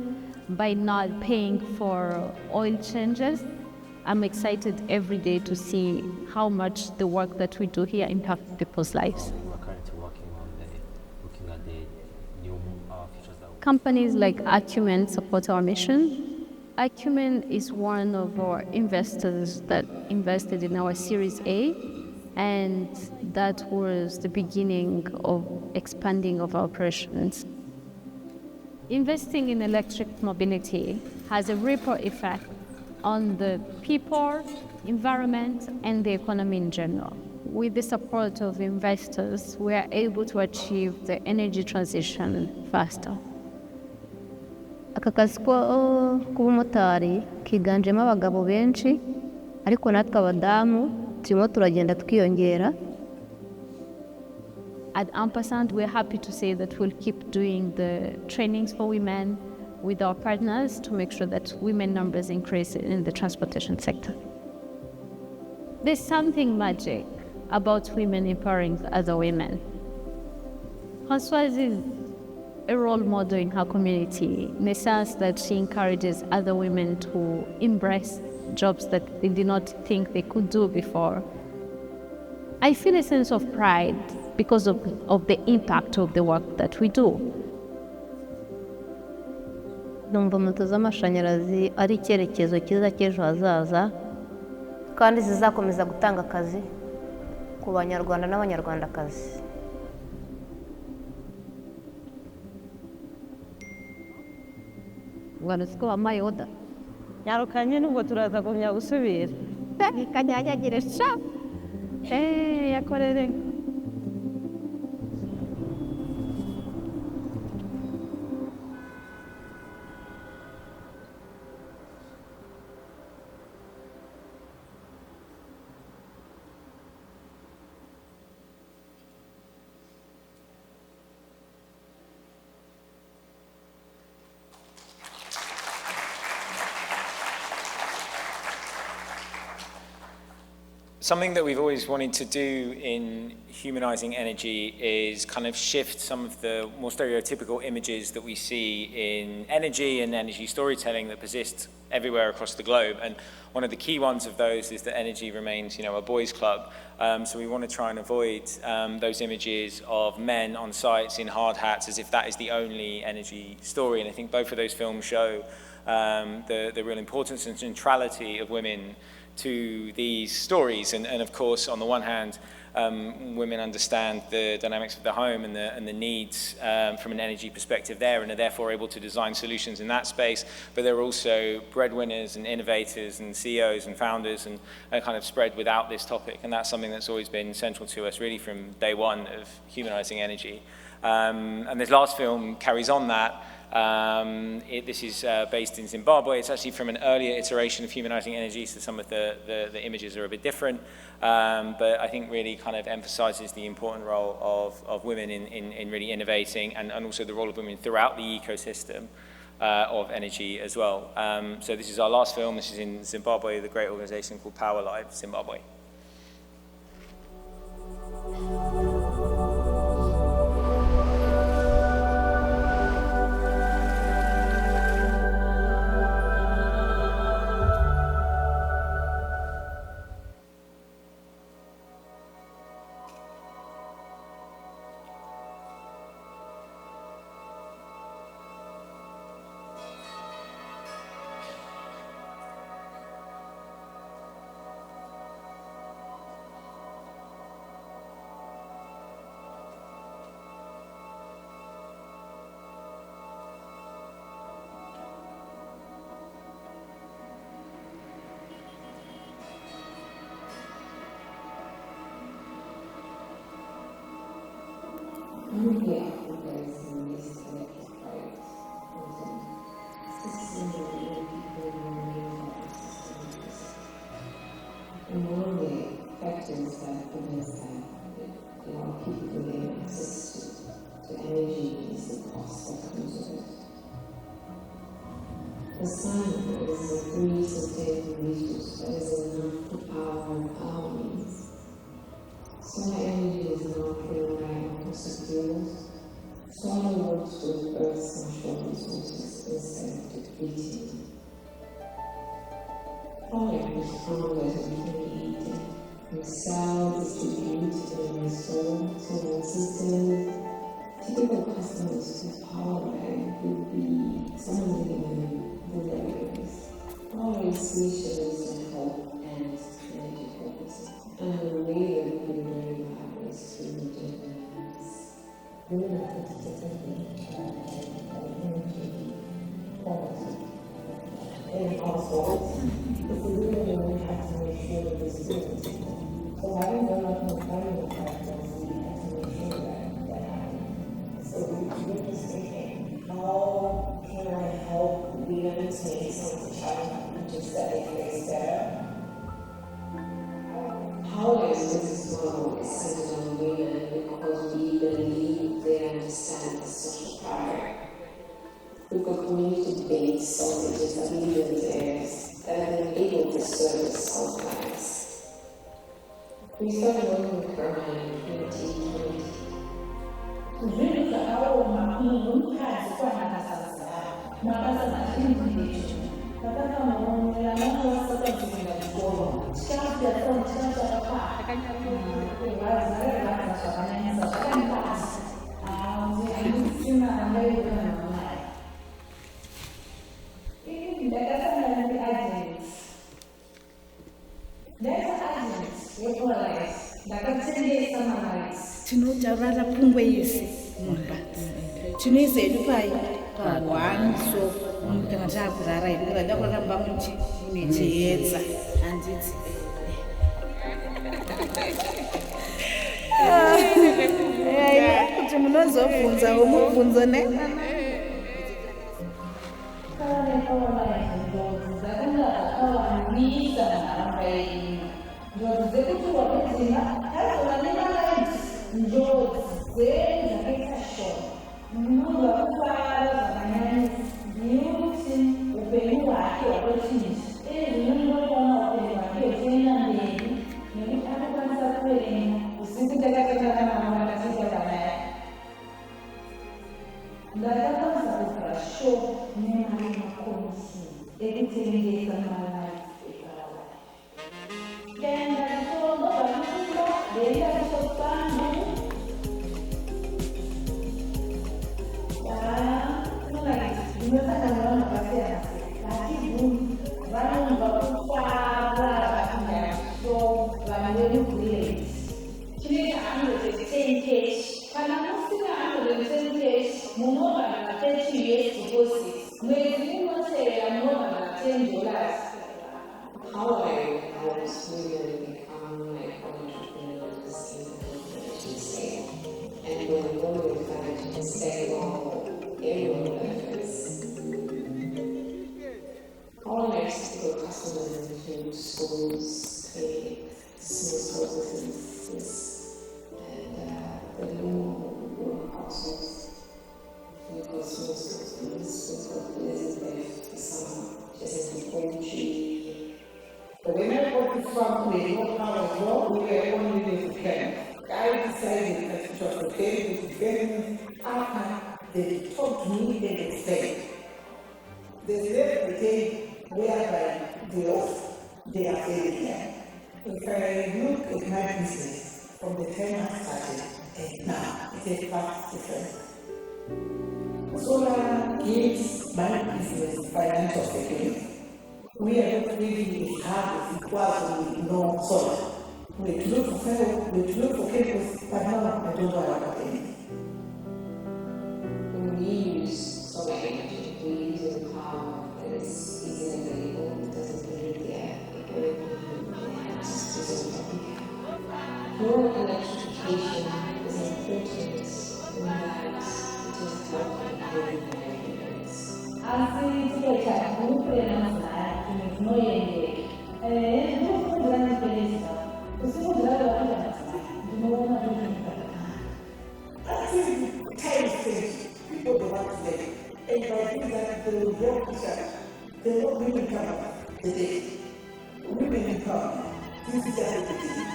by not paying for oil changes. I'm excited every day to see how much the work that we do here impacts people's lives. We're currently looking at the new Companies like Acumen support our mission. Acumen is one of our investors that invested in our Series A, and that was the beginning of expanding of our operations. Investing in electric mobility has a ripple effect on the people, environment, and the economy in general. With the support of investors, we are able to achieve the energy transition faster. Aka kazi k'ubumotari kiganjemo abagabo benshi, ariko natwe abadamu turimo turagenda twiyongera. At Ampersand, we're happy to say that we'll keep doing the trainings for women with our partners to make sure that women numbers increase in the transportation sector. There's something magic about women empowering other women. Françoise is a role model in her community in the sense that she encourages other women to embrace jobs that they did not think they could do before. I feel a sense of pride because of the impact of the work that we do. Numva moto z'amashanyarazi ari icyerekezo cyiza cy'ejo hazaza, kandi zizakomeza gutanga akazi ku banyarwanda n'abanyarwandakazi. Ngwana siko wamaye oda. Nyarukanye nubwo turaza kumenya gusubira. Ikanyanyagire sha. Yakorere. Something that we've always wanted to do in humanizing energy is kind of shift some of the more stereotypical images that we see in energy and energy storytelling that persist everywhere across the globe. And one of the key ones of those is that energy remains, a boys' club. So we want to try and avoid those images of men on sites in hard hats as if that is the only energy story. And I think both of those films show the real importance and centrality of women to these stories, and of course, on the one hand, women understand the dynamics of the home and the needs from an energy perspective there, and are therefore able to design solutions in that space. But they're also breadwinners and innovators and CEOs and founders, and kind of spread without this topic. And that's something that's always been central to us, really, from day one of humanizing energy. And this last film carries on that. This is based in Zimbabwe. It's actually from an earlier iteration of humanizing energy, so some of the images are a bit different, but I think really kind of emphasizes the important role of women in really innovating, and also the role of women throughout the ecosystem of energy as well. So this is our last film. This is in Zimbabwe, the great organization called Power Live Zimbabwe. The sun is a free, sustainable resource that is enough to power our needs. Solar energy is not relying on fossil fuels. Solar works with Earth's natural resources instead of depleting. Product is found that we can eat it, resell, distribute, and restore solar systems typical customers whose power bank would be someone living in rural areas. Always solutions to help and energy purposes. And the way that we can bring that is through different hands. Women are particularly energy quality. In households, if we really have to make sure that this is doing. So having done up with family factors, we have to make sure that happens. So we're just thinking, how can I help women take some of the challenge just that they face better? Holidays, this is one is centered on women because we believe they understand the social fabric. We've got community-based sausages that we live there that have been able to service our clients. We started working with Carmen in 2020. Tinotarara pungwe yese mumbatsi tinoizedu pahwani so kana takurara ikura ndakuramba muti nechiedza handiti kuti munozobvunzawo mubvunzo ne njodzi dzekuti wapedzima tazona nemalaiti njodzi dzenyu dzakaita shoma munhu wakufara zvakanyanyisa nekuti upenyu hwake hwakochinja izvi zvinonoona upenyu hwake huchienda mberi nekuti anokwanisa kuverenga usiku takatotana mama tatiita vanaya ndakakwanisa kuvhura shopu nemari makomisi ekutengesa malaiti Holiday helps women become like entrepreneurs in the community scale. And when women find to say, well, everyone benefits. Holidays typical customers include schools, clinics, small businesses, and the low households. We've got small businesses, we've got Elizabeth, the summer, just in poultry. The women got this from the power as well, we were only living there. I decided that it was okay with parents after they told me the next day. They left the day whereby they are failure. If I look at my business from the time I started and now, it is fast different. Solar gives my business financial security. We are not really as hard as it was when we know solar. We had to look for cables, but now I don't know about anything. When we use solar energy, we use the power that is easily available, it doesn't pollute the air, it rural electrification is important in that it is helping rural areas. People don't want to live. And by doing that, they will work each other. They will women come up today. Women come. This is everything.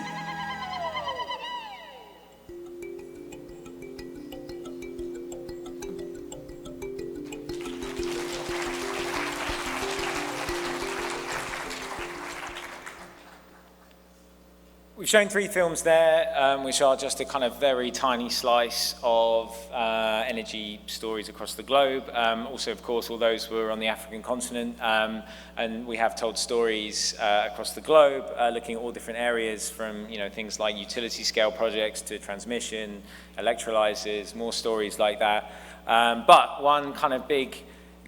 We've shown 3 films there, which are just a kind of very tiny slice of energy stories across the globe. Also, of course, all those were on the African continent. And we have told stories across the globe, looking at all different areas from, things like utility scale projects to transmission, electrolyzers, more stories like that. But one kind of big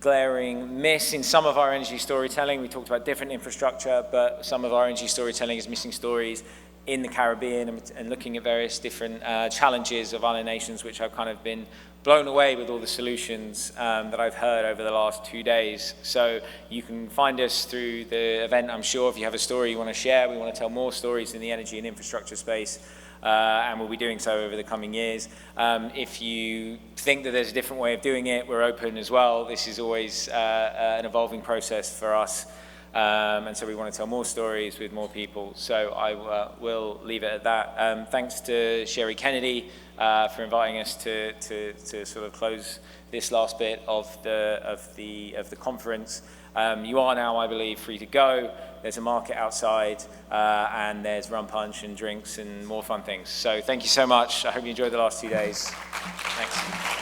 glaring miss in some of our energy storytelling, we talked about different infrastructure, but some of our energy storytelling is missing stories in the Caribbean and looking at various different challenges of other nations, which I've kind of been blown away with all the solutions that I've heard over the last 2 days. So you can find us through the event, I'm sure. If you have a story you want to share, we want to tell more stories in the energy and infrastructure space, and we'll be doing so over the coming years. If you think that there's a different way of doing it, we're open as well. This is always an evolving process for us. And so we want to tell more stories with more people. So I will leave it at that. Thanks to Sherry Kennedy for inviting us to sort of close this last bit of the conference. You are now, I believe, free to go. There's a market outside, and there's rum punch and drinks and more fun things. So thank you so much. I hope you enjoyed the last 2 days. Thanks.